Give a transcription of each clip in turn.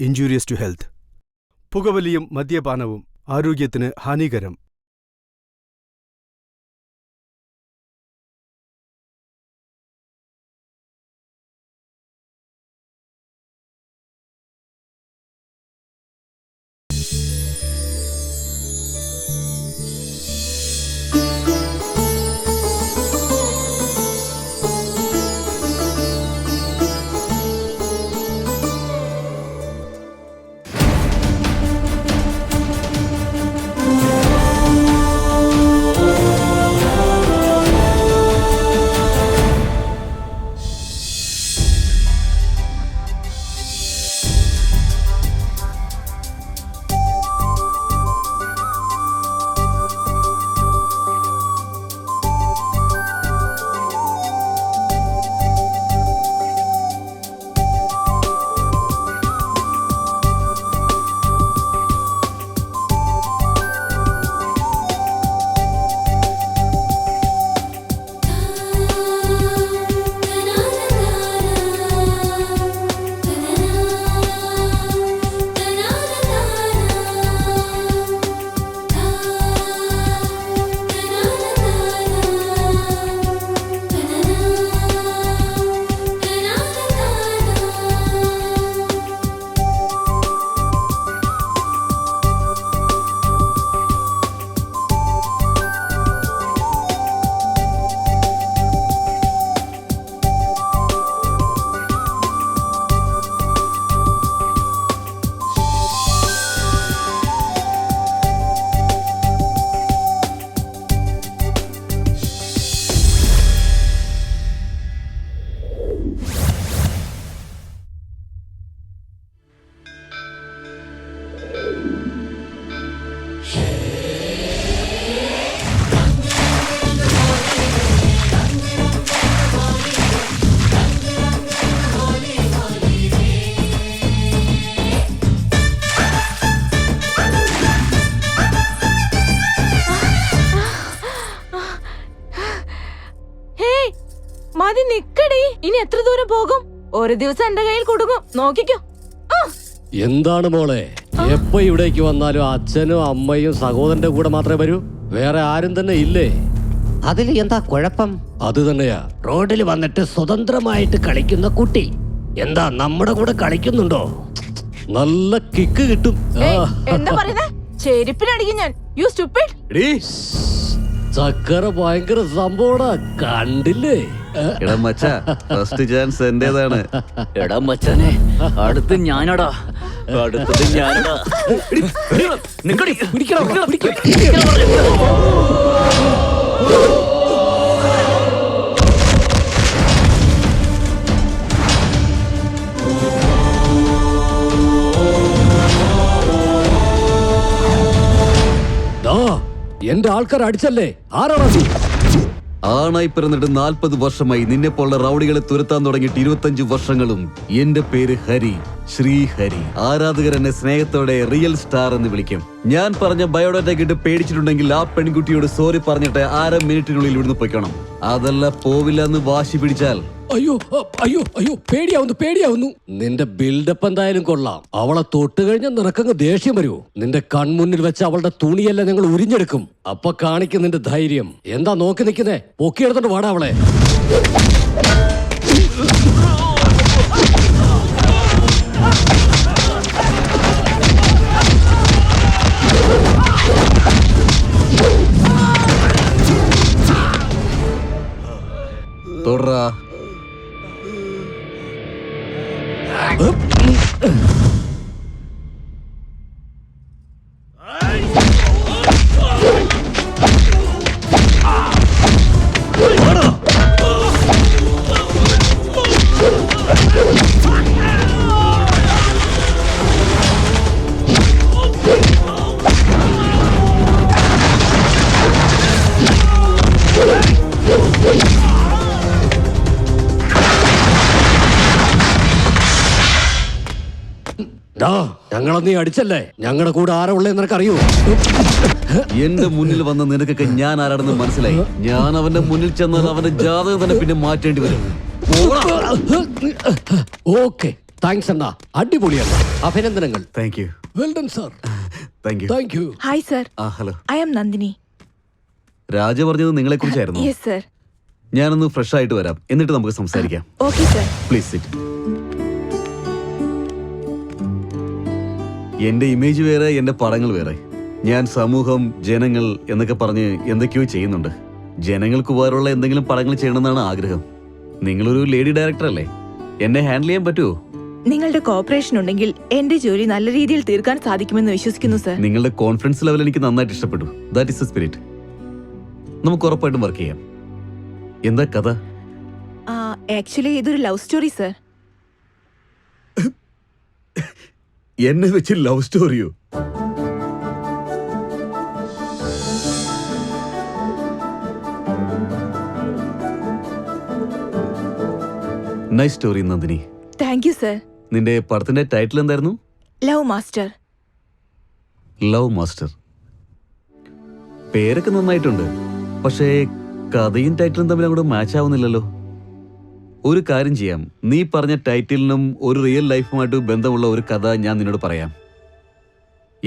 Injurious to health. പുകവലിയും മദ്യപാനവും ആരോഗ്യത്തിന് ഹാനികരം. മതി നിക്കടി, ഇനി എത്ര ദൂരം പോകും? ഒരു ദിവസം എന്റെ കയ്യിൽ കൊടുക്കും, നോക്കിക്കോ. എന്താണ് മോളെ, എപ്പോ ഇവിടേക്ക് വന്നാലും അച്ഛനും അമ്മയും സഹോദരന്റെ കൂടെ മാത്രമേ വരൂ? വേറെ ആരും തന്നെ ഇല്ലേ? അതിൽ എന്താ കുഴപ്പം? അത് തന്നെയാ, റോഡിൽ വന്നിട്ട് സ്വതന്ത്രമായിട്ട് കളിക്കുന്ന കുട്ടി എന്താ നമ്മുടെ കൂടെ കളിക്കുന്നുണ്ടോ? നല്ല കിക്ക് കിട്ടും. എന്താ പറയുന്നേ? ചെരുപ്പിനടിക്കും ഞാൻ. U stupid. ചക്കര ഭയങ്കര സംഭവടാ, കണ്ടില്ലേ? എടാ മച്ചാ, ഫസ്റ്റ് ചാൻസ് എന്റേതാണ്. എടാ മച്ചാനെ, അടുത്ത് ഞാനടാ, അടുത്തത് ഞാനടാ. എന്റെ ആൾക്കാർ അടിച്ചല്ലേ? ആരാണോ? ആണായി പിറന്നിട്ട് 40 വർഷമായി. നിന്നെ പോലുള്ള റൗഡികളെ തുരത്താൻ തുടങ്ങിയിട്ട് 25 വർഷങ്ങളും. എന്റെ പേര് ഹരി, ശ്രീഹരി. ആരാധകർ എന്നെ സ്നേഹത്തോടെ റിയൽ സ്റ്റാർ എന്ന് വിളിക്കും. ഞാൻ പറഞ്ഞ ബയോഡാറ്റ കിട്ട് പേടിച്ചിട്ടുണ്ടെങ്കിൽ ആ പെൺകുട്ടിയോട് സോറി പറഞ്ഞിട്ട് 1/2 മിനിറ്റിനുള്ളിൽ ഇവിടുന്ന് പൊയ്ക്കണം. അതല്ല പോവില്ല എന്ന് വാശി പിടിച്ചാൽ അയ്യോ അയ്യോ അയ്യോ, പേടിയാവുന്നു. നിന്റെ ബിൽഡപ്പ് എന്തായാലും കൊള്ളാം. അവളെ തൊട്ട് കഴിഞ്ഞാൽ നിനക്കങ്ങ് ദേഷ്യം വരുമോ? നിന്റെ കൺമുന്നിൽ വെച്ച് അവളുടെ തുണിയെല്ലാം ഞങ്ങൾ ഉരിഞ്ഞെടുക്കും. അപ്പൊ കാണിക്കും നിന്റെ ധൈര്യം. എന്താ നോക്കി നിൽക്കുന്നേ? പൊക്കിയെടുത്തോണ്ട് വാടാ അവളെ. തൊടറാ. ഞങ്ങളെ നീ അടിച്ചല്ലേ? ഞങ്ങളുടെ കൂടെ ആരാ ഉള്ളതെന്ന് നിനക്കറിയോ? എന്റെ മുന്നിൽ വന്ന നിനക്കൊക്കെ ഞാൻ ആരാണെന്ന് മനസ്സിലായി. ഞാൻ അവന്റെ മുന്നിൽ ചെന്നാൽ അവന്റെ ജാതകം തന്നെ പിന്നെ മാറ്റേണ്ടി വരും. ഓക്കെ, താങ്ക്സ് അണ്ണാ, അടിപൊളിയാണ്. അഭിനന്ദനങ്ങൾ. Thank you. Well done sir. Thank you. Thank you. Hi sir, hello. I am Nandini. Raja പറഞ്ഞത് നിങ്ങളെ കുറിച്ചായിരുന്നു. Yes sir. ഞാനൊന്ന് ഫ്രഷ് ആയിട്ട് വരാം, എന്നിട്ട് നമുക്ക് സംസാരിക്കാം. Okay sir. Please sit. എന്റെ ഇമേജ് വേറെ, എന്റെ പടങ്ങൾ വേറെ. ഞാൻ സമൂഹം, ജനങ്ങൾ എന്നൊക്കെ പറഞ്ഞ് എന്തൊക്കെയോ ചെയ്യുന്നുണ്ട്. ജനങ്ങൾക്ക് ഉപകാരമുള്ള എന്തെങ്കിലും പടങ്ങൾ ചെയ്യണമെന്നാണ് ആഗ്രഹം. നിങ്ങളൊരു ലേഡി ഡയറക്ടർ അല്ലേ, എന്നെ ഹാൻഡിൽ ചെയ്യാൻ പറ്റുമോ? നിങ്ങളുടെ കോപ്പറേഷൻ ഉണ്ടെങ്കിൽ എന്റെ ജോലി നല്ല രീതിയിൽ തീർക്കാൻ സാധിക്കുമെന്ന് വിശ്വസിക്കുന്നു സർ. നിങ്ങളുടെ കോൺഫിഡൻസ് ലെവൽ എനിക്ക് നന്നായിട്ട് ഇഷ്ടപ്പെട്ടു. That is the spirit. നമുക്ക് ഉറപ്പായിട്ടും വർക്ക് ചെയ്യാം. എന്താ കഥ? ആക്ച്വലി ഇതൊരു ലവ് സ്റ്റോറി സർ. എന്നെ വെച്ച് ലവ് സ്റ്റോറിയോ? Nice story Nandini. Thank you sir. നിന്റെ പടത്തിന്റെ ടൈറ്റിൽ എന്തായിരുന്നു? Love master. Love master. പേരൊക്കെ നന്നായിട്ടുണ്ട്, പക്ഷേ കഥയും ടൈറ്റിലും തമ്മിൽ അങ്ങോട്ട് മാച്ച് ആവുന്നില്ലല്ലോ. ഒരു കാര്യം ചെയ്യാം, നീ പറഞ്ഞ ടൈറ്റിലിനും ഒരു റിയൽ ലൈഫുമായിട്ട് ബന്ധമുള്ള ഒരു കഥ ഞാൻ നിന്നോട് പറയാം.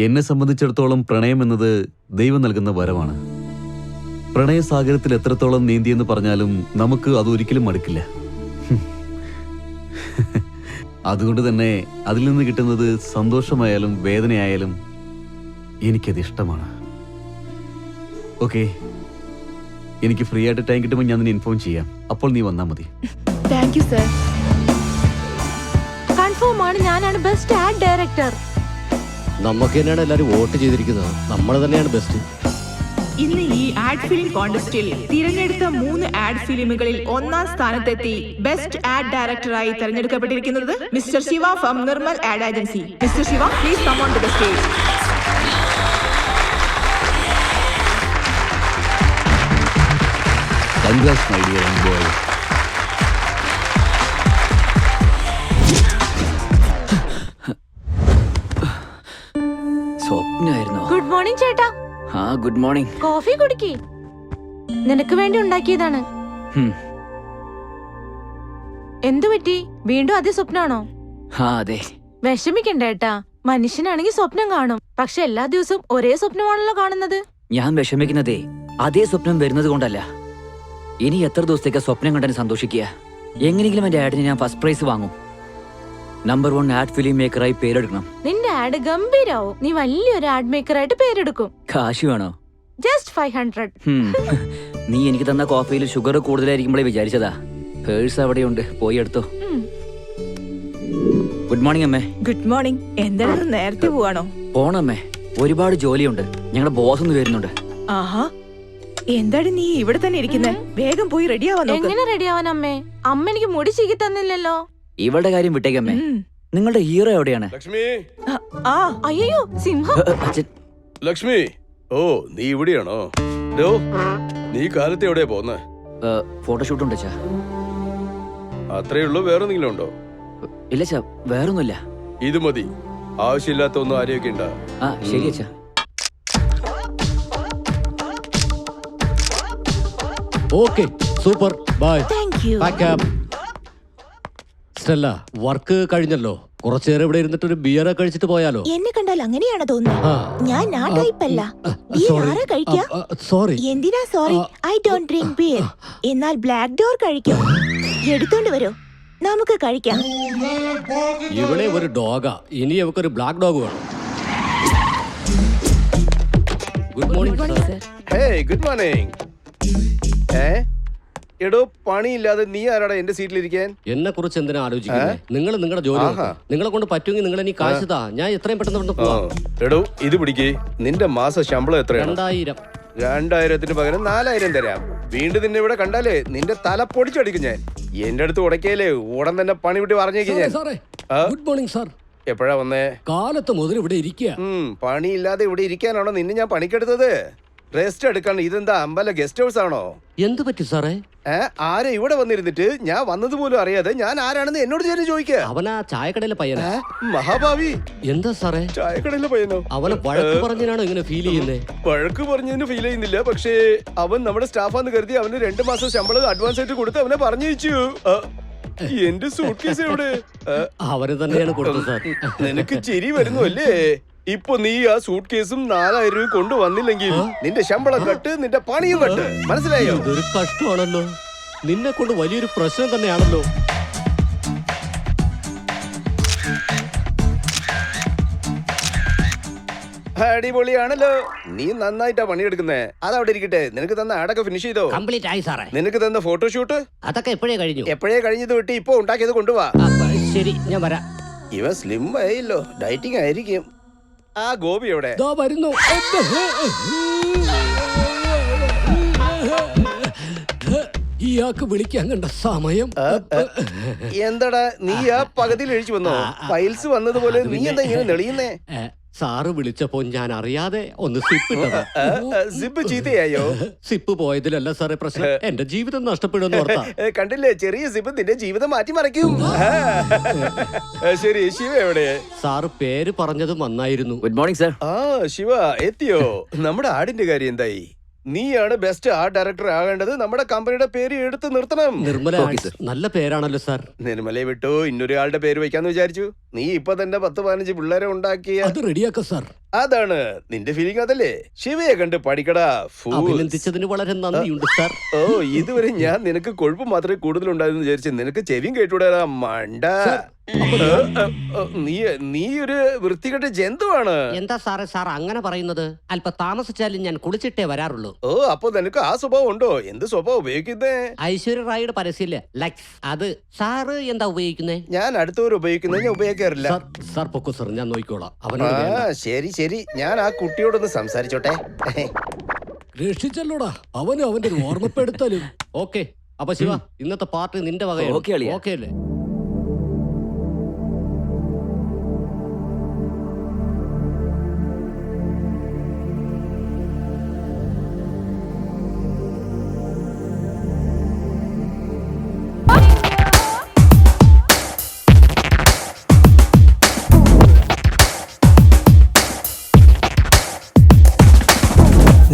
എന്നെ സംബന്ധിച്ചിടത്തോളം പ്രണയം എന്നത് ദൈവം നൽകുന്ന വരമാണ്. പ്രണയസാഗരത്തിൽ എത്രത്തോളം നീന്തിയെന്ന് പറഞ്ഞാലും നമുക്ക് അതൊരിക്കലും മടുക്കില്ല. അതുകൊണ്ട് തന്നെ അതിൽ നിന്ന് കിട്ടുന്നത് സന്തോഷമായാലും വേദനയായാലും എനിക്കത് ഇഷ്ടമാണ്. ഓക്കെ, എനിക്ക് ഫ്രീ ആയിട്ട് ടൈം കിട്ടുമ്പോൾ ഞാൻ നിന്നെ ഇൻഫോം ചെയ്യാം. അപ്പോൾ നീ വന്നാൽ മതി. Thank you sir. കൺഫേം ആണ്, ഞാനാണ് ബെസ്റ്റ് ആഡ് ഡയറക്ടർ. നമുക്ക് തന്നെയാണ് എല്ലാരും വോട്ട് ചെയ്തിരിക്കുന്നത്. നമ്മൾ തന്നെയാണ് ബെസ്റ്റ്. ഇന്ന് ഈ ആഡ് ഫിലിം കോൺടെസ്റ്റിൽ തിരഞ്ഞെടുത്ത 3 ആഡ് ഫിലിമുകളിൽ ഒന്നാം സ്ഥാനത്തെത്തി ബെസ്റ്റ് ആഡ് ഡയറക്ടറായി തെരഞ്ഞെടുക്കപ്പെട്ടിരിക്കുന്നത് mister Shiva from Nirmal ad agency. Mister Shiva, please come on to the stage. Congrats, my dear young boy. സ്വപ്നായിരുന്നോ? ഗുഡ് മോർണിംഗ് ചേട്ടാ. Good morning. കോഫി കുടിക്കി, നിനക്ക് വേണ്ടി ഉണ്ടാക്കിയതാണ്. എന്തു പറ്റി? വീണ്ടും അതേ സ്വപ്നാണോ? അതെ. വിഷമിക്കണ്ട ഏട്ടാ, മനുഷ്യനാണെങ്കിൽ സ്വപ്നം കാണും. പക്ഷെ എല്ലാ ദിവസവും ഒരേ സ്വപ്നമാണല്ലോ കാണുന്നത്. ഞാൻ വിഷമിക്കുന്നതേ അതേ സ്വപ്നം വരുന്നത് കൊണ്ടല്ല. ഇനി എത്ര ദിവസത്തേക്ക് സ്വപ്നം കണ്ടെന്ന് സന്തോഷിക്കുക. എങ്ങനെയെങ്കിലും എന്റെ ആഡിന് ഞാൻ ഫസ്റ്റ് പ്രൈസ് വാങ്ങും. നമ്പർ 1 ആഡ് ഫിലിം മേക്കറായി പേരെടുക്കണം. നിന്റെ ആഡ് ഗംഭീരാവും. നീ വലിയൊരു ആഡ് മേക്കറായിട്ട് പേരെടുക്കും. കാശ് വേണോ? ജസ്റ്റ് 500. നീ എനിക്ക് തന്ന കോഫിയിൽ ഷുഗർ കൂടുതലായിരിക്കുമ്പോഴേ വിചാരിച്ചതാ. പേഴ്സ് അവിടെയുണ്ട്, പോയി എടുത്തോ. ഗുഡ് മോർണിംഗ് അമ്മേ. Good morning. എന്താണ് നേരത്തെ പോവാണോ? പോണമ്മേ, ഒരുപാട് ജോലിയുണ്ട്. ഞങ്ങളുടെ ബോസ് ഒന്ന് വരുന്നുണ്ട്. ആഹാ, എന്താണ് നീ ഇവിടെ തന്നെ ഇരിക്കുന്നത്? വേഗം പോയി റെഡി ആവാൻ നോക്ക്. എങ്ങനെ റെഡി ആവാൻ അമ്മേ? അമ്മ എനിക്ക് മുടി ചീകി തന്നില്ലല്ലോ. ഇവളുടെ കാര്യം വിട്ടേക്കമ്മേ. നിങ്ങളുടെ ഹീറോ എവിടെയാണ്? ലക്ഷ്മി, അയ്യോ സിംഹം. അച്ഛൻ. ലക്ഷ്മി, ഓ നീ ഇവിടെയാണോ? നീ കാലത്ത് എവിടെയാ പോന്നെ? ഫോട്ടോഷൂട്ട് ഉണ്ട് അച്ഛാ. അത്രേ ഉള്ളൂ? വേറെ എന്തെങ്കിലും ഉണ്ടോ? ഇല്ല അച്ഛാ, വേറൊന്നുമില്ല. ഇത് മതി. ആവശ്യമില്ലാത്ത ഒന്നും ആരെയൊക്കെ ഉണ്ടാ. ശരി അച്ഛാ. Okay, super. Bye. Thank you. Stella, work കഴിഞ്ഞല്ലോ. കുറച്ചേരം ഇവിടെ ഇരുന്നിട്ട് ഒരു ബിയർ കഴിച്ചിട്ട് പോയാലോ? എന്നെ കണ്ടാൽ അങ്ങനെയാണ് തോന്നുന്നത്. ഞാൻ ആ ടൈപ്പല്ല. ബിയർ ആരാ കഴിക്കാ? സോറി. എന്തിനാ sorry? I don't drink beer. എന്നാൽ ബ്ലാക്ക് ഡോർ കഴിക്കും. എടുത്തോണ്ട് വരൂ, നമുക്ക് കഴിക്കാം. ഇവിടെ ഒരു ഡോഗാ, ഇനി അവക്കൊരു ബ്ലാക്ക് ഡോഗ് വേണം. Good morning sir. Hey, good morning. എടോ, പണിയില്ലാതെ നീ ആരാടാ എന്റെ സീറ്റിലിരിക്കാൻ? എന്നെ കുറിച്ച് എന്തിനാ ആലോചിക്കുന്നത്? നിങ്ങൾ നിങ്ങളുടെ ജോലി നോക്ക്. നിങ്ങളെ കൊണ്ട് പറ്റുമെങ്കിൽ നിങ്ങൾ എനിക്ക് കാശ് താ, ഞാൻ എത്രയും പെട്ടെന്ന് പോവാം. എടോ, ഇത് പിടിക്കേ. നിന്റെ മാസ ശമ്പളം എത്രയാണ്? 2000. 2000-ന് പകരം 4000 തരാം. വീണ്ടും നിന്നെ ഇവിടെ കണ്ടാലേ നിന്റെ തല പൊടിച്ചടിക്കും ഞാൻ. എന്റെ അടുത്ത് ഉടക്കയില്ലേ, ഉടൻ തന്നെ പണി വിട്ട് പറഞ്ഞേക്കും ഞാൻ. Good morning sir. എപ്പോഴാ വന്നേ? കാലത്ത് മുതൽ ഇവിടെ ഇരിക്കുക. പണിയില്ലാതെ ഇവിടെ ഇരിക്കാനാണോ നിന്നെ ഞാൻ പണിക്കെടുത്തത്? റെസ്റ്റ് എടുക്കാൻ. ഇതെന്താ അമ്പല ഗസ്റ്റ് ഹൗസ് ആണോ? എന്ത് പറ്റി സാറേ? ആരെ ഇവിടെ വന്നിരുന്നിട്ട് ഞാൻ വന്നത് പോലും അറിയാതെ ഞാൻ ആരാണെന്ന് എന്നോട് ചേർന്ന് ചോദിക്കുക. അവനാ ചായക്കടയിലെ പയ്യനാ. മഹാഭാവി. എന്താ സാറേ? ചായക്കടയിലെ പയ്യനോ? അവനെ വഴക്ക് പറഞ്ഞാണോ ഇങ്ങനെ ഫീൽ ചെയ്യുന്നേ? വഴക്ക് പറഞ്ഞതിന് ഫീൽ ചെയ്യുന്നില്ല, പക്ഷേ അവൻ നമ്മുടെ സ്റ്റാഫാന്ന് കരുതി അവന് 2 മാസം ശമ്പളം അഡ്വാൻസ് ആയിട്ട് കൊടുത്ത് അവനെ പറഞ്ഞു വെച്ചു. എന്റെ സൂട്ട് കേസ് എവിടെ? അവര് തന്നെയാണ് കൊടുത്തത് സാർ. നിനക്ക് ചിരി വരുന്നു അല്ലേ? ഇപ്പൊ നീ ആ സൂട്ട് കേസും 4000 രൂപ കൊണ്ടുവന്നില്ലെങ്കിൽ നിന്റെ ശമ്പളം കട്ട്, നിന്റെ പണിയും കട്ട്. മനസ്സിലായോ? ഇതൊരു കഷ്ടമാണല്ലോ. നിന്നെ കൊണ്ട് വലിയൊരു പ്രശ്നം തന്നെയാണല്ലോ. അടിപൊളിയാണല്ലോ. നീ നന്നായിട്ടാ പണിയെടുക്കുന്നേ. അതവിടെ ഇരിക്കട്ടെ. നിനക്ക് തന്ന ആടൊക്കെ ഫിനിഷ് ചെയ്തോ? കംപ്ലീറ്റ് ആയി സാറേ. നിനക്ക് തന്ന ഫോട്ടോഷൂട്ട് അതൊക്കെ എപ്പോഴേ കഴിഞ്ഞു. എപ്പോഴേ കഴിഞ്ഞത് വിട്ട് ഇപ്പൊ ഉണ്ടാക്കിയത് കൊണ്ടുപോവാ. ശരി, ഞാൻ വരാം. ഇവ സ്ലിം ആയില്ലോ. ഡയറ്റിംഗ് ആയിരിക്കും. ആ ഗോപി എവിടെ? ദാ വരുന്നു. ഇയാൾക്ക് വിളിക്കാൻ കണ്ട സമയം. എന്താടാ നീ ആ പകുതിയിൽ എഴിച്ചു വന്നോ? ഫൈൽസ് വന്നതുപോലെ നീ എന്താ ഇങ്ങനെ നെളിയുന്നേ? സാറ് വിളിച്ചപ്പോ ഞാൻ അറിയാതെ ഒന്ന് സിപ്പ് ഇട്ടതാ. സിപ്പ് ചീത്തയായോ? സിപ്പ് പോയതിലല്ല സാറേ പ്രശ്നം, എന്റെ ജീവിതം നഷ്ടപ്പെടുമെന്ന് ഓർത്താ. കണ്ടില്ലേ, ചെറിയ സിപ്പ് നിന്റെ ജീവിതം മാറ്റിമറിക്കും. ശരി, ശിവ എവിടെ? സാറ് പേര് പറഞ്ഞത് നന്നായിരുന്നു. Good morning sir. ആ ശിവ എത്തിയോ? നമ്മുടെ ആടിന്റെ കാര്യം എന്തായി? നീയാണ് ബെസ്റ്റ് ആർട്ട് ഡയറക്ടർ ആകേണ്ടത്. നമ്മുടെ കമ്പനിയുടെ പേര് എടുത്ത് നിർത്തണം. നിർമ്മല നല്ല പേരാണല്ലോ സാർ. നിർമ്മലയെ വിട്ടു ഇന്നൊരാളുടെ പേര് വെക്കാന്ന് വിചാരിച്ചു. നീ ഇപ്പൊ തന്നെ 10-15 പിള്ളേരെ ഉണ്ടാക്കിയ അത് റെഡിയാക്ക സാർ. അതാണ് നിന്റെ ഫീലിംഗ്. അതല്ലേ? ശിവയെ കണ്ട് പഠിക്കടാ. അഭിനന്ദിച്ചതിന് വളരെ നന്ദിയുണ്ട് സാർ. ഓ, ഇതുവരെ ഞാൻ നിനക്ക് കൊഴുപ്പ് മാത്രമേ കൂടുതലുണ്ടായിരുന്നു വിചാരിച്ചു. നിനക്ക് ചെവിയും കേട്ടൂടാ മണ്ട. നീ ഒരു വൃത്തികെട്ട ജന്തുവാണ്. എന്താ സാറേ സാർ അങ്ങനെ പറയുന്നത്? അല്പ താമസിച്ചാലും ഞാൻ കുളിച്ചിട്ടേ വരാറുള്ളൂ. ഓ, അപ്പൊ നിനക്ക് ആ സ്വഭാവം ഉണ്ടോ? എന്ത് സ്വഭാവം ഉപയോഗിക്കുന്നേ? ഐശ്വര്യ റായിയുടെ പരസ്യമില്ലേ, ലക്സ്, അത്. സാറ് എന്താ ഉപയോഗിക്കുന്നേ? ഞാൻ അടുത്തവർ ഉപയോഗിക്കുന്നത് ഞാൻ ഉപയോഗിക്കാറില്ല. സാർ പൊക്കോ സാർ, ഞാൻ നോക്കിക്കോളാം. അവനോട് ശരി ശരി, ഞാൻ ആ കുട്ടിയോടൊന്ന് സംസാരിച്ചോട്ടെ. രക്ഷിച്ചല്ലോടാ, അവന് അവന്റെ ഓർമ്മപ്പെടുത്തലും. ഓക്കെ, അപ്പൊ ശിവ, ഇന്നത്തെ പാർട്ടി നിന്റെ വകയാണ്. ഓക്കേ അളിയാ. ഓക്കെ അല്ലേ?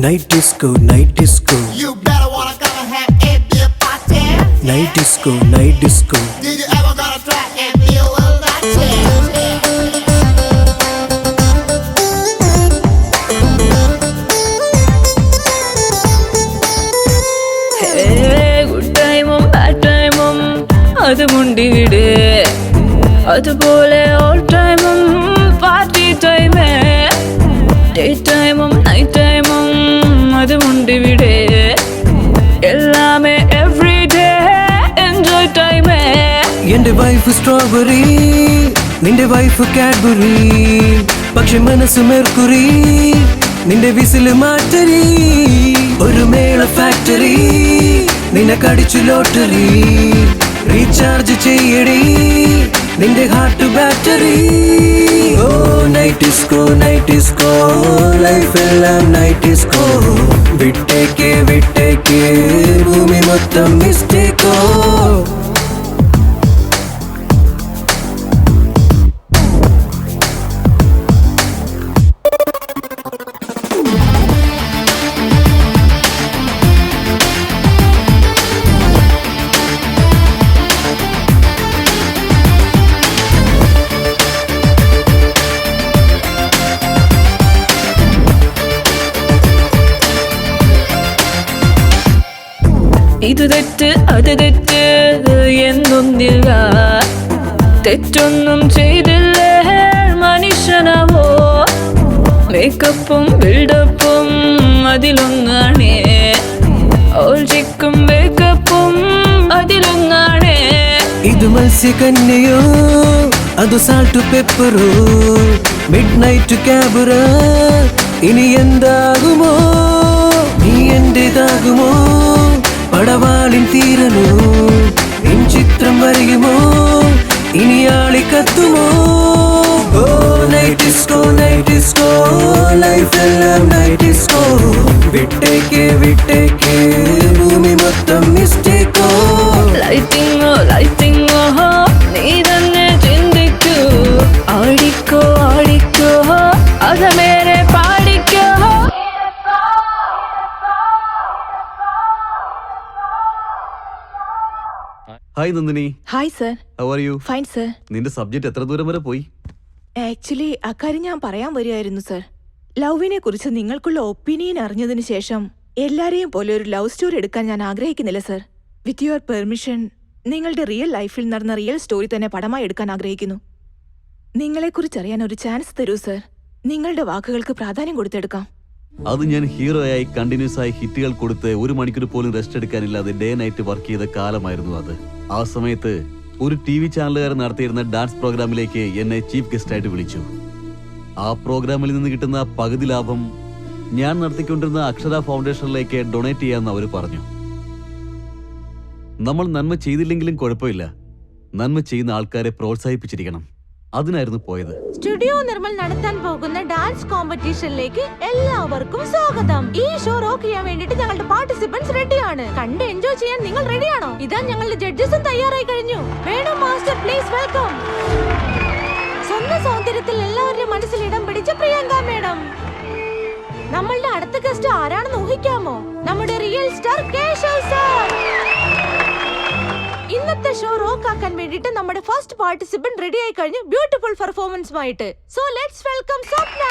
Night disco, night disco. You better wanna come and have it be a party. Night disco, night disco. Did you ever gonna try and feel that good ടൈമും bad ടൈമും അത് മുണ്ടിവിടെ, അതുപോലെ all ടൈമും party ടൈമേ. Day ടൈമും night ടൈമും അത് മുണ്ടിവിടെ, എല്ലാമേ every day enjoy ടൈമേ. എന്റെ wife strawberry, നിന്റെ വൈഫ് കാഡ്ബറി, പക്ഷെ മനസ്സ് മെർക്കുറി, നിന്റെ വിസില് മാറ്ററി. ഒരു മേള ഫാക്ടറി, നിന്നെ കടിച്ചു ലോട്ടറി. റീചാർജ് ചെയ്യടി നിന്റെ heart battery. Oh night disco, night disco, life എല്ലാം നൈറ്റ് ഡിസ്കോ. വിട്ടേക്ക് വിട്ടേക്ക്, ഭൂമി മൊത്തം മിസ്റ്റേക്കോ. ഇത് തെറ്റ് അത് തെറ്റ് എന്നൊന്നില്ല, തെറ്റൊന്നും ചെയ്തില്ലേ മനുഷ്യനാവോ. മേക്കപ്പും ബിൽഡപ്പും അതിലൊന്നാണേ, ഓൾജിക്കും മേക്കപ്പും അതിലൊന്നാണേ. ഇത് മത്സ്യകന്യയോ അത് സാൾട്ട് പെപ്പറോ, മിഡ് നൈറ്റ് ക്യാബറ, ഇനി എന്താകുമോ? നീ എന്റേതാകുമോ? പടവാളിൻ തീരനോ, നിൻ ചിത്രം വരയുമോ? ഇനി ആളി കത്തുമോ? Oh night disco, night disco, life എല്ലാം നൈറ്റ് ഡിസ്കോ. വിട്ടേക്ക് വിട്ടേക്ക്, ഭൂമി മൊത്തം മിസ്റ്റേക്കോ. ലൈറ്റിങ്ങോ ലൈറ്റിങ്ങോ നീ തന്നെ ചിന്തിക്കൂ. ആടിക്കോ ആടിക്കോ, അത് മേരെ പാടിക്കോ. Hi Nandini. Hi sir. How are you? Fine sir. നിന്റെ സബ്ജക്ട് എത്ര ദൂരം വരെ പോയി? ആക്ച്വലി അക്കാര്യം ഞാൻ പറയാൻ വരികയായിരുന്നു സർ. ലവിനെ കുറിച്ച് നിങ്ങൾക്കുള്ള ഒപ്പീനിയൻ അറിഞ്ഞതിന് ശേഷം എല്ലാരെയും പോലെ ഒരു ലവ് സ്റ്റോറി എടുക്കാൻ ഞാൻ ആഗ്രഹിക്കുന്നില്ല സർ. വിത്ത് യുവർ പെർമിഷൻ നിങ്ങളുടെ റിയൽ ലൈഫിൽ നടന്ന റിയൽ സ്റ്റോറി തന്നെ പടമായി എടുക്കാൻ ആഗ്രഹിക്കുന്നു. നിങ്ങളെക്കുറിച്ച് അറിയാൻ ഒരു ചാൻസ് തരൂ സർ. നിങ്ങളുടെ വാക്കുകൾക്ക് പ്രാധാന്യം കൊടുത്തെടുക്കാം. അത് ഞാൻ ഹീറോയായി കണ്ടിന്യൂസ് ആയി ഹിറ്റുകൾ കൊടുത്ത് 1 മണിക്കൂർ പോലും റെസ്റ്റ് എടുക്കാനില്ലാതെ ഡേ നൈറ്റ് വർക്ക് ചെയ്ത കാലമായിരുന്നു അത്. ആ സമയത്ത് ഒരു TV ചാനലുകാരൻ നടത്തിയിരുന്ന ഡാൻസ് പ്രോഗ്രാമിലേക്ക് എന്നെ ചീഫ് ഗസ്റ്റായിട്ട് വിളിച്ചു. ആ പ്രോഗ്രാമിൽ നിന്ന് കിട്ടുന്ന പകുതി ലാഭം ഞാൻ നടത്തിക്കൊണ്ടിരുന്ന അക്ഷര ഫൗണ്ടേഷനിലേക്ക് ഡൊണേറ്റ് ചെയ്യാമെന്ന് അവർ പറഞ്ഞു. നമ്മൾ നന്മ ചെയ്തില്ലെങ്കിലും കുഴപ്പമില്ല, നന്മ ചെയ്യുന്ന ആൾക്കാരെ പ്രോത്സാഹിപ്പിച്ചിരിക്കണം. അതിനായിരുന്നു പോയത്. സ്റ്റുഡിയോ നിർമ്മൽ നടത്താൻ പോകുന്ന ഡാൻസ് കോമ്പറ്റീഷനിലേക്ക് എല്ലാവർക്കും സ്വാഗതം. ഈ ഷോ റോക്ക് ചെയ്യാൻ വേണ്ടിട്ട് ഞങ്ങളുടെ പാർട്ടിസിപ്പൻസ് റെഡിയാണ്. കണ്ട് എൻജോയ് ചെയ്യാൻ നിങ്ങൾ റെഡിയാണോ? ഇതാ ഞങ്ങളുടെ ജഡ്ജസും തയ്യാറായി കഴിഞ്ഞു. വേണം മാസ്റ്റർ, പ്ലീസ് വെൽക്കം. സ്വന്തം സൗന്ദര്യത്തിൽ എല്ലാവരുടെയും മനസ്സിൽ ഇടം പിടിച്ച പ്രിയങ്ക മേഡം. നമ്മളുടെ അടുത്ത ഗസ്റ്റ് ആരാണെന്ന് ഊഹിക്കാമോ? നമ്മുടെ റിയൽ സ്റ്റാർ കേശവ് സർ. ഇന്നത്തെ ഷോ റോക്ക് ആക്കാൻ വേണ്ടിട്ട് നമ്മുടെ ഫസ്റ്റ് പാർട്ടിസിപ്പന്റ് റെഡി ആയി കഴിഞ്ഞു ബ്യൂട്ടിഫുൾ പെർഫോമൻസുമായിട്ട്. സോ ലെറ്റ്സ് വെൽക്കം സ്വപ്ന.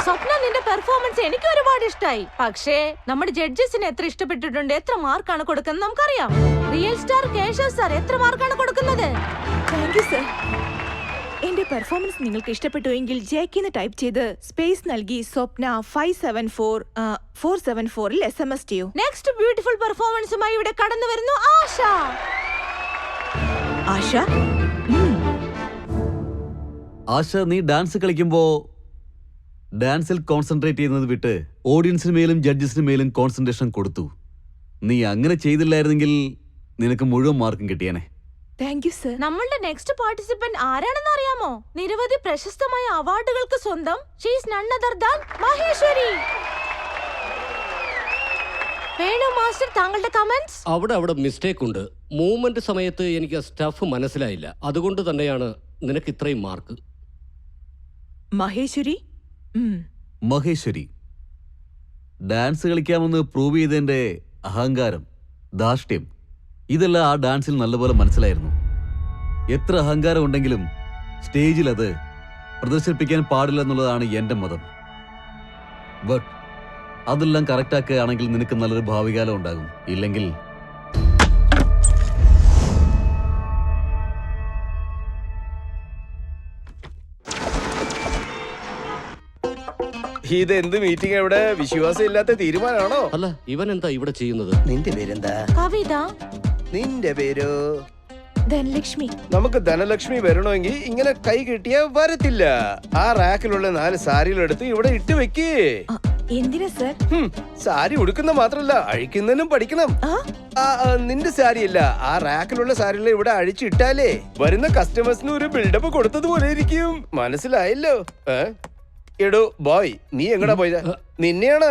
സ്വപ്ന, നിന്റെ പെർഫോമൻസ് എനിക്ക് ഒരുപാട് ഇഷ്ടമായി. പക്ഷേ നമ്മുടെ ജഡ്ജസിന് എത്ര ഇഷ്ടപ്പെട്ടിട്ടുണ്ട്, എത്ര മാർക്കാണ് കൊടുക്കുന്നത് നമുക്കറിയാം. റിയൽ സ്റ്റാർ കേശവ് സർ എത്ര മാർക്കാണ് കൊടുക്കുന്നത്? Thank you sir. എന്റെ പെർഫോമൻസ് നിങ്ങൾക്ക് ഇഷ്ടപ്പെട്ടുവെങ്കിൽ ജെക്കിന്ന് ടൈപ്പ് ചെയ്ത് സ്പേസ് നൽകി സ്വപ്ന 574-474 SMS ചെയ്യൂ. നെക്സ്റ്റ് ബ്യൂട്ടിഫുൾ പെർഫോമൻസുമായി ഇവിടെ കടന്നു വരുന്നു ആശ. ആശ, ആശ, നീ ഡാൻസ് കളിക്കുമ്പോ ഡാൻസിൽ കോൺസെൻട്രേറ്റ് ചെയ്യുന്നത് വിട്ട് ഓഡിയൻസിന് മേലും ജഡ്ജസിന് മേലും കോൺസെൻട്രേഷൻ കൊടുത്തു. നീ അങ്ങനെ ചെയ്തില്ലായിരുന്നെങ്കിൽ നിനക്ക് മുഴുവൻ മാർക്കും കിട്ടിയാനെ. Thank you sir. നമ്മളുടെ നെക്സ്റ്റ് പാർട്ടിസിപ്പന്റ് ആരാണെന്ന് അറിയാമോ? നിരവധി പ്രശസ്തമായ അവാർഡുകൾക്ക് സ്വന്തം. She is none other than Maheshwari. Venu master, താങ്കളുടെ കമന്റ്സ്? അവിടെ മിസ്റ്റേക്ക് ഉണ്ട്. മൂവ്മെന്റ് സമയത്ത് എനിക്ക് സ്റ്റഫ് മനസ്സിലായില്ല. അതുകൊണ്ട് തന്നെയാണ് നിനക്ക് ഇത്രയും mark. Maheshwari, Maheshwari, dance കളിക്കാമെന്ന് prove ചെയ്തതിന്റെ അഹങ്കാരം, ധാർഷ്ട്യം, ഇതെല്ലാം ആ ഡാൻസിൽ നല്ലപോലെ മനസ്സിലായിരുന്നു. എത്ര അഹങ്കാരം ഉണ്ടെങ്കിലും സ്റ്റേജിൽ അത് പ്രദർശിപ്പിക്കാൻ പാടില്ല എന്നുള്ളതാണ് എന്റെ മതം. ബട്ട് അതെല്ലാം കറക്റ്റാക്കുകയാണെങ്കിൽ നിനക്ക് നല്ലൊരു ഭാവികാലം ഉണ്ടാകും. ഇല്ലെങ്കിൽ ഇതെന്ത് മീറ്റിംഗ്? എവിടെ വിശ്വാസം ഇല്ലാത്ത തീരുമാനമാണോ? അല്ല, ഇവൻ എന്താ ഇവിടെ ചെയ്യുന്നത്? നിന്റെ പേരെന്താ? കവിത. നിന്റെ പേരോ? ധനലക്ഷ്മി. നമുക്ക് ധനലക്ഷ്മി വരണമെങ്കിൽ ഇങ്ങനെ കൈ കിട്ടിയാ വരത്തില്ല. ആ റാക്കിലുള്ള 4 സാരികളെടുത്ത് ഇവിടെ ഇട്ട് വെക്കേ. എന്തിനാ സർ? സാരി ഉടുക്കുന്ന മാത്രല്ല, അഴിക്കുന്നതിനും പഠിക്കണം. നിന്റെ സാരിയല്ല, ആ റാക്കിലുള്ള സാരികൾ ഇവിടെ അഴിച്ചിട്ടാലേ വരുന്ന കസ്റ്റമേഴ്സിന് ഒരു ബിൽഡപ്പ് കൊടുത്തതുപോലെ ഇരിക്കും. മനസ്സിലായല്ലോ? എടോ ബോയ്, നീ എങ്ങടാ പോയത്? നിന്നെയാണ്.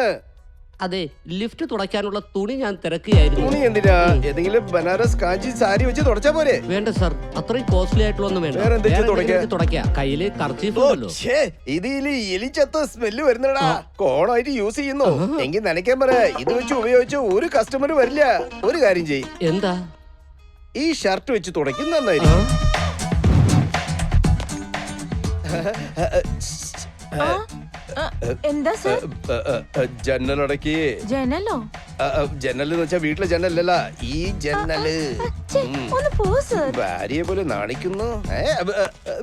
അതെ, ലിഫ്റ്റ് തുടയ്ക്കാനുള്ള തുണി ഞാൻ തിരക്കുകയായിരുന്നു. തുണി എന്തിനാ? ഏതെങ്കിലും ബനാറസ് കാഞ്ചി സാരി വെച്ച് തുടച്ചാ പോരെ? വേണ്ട സാർ, അത്രയും കോസ്റ്റ്ലി ആയിട്ടുള്ള ഒന്നും വേണ്ട. കയ്യില് കർച്ചീഫ് ഉണ്ടല്ലോ. ഇതില് എലിച്ചത്ത സ്മെല്ല് വരുന്നടാ. കോണായിട്ട് യൂസ് ചെയ്യുന്നു എങ്കിൽ നനയ്ക്കാൻ പറ. ഇത് വെച്ച് ഉപയോഗിച്ച് ഒരു കസ്റ്റമർ വരില്ല. ഒരു കാര്യം ചെയ്യ്. എന്താ? ഈ ഷർട്ട് വെച്ച് തുടയ്ക്കും, നന്നായിരിക്കും. എന്താ സർ? ജനലടക്കി. ജനലോ? ജനൽ എന്ന് വെച്ചാ വീട്ടിലെ ജനലല്ല, ഈ ജനല്. ഒന്ന് പോ സർ. ഭാര്യയെ പോലെ നാണിക്കുന്നു.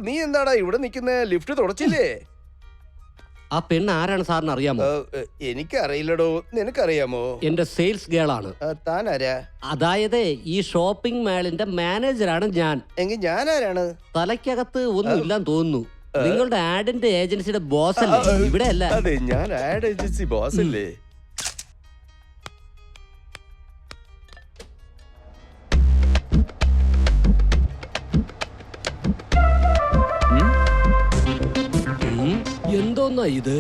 നീ എന്താടാ ഇവിടെ നിൽക്കുന്ന? ലിഫ്റ്റ് തുടച്ചില്ലേ? ആ പെണ്ണ് ആരാണ് സാറിന് അറിയാമോ? എനിക്കറിയില്ലടോ, നിനക്കറിയാമോ? എന്റെ സെയിൽസ് ഗേൾ ആണ്. താൻ ആരാ? അതായത് ഈ ഷോപ്പിംഗ് മാളിന്റെ മാനേജറാണ് ഞാൻ. എങ്കിൽ ഞാൻ ആരാണ്? തലയ്ക്കകത്ത് ഒന്നും ഇല്ലാന്ന് തോന്നുന്നു. നിങ്ങളുടെ ആഡിന്റെ ഏജൻസിയുടെ ബോസ് അല്ലേ? ഇവിടെ അല്ല. അതെ, ഞാൻ ആഡ് ഏജൻസി ബോസ് അല്ലേ? എന്തോന്നാ ഇത്?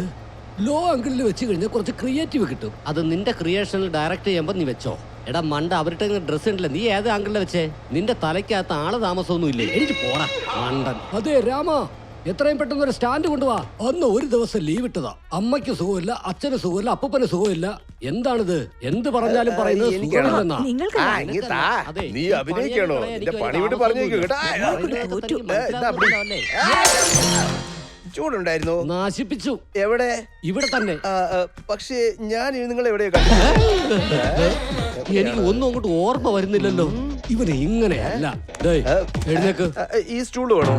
ലോ ആംഗിളിൽ വെച്ച് കഴിഞ്ഞാൽ കുറച്ച് ക്രിയേറ്റീവ് കിട്ടും. അത് നിന്റെ ക്രിയേഷനിൽ ഡയറക്റ്റ് ചെയ്യുമ്പോ നീ വെച്ചോ. എടാ മണ്ട, അവരുടെ ഡ്രസ് ഉണ്ടല്ലേ, നീ ഏത് ആംഗിളിൽ വെച്ചേ? നിന്റെ തലയ്ക്കകത്ത് ആള് താമസമൊന്നും ഇല്ലേ? എനിക്ക് പോടാ മണ്ടൻ. അതെ രാമ, എത്രയും പെട്ടെന്ന് ഒരു സ്റ്റാൻഡ് കൊണ്ടുപോവാ. അന്ന് ഒരു ദിവസം ലീവ് ഇട്ടതാ. അമ്മയ്ക്ക് സുഖമില്ല, അച്ഛന് സുഖമില്ല, അപ്പൂപ്പന് സുഖമില്ല. എന്താണിത്? എന്ത് പറഞ്ഞാലും പറയുന്നത് എനിക്കാണോ? സുഖമില്ലെന്നാ. നിങ്ങൾക്ക് ആ, ഇങ്ങ് താ. അതെ, നീ ഈ അഭിനയിക്കണോ? പണിയെടുക്കണേ, നിന്റെ എനിക്ക് പണി വലിയ വിട്ട് പറഞ്ഞേക്ക് കേട്ടാ. തോറ്റു. മനസ്സിലാക്കുന്നുണ്ടല്ലേ? ചൂടുണ്ടായിരുന്നു. നാശിപ്പിച്ചു. എവിടെ? ഇവിടെ തന്നെ. പക്ഷേ ഞാൻ നിങ്ങൾ എവിടെയോ കണ്ടു. എനിക്ക് ഒന്നും അങ്ങോട്ട് ഓർമ്മ വരുന്നില്ലല്ലോ. ഇവന് ഇങ്ങനെയല്ല. ഡേയ്, എഴുന്നേക്ക്. ഈ സ്റ്റൂൾ വേണോ?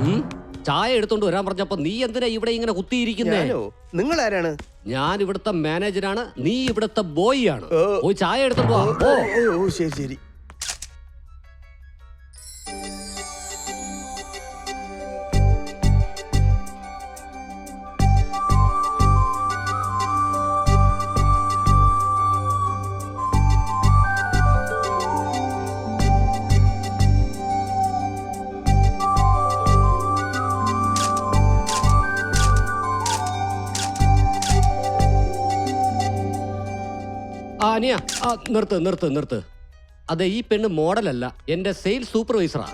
ചായ എടുത്തോണ്ട് വരാൻ പറഞ്ഞപ്പോ നീ എന്തിനാ ഇവിടെ ഇങ്ങനെ കുത്തിയിരിക്കുന്നേ? ഞാനോ? നിങ്ങൾ ആരാണ്? ഞാൻ ഇവിടുത്തെ മാനേജറാണ്, നീ ഇവിടുത്തെ ബോയ് ആണ്. ഓ. പോയി ചായ എടുത്തോണ്ട് വാ. ഓ, ഓ. ഓ, ശരി ശരി. അനിയ, നിർത്ത്. അതെ, ഈ പെണ്ണ് മോഡലല്ല, എന്റെ സെയിൽസ് സൂപ്പർവൈസറാ.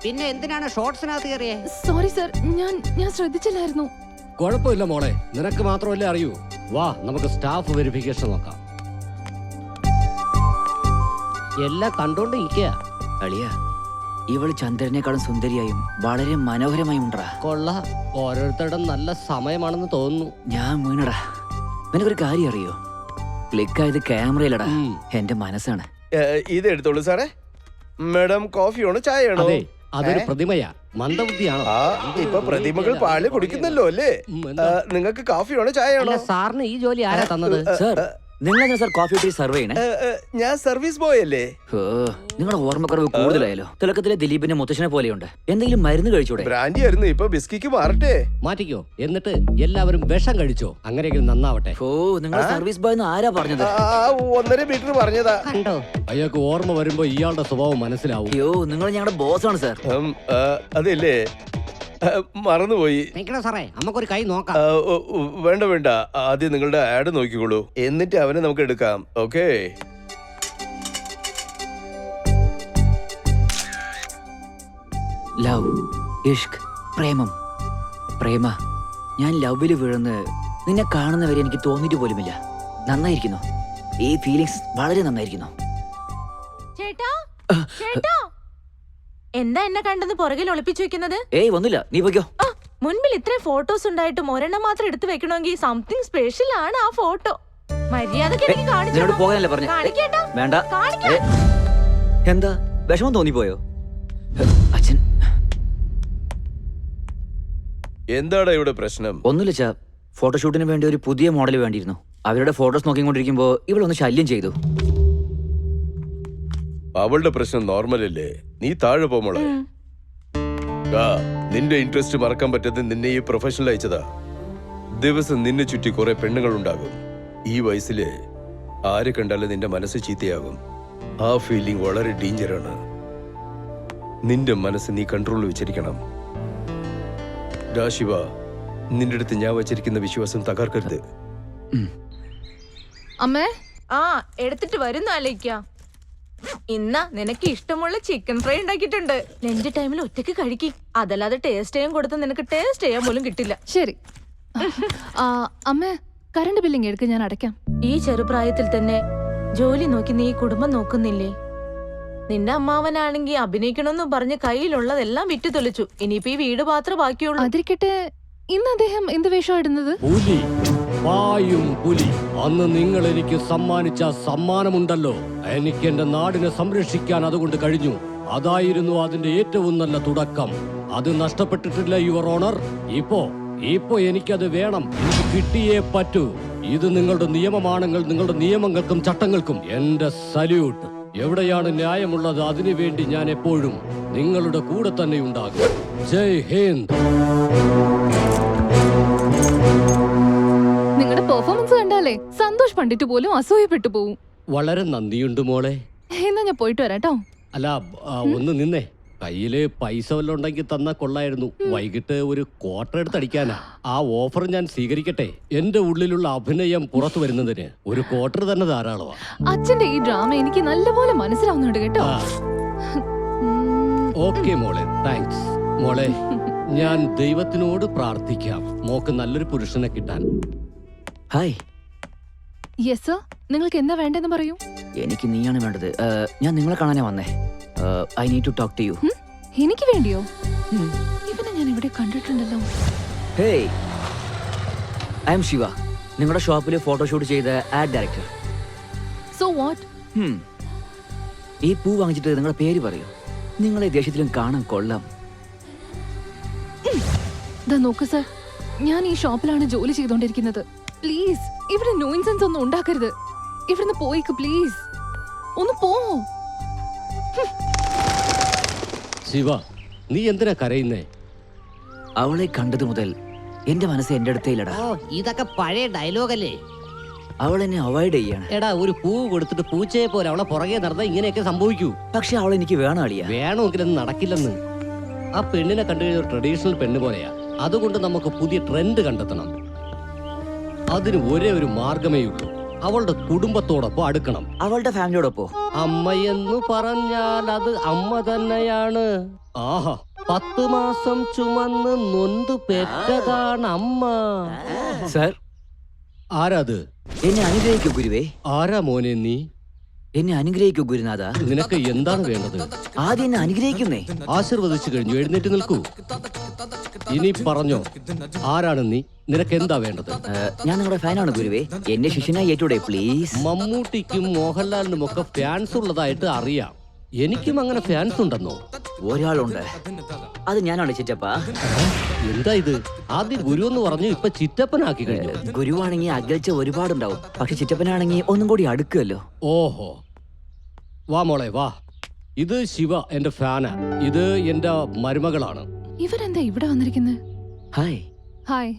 പിന്നെ എന്തിനാണ് ഷോർട്സിനകത്ത് കയറിയേ? സോറി സർ, ഞാൻ ശ്രദ്ധിച്ചില്ലായിരുന്നു. കുഴപ്പമില്ല മോളെ, നിനക്ക് മാത്രമല്ലേ അറിയൂ. വാ, നമുക്ക് സ്റ്റാഫ് വെരിഫിക്കേഷൻ നോക്കാം. എല്ലാം കണ്ടോണ്ട് ഇരിക്കുക. അളിയ, ഇവള് ചന്ദ്രനേക്കാളും സുന്ദരിയായും വളരെ മനോഹരമായും ഉണ്ടാ. കൊള്ള, ഓരോരുത്തരുടെ നല്ല സമയമാണെന്ന് തോന്നുന്നു. ഞാൻ വീണടാ. നിനക്കൊരു കാര്യം അറിയോ? ക്ലിക്കായത് ക്യാമറയിലടാ, എന്റെ മനസ്സാണ്. ഇത് എടുത്തോളൂ സാറേ. മാഡം കോഫിയാണോ ചായയാണോ? അതെ, അതൊരു പ്രതിമയാ. മന്ദബുദ്ധിയാണോ? ആ, ഇപ്പൊ പ്രതിമകൾ പാല് കുടിക്കുന്നല്ലോ അല്ലേ? നിങ്ങൾക്ക് കോഫിയാണോ ചായയാണോ? സാറിന് ഈ ജോലി ആരാ തന്നത്? സാർ, നിങ്ങളെന്താ സാർ കോഫി ടീ സർവ് ചെയ്യണേ? ഞാൻ സർവീസ് ബോയ് അല്ലേ? നിങ്ങളുടെ ഓർമ്മക്കുറവ് കൂടുതലായല്ലോ. തിളക്കത്തിലെ ദിലീപിന്റെ മുത്തശ്ശനെ പോലെയുണ്ട്. എന്തെങ്കിലും മരുന്ന് കഴിച്ചൂടെ? ബ്രാൻഡി ആയിരുന്നു, ഇപ്പൊ ബിസ്കിക്ക് മാറട്ടെ. മാറ്റിക്കോ, എന്നിട്ട് എല്ലാവരും വിഷം കഴിച്ചോ. അങ്ങനെയെങ്കിലും നന്നാവട്ടെ. ഓ, നിങ്ങൾ സർവീസ് ബോയ് എന്ന് ആരാ പറഞ്ഞത്? 1.5 മീറ്റർ പറഞ്ഞതാ. കണ്ടോ, അയാൾക്ക് ഓർമ്മ വരുമ്പോ ഇയാളുടെ സ്വഭാവം മനസ്സിലാവും. അയ്യോ, നിങ്ങൾ ഞങ്ങളുടെ ബോസാണ് സാർ. അതല്ലേ, മറന്നുപോയി. സാറേ, നമുക്കൊരു കൈ നോക്കാം. വേണ്ട വേണ്ട, ആദ്യം നിങ്ങളുടെ ആഡ് നോക്കിക്കോളൂ, എന്നിട്ട് അവനെ നമുക്ക് എടുക്കാം. ഓക്കേ. ലവ്, ഇഷ്ക്, പ്രേമം. പ്രേമ, ഞാൻ ലവില് വീഴുന്ന് നിന്നെ കാണുന്നവരെ എനിക്ക് തോന്നിയിട്ട് പോലുമില്ല. നന്നായിരിക്കുന്നു, ഈ ഫീലിങ്സ് വളരെ നന്നായിരിക്കുന്നു. ചേട്ടാ, ചേട്ടാ, എന്താ എന്നെ കണ്ടെന്ന് പുറകിൽ ഒളിപ്പിച്ചു വെക്കുന്നത്? ഏയ്, ഒന്നുമില്ല, നീ പോയിക്കോ. മുൻപിൽ ഇത്രയും ഫോട്ടോസ് ഉണ്ടായിട്ടും ഒരെണ്ണം മാത്രം എടുത്തു വെക്കണമെങ്കിൽ സംതിങ് സ്പെഷ്യൽ ആണ് ആ ഫോട്ടോ. മര്യാദക്ക് എനിക്ക് കാണിച്ചു നിന്നോട് പോകാനല്ലേ പറഞ്ഞേ? കാണിക്കേട്ടാ, വേണ്ട. കാണിക്കാൻ. എന്താ വിഷമം തോന്നിപ്പോയോ? അച്ഛൻ, എന്താടാ ഇവിടെ പ്രശ്നം? ഒന്നുമില്ല ചാ, ഫോട്ടോഷൂട്ടിന് വേണ്ടി ഒരു പുതിയ മോഡൽ വേണ്ടിയിരുന്നു. അവരുടെ ഫോട്ടോസ് നോക്കിക്കൊണ്ടിരിക്കുമ്പോ ഇവളൊന്ന് ശല്യം ചെയ്തു. അവളുടെ പ്രശ്നം നോർമൽ അല്ലേ? നീ താഴെ പോമോളെ. നിന്റെ ഇൻട്രസ്റ്റ് മറക്കാൻ പറ്റാതെ നിന്നെ ഈ പ്രൊഫഷണൽ അയച്ചതാ. ദിവസം നിന്നെ ചുറ്റി കുറെ പെണ്ണുങ്ങൾ ഉണ്ടാകും. ഈ വയസ്സില് ആരെ കണ്ടാലും നിന്റെ മനസ്സ് ചീത്തയാകും. ആ ഫീലിംഗ് വളരെ ഡേഞ്ചറാണ്. നിന്റെ മനസ്സ് നീ കൺട്രോൾ വെച്ചിരിക്കണം. ശിവ, നിന്റെ അടുത്ത് ഞാൻ വച്ചിരിക്കുന്ന വിശ്വാസം തകർക്കരുത്. അമ്മേ, ആ, എടുത്തിട്ട് വരുന്നു അലേക്ക. ഇന്ന നിനക്ക് ഇഷ്ടമുള്ള ചിക്കൻ ഫ്രൈ ഉണ്ടാക്കിയിട്ടുണ്ട്. ലഞ്ച് ടൈമിൽ ഒറ്റയ്ക്ക് കഴിക്കി. അതല്ലാതെ ടേസ്റ്റ് ചെയ്യാൻ കൊടുത്ത നിനക്ക് ടേസ്റ്റ് ചെയ്യാൻ പോലും കിട്ടില്ല. ശരി. അമ്മേ, കറണ്ട് ബില്ലിങ് എടുക്ക്, ഞാൻ അടയ്ക്കാം. ഈ ചെറുപ്രായത്തിൽ തന്നെ ജോലി നോക്കി നീ കുടുംബം നോക്കുന്നില്ലേ? നിന്റെ അമ്മാവനാണെങ്കി അഭിനയിക്കണമെന്ന് പറഞ്ഞ് കയ്യിലുള്ളതെല്ലാം വിറ്റു തൊലിച്ചു. ഇനിയിപ്പോ ഈ വീട് മാത്രമേ ബാക്കിയുള്ളൂ. അതിരിക്കട്ടെ, ഇന്ന് അദ്ദേഹം എന്ത് വേഷം ഇടുന്നത്? പുലി, പായും പുലി. അന്ന് നിങ്ങൾ എനിക്ക് സമ്മാനിച്ച സമ്മാനമുണ്ടല്ലോ, എനിക്ക് എന്റെ നാടിനെ സംരക്ഷിക്കാൻ അതുകൊണ്ട് കഴിഞ്ഞു. അതായിരുന്നു അതിന്റെ ഏറ്റവും നല്ല തുടക്കം. അത് നഷ്ടപ്പെട്ടിട്ടില്ല യുവർ ഓണർ. ഇപ്പോ എനിക്കത് വേണം, എനിക്ക് കിട്ടിയേ പറ്റൂ. ഇത് നിങ്ങളുടെ നിയമമാണെങ്കിൽ നിങ്ങളുടെ നിയമങ്ങൾക്കും ചട്ടങ്ങൾക്കും എന്റെ സല്യൂട്ട്. എവിടെയാണ് ന്യായമുള്ളത് അതിനുവേണ്ടി ഞാൻ എപ്പോഴും നിങ്ങളുടെ കൂടെ തന്നെ ഉണ്ടാകും. ജയ് ഹിന്ദ്. നിങ്ങളുടെ പെർഫോമൻസ് കണ്ടാലേ സന്തോഷ് പണ്ഡിറ്റ് പോലും അസൂയപ്പെട്ടു പോവും. വളരെ നന്ദിയുണ്ട് മോളെ. എന്നാ ഞാൻ പോയിട്ട് വരാട്ടോ. അല്ല, ഒന്ന് നിന്നേ. കയ്യില് പൈസ വല്ലതും ഉണ്ടെങ്കിൽ തന്നാ കൊള്ളായിരുന്നു. വൈകിട്ട് ഒരു ക്വാർട്ടർ എടുത്തടിക്കാനാ. ആ ഓഫർ ഞാൻ സ്വീകരിക്കട്ടെ? എന്റെ ഉള്ളിലുള്ള അഭിനയം പുറത്തു വരുന്നതിന് ഒരു ക്വാർട്ടർ തന്നെ ധാരാളമാണ്. അച്ഛന്റെ ഈ ഡ്രാമ എനിക്ക് നല്ലപോലെ മനസ്സിലാവുന്നുണ്ട് കേട്ടോ. ഓക്കെ മോളെ, താങ്ക്സ്. മോളെ, ഞാൻ ദൈവത്തിനോട് പ്രാർത്ഥിക്കാം മോക്ക് നല്ലൊരു പുരുഷനെ കിട്ടാൻ. ഹായ്, യെസ് സർ, നിങ്ങൾക്ക് എന്താ വേണ്ടെന്ന് പറയൂ. എനിക്ക് നീയാണ് വേണ്ടത്. ഞാൻ നിങ്ങളെ കാണാനാ വന്നേ. I need to talk to you. എനിക്ക് വേണ്ടിയോ? ഇവനെ ഞാൻ ഇവിടെ കണ്ടിട്ടുണ്ടല്ലോ. ഹേയ്, ഐ എം ശിവ, നിങ്ങളുടെ ഷോപ്പിൽ ഫോട്ടോഷൂട്ട് ചെയ്ത ആഡ് ഡയറക്ടർ. So what? ഈ പൂ വാങ്ങിച്ചിട്ട് നിങ്ങളുടെ പേര് പറയൂ. നിങ്ങളെ ദേഷ്യത്തിലും കാണാൻ കൊള്ളാം. ദാ നോക്ക് സർ, ഞാൻ ഈ ഷോപ്പിലാണ് ജോലി ചെയ്തോണ്ടിരിക്കുന്നത്. പ്ലീസ് ഇവിടെ നോയിൻസെൻസ് ഒന്നും ഉണ്ടാക്കരുത്. ഇവിടുന്ന് പോയിക്ക് പ്ലീസ്. ഒന്ന് പോ. ശിവ, നീ എന്തിനാ കരയുന്നേ? അവളെ കണ്ടത് മുതൽ എന്റെ മനസ്സ് എന്റെ അടുത്തേയില്ലടാ. ഇതൊക്കെ പഴയ ഡയലോഗല്ലേ? അവൾ എന്നെ അവോയ്ഡ് ചെയ്യാണ്. എടാ, ഒരു പൂ കൊടുത്തിട്ട് പൂച്ചയെ പോലെ അവളെ പുറകെ നടന്ന ഇങ്ങനെയൊക്കെ സംഭവിക്കൂ. പക്ഷെ അവൾ എനിക്ക് വേണം അളിയ. വേണമെങ്കിലൊന്നും നടക്കില്ലെന്ന്. ആ പെണ്ണിനെ കണ്ടു കഴിഞ്ഞ ഒരു ട്രഡീഷണൽ പെണ്ണ് പോലെയാ. അതുകൊണ്ട് നമുക്ക് പുതിയ ട്രെൻഡ് കണ്ടെത്തണം. അതിന് ഒരേ ഒരു മാർഗമേ ഉള്ളൂ. അവളുടെ കുടുംബത്തോടൊപ്പം അടുക്കണം. അവളുടെ ഫാമിലിയോടൊപ്പം. അമ്മയെന്നു പറഞ്ഞാൽ അത് അമ്മ തന്നെയാണ്. ആഹാ, 10 മാസം ചുമന്ന് നൊന്തു പെറ്റതാണ് അമ്മ. സർ, ആരാത്? എന്നെ അനുഗ്രഹിക്കൂ ഗുരുവേ. ആരാ മോനെ നീ? എന്നെ അനുഗ്രഹിക്കൂ ഗുരുനാഥ. നിനക്ക് എന്താണ് വേണ്ടത്? ആദ്യം എന്നെ അനുഗ്രഹിക്കുന്നേ. ആശീർവദിച്ചു കഴിഞ്ഞു, എഴുന്നേറ്റ് നിൽക്കൂ. ഇനി പറഞ്ഞോ, ആരാണ് നീ? നിനക്ക് എന്താ വേണ്ടത്? ഞാൻ നിങ്ങളുടെ ഫാനാണ് ഗുരുവേ. എന്നെ ശിഷ്യനായി ഏറ്റൂടെ പ്ലീസ്. മമ്മൂട്ടിക്കും മോഹൻലാലിനും ഒക്കെ ഫാൻസ് ഉള്ളതായിട്ട് അറിയാം. എനിക്കും അങ്ങനെ ഫാൻസ് ഉണ്ടെന്നോ? ഒരാളുണ്ട്, അത് ഞാനാണ് ചിറ്റപ്പ. എന്താ ഇത്? ആദ്യം ഗുരു എന്ന് പറഞ്ഞു, ഇപ്പൊ ചിറ്റപ്പനാക്കി കഴിഞ്ഞു. ഗുരുവാണെങ്കിൽ അകൽച്ച ഒരുപാടുണ്ടാവും, പക്ഷെ ചിറ്റപ്പനാണെങ്കിൽ ഒന്നും കൂടി അടുക്കുമല്ലോ. ഓഹോ, വാ മോളെ വാ. ഇത് ശിവ, എന്റെ ഫാനാ. ഇത് എന്റെ മരുമകളാണ്. ഇവരെന്താ ഇവിടെ വന്നിരിക്കുന്നത്? ഹായ്. ഹായ്.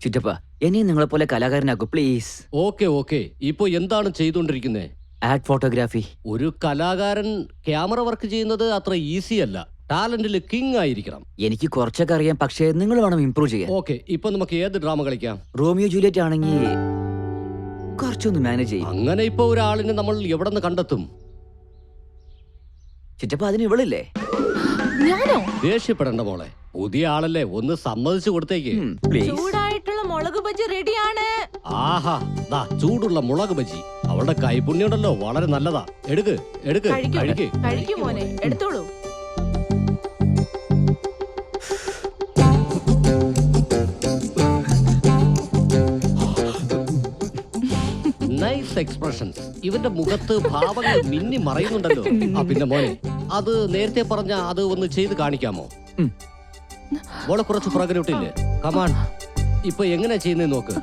ചിറ്റപ്പ, എന്നെയും നിങ്ങളെ പോലെ കലാകാരനാക്കൂ പ്ലീസ്. Okay okay. ഇപ്പൊ എന്താണ് ചെയ്തുകൊണ്ടിരിക്കുന്നത്? Add photography. ഒരു കലാകാരൻ ക്യാമറ വർക്ക് ചെയ്യുന്നത് അത്ര ഈസി അല്ല. ടാലന്റിൽ കിങ് ആയിരിക്കണം. എനിക്ക് കുറച്ചൊക്കെ അറിയാം, പക്ഷേ നിങ്ങൾ വേണം ഇംപ്രൂവ് ചെയ്യാൻ. ഓക്കെ, ഇപ്പൊ നമുക്ക് ഏത് ഡ്രാമ കളിക്കാം? റോമിയോ ജൂലിയറ്റ് ആണെങ്കിൽ കുറച്ചൊന്ന് മാനേജ് ചെയ്യും. അങ്ങനെ ഇപ്പൊ ഒരാളിനെ നമ്മൾ എവിടെ നിന്ന് കണ്ടെത്തും? ചിറ്റപ്പ, അതിന് ഇവളില്ലേ? ഞാനോ? ദേഷ്യപ്പെടണ്ട മോളെ, പുതിയ ആളല്ലേ, ഒന്ന് സമ്മതിച്ചു കൊടുത്തേക്ക്. ചൂടായിട്ടുള്ള മുളക് ബജി റെഡിയാണ്. ആഹാ, ദാ ചൂടുള്ള മുളക് ബജി. അവളുടെ കൈപുണ്യം ഉണ്ടല്ലോ, വളരെ നല്ലതാ. എടുക്ക് എടുക്ക്, കഴിക്ക്. കഴിക്കും മോനെ, എടുത്തോളൂ. Nice expressions. ഇവന്റെ മുഖത്ത് ഭാവങ്ങൾ മിന്നി മറയുന്നുണ്ടല്ലോ. ആ പിന്നെ മോനെ, അത് നേരത്തെ പറഞ്ഞ അത് ഒന്ന് ചെയ്ത് കാണിക്കാമോ? മോളെ കുറച്ച് പുറകിലോട്ടില്ലേ? കമാൺ, ഇപ്പൊ എങ്ങനെ ചെയ്യുന്നേ നോക്ക്.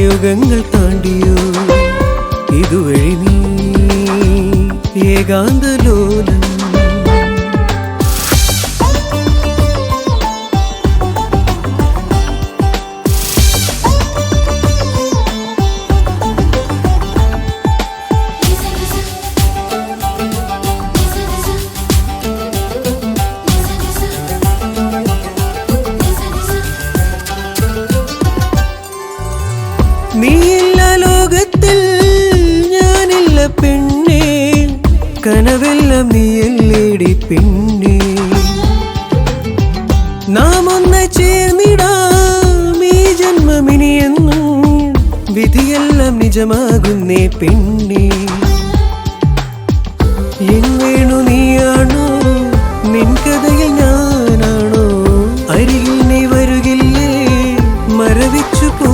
യുഗങ്ങൾ താണ്ടിയോ ഇതുവഴി നീ ഏകാന്തലോലം. നീയില്ല ലോകത്തിൽ ഞാനില്ല പെണ്ണേ, കനവെല്ലാം നീയല്ലേടി പെണ്ണേ. നാം ഒന്നായി ചേർന്നിടാം ഈ ജന്മമിനിയെന്നും, വിധിയെല്ലാം നിജമാകുന്നേ പെണ്ണേ. എങ്ങേണു നീയാണോ, നിൻ കഥയിൽ ഞാനാണോ, അരികിൽ നീ വരുകില്ലേ, മരവിച്ചു പോ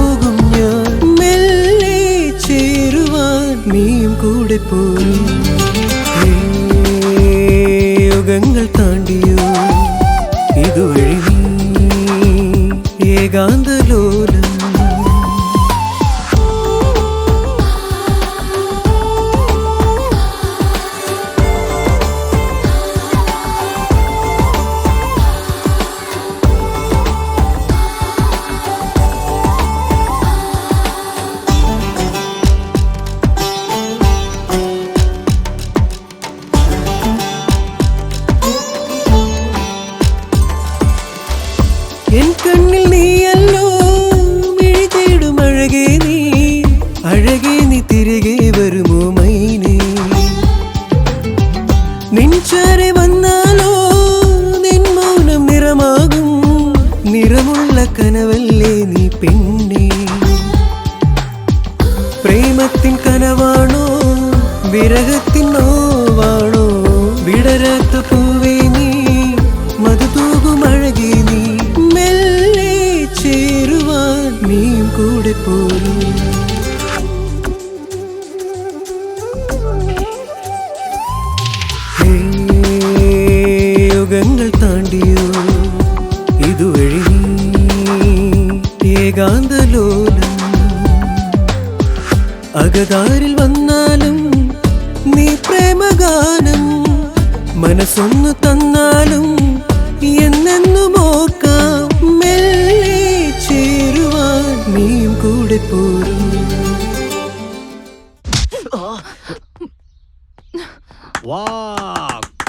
എൻ കണ്ണിൽ നീയല്ലോ മിഴി തേടും അഴകേ നീ തിരികെ വരുമോ മൈനേ നിൻചാരെ വന്നാലോ നിൻ മൗനം നിറമാകും നിറമുള്ള കനവല്ലേ നീ പെണ്ണേ പ്രേമത്തിൻ കനവാണോ വിരഹത്തിൻ നോവാണോ വിടരാത്ത പൂവേ നീ മധുതൂകും അഴകേ നീ മെല്ലെ ചേരുവാൻ നീയും കൂടെ പോരും യുഗങ്ങൾ താണ്ടിയോ ഇതുവഴി ഏകാന്തലോലം അകതാരിൽ വന്നാലും നീ പ്രേമഗാനം മനസ്സൊന്നു തന്നാലും എന്നെന്നും ഓർക്കാം മെല്ലെ ചേരുവാൻ നീയും കൂടെ പോരും വാ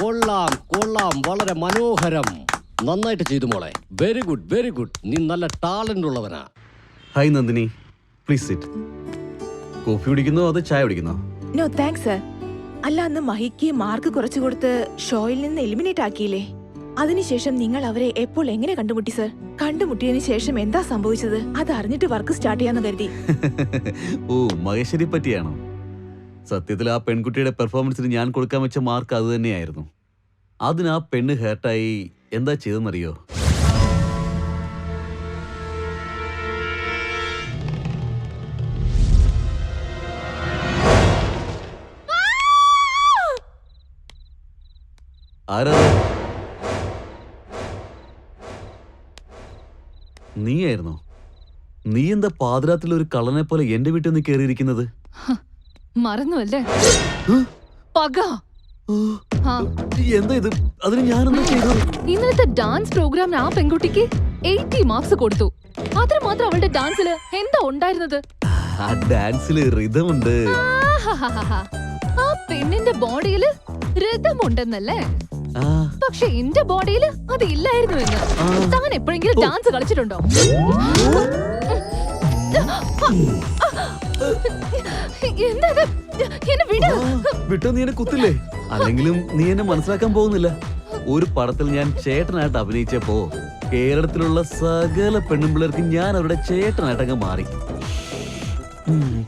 കൊള്ളാം കൊള്ളാം, വളരെ മനോഹരം. നന്നായിട്ട് ചെയ്തു മോളെ. Very good very good. നീ നല്ല ടാലന്റ് ഉള്ളവനാ. Hi Nandini, please sit. Coffee കുടിക്കുന്നോ അതോ ചായ കുടിക്കുന്നോ? No thanks sir. അല്ല, അന്ന് മഹിക്ക് മാർക്ക് കുറച്ചു കൊടുത്ത് ഷോയിൽ നിന്ന് എലിമിനേറ്റ് ആക്കിയില്ലേ? അതിനുശേഷം നിങ്ങൾ അവരെ എപ്പോൾ എങ്ങനെ കണ്ടുമുട്ടി സർ? കണ്ടുമുട്ടിയതിനു ശേഷം എന്താ സംഭവിച്ചത്? അത് അറിഞ്ഞിട്ട് വർക്ക് സ്റ്റാർട്ട് ചെയ്യാന്ന് കരുതി. ഓ, മഹേശ്വരി പറ്റിയാണോ? സത്യത്തിൽ ആ പെൺകുട്ടിയുടെ പെർഫോമൻസിന് ഞാൻ കൊടുക്കാൻ വെച്ച മാർക്ക് അത് തന്നെയായിരുന്നു. അതിന് ആ പെണ്ണ് ഹേർട്ടായി എന്താ ചെയ്തെന്നറിയോ? ആരാ? നീയായിരുന്നോ? നീ എന്താ പാതിരാത്രിയിൽ ഒരു കള്ളനെ പോലെ എന്റെ വീട്ടിൽ നിന്ന് കയറിയിരിക്കുന്നത്? മറന്നു അല്ലേ? പക. എന്താ ഇത്? അതിന് ഞാനൊന്നും ചെയ്തു? ഇന്നലത്തെ ഡാൻസ് പ്രോഗ്രാമിന് ആ പെൺകുട്ടിക്ക് 80 മാർക്സ് കൊടുത്തു. അതിന് മാത്രം അവളുടെ ഡാൻസില് എന്താ ഉണ്ടായിരുന്നത്? ആ ഡാൻസില് റിതം ഉണ്ട്. ആ പെണ്ണിന്റെ ബോഡിയില് റിതം ഉണ്ടെന്നല്ലേ? പക്ഷെ എന്റെ ബോഡിയില് അത് ഇല്ലായിരുന്നു എന്ന്. താൻ എപ്പോഴെങ്കിലും ഡാൻസ് കളിച്ചിട്ടുണ്ടോ? വിട്ടോ, നീ എന്നെ കുത്തില്ലേ? അല്ലെങ്കിലും നീ എന്നെ മനസ്സിലാക്കാൻ പോകുന്നില്ല. ഒരു പടത്തിൽ ഞാൻ ചേട്ടനായിട്ട് അഭിനയിച്ചപ്പോ കേരളത്തിലുള്ള സകല പെണ്ണുമ്പിള്ളേർക്ക് ഞാൻ അവരുടെ ചേട്ടനായിട്ടങ്ങ് മാറി.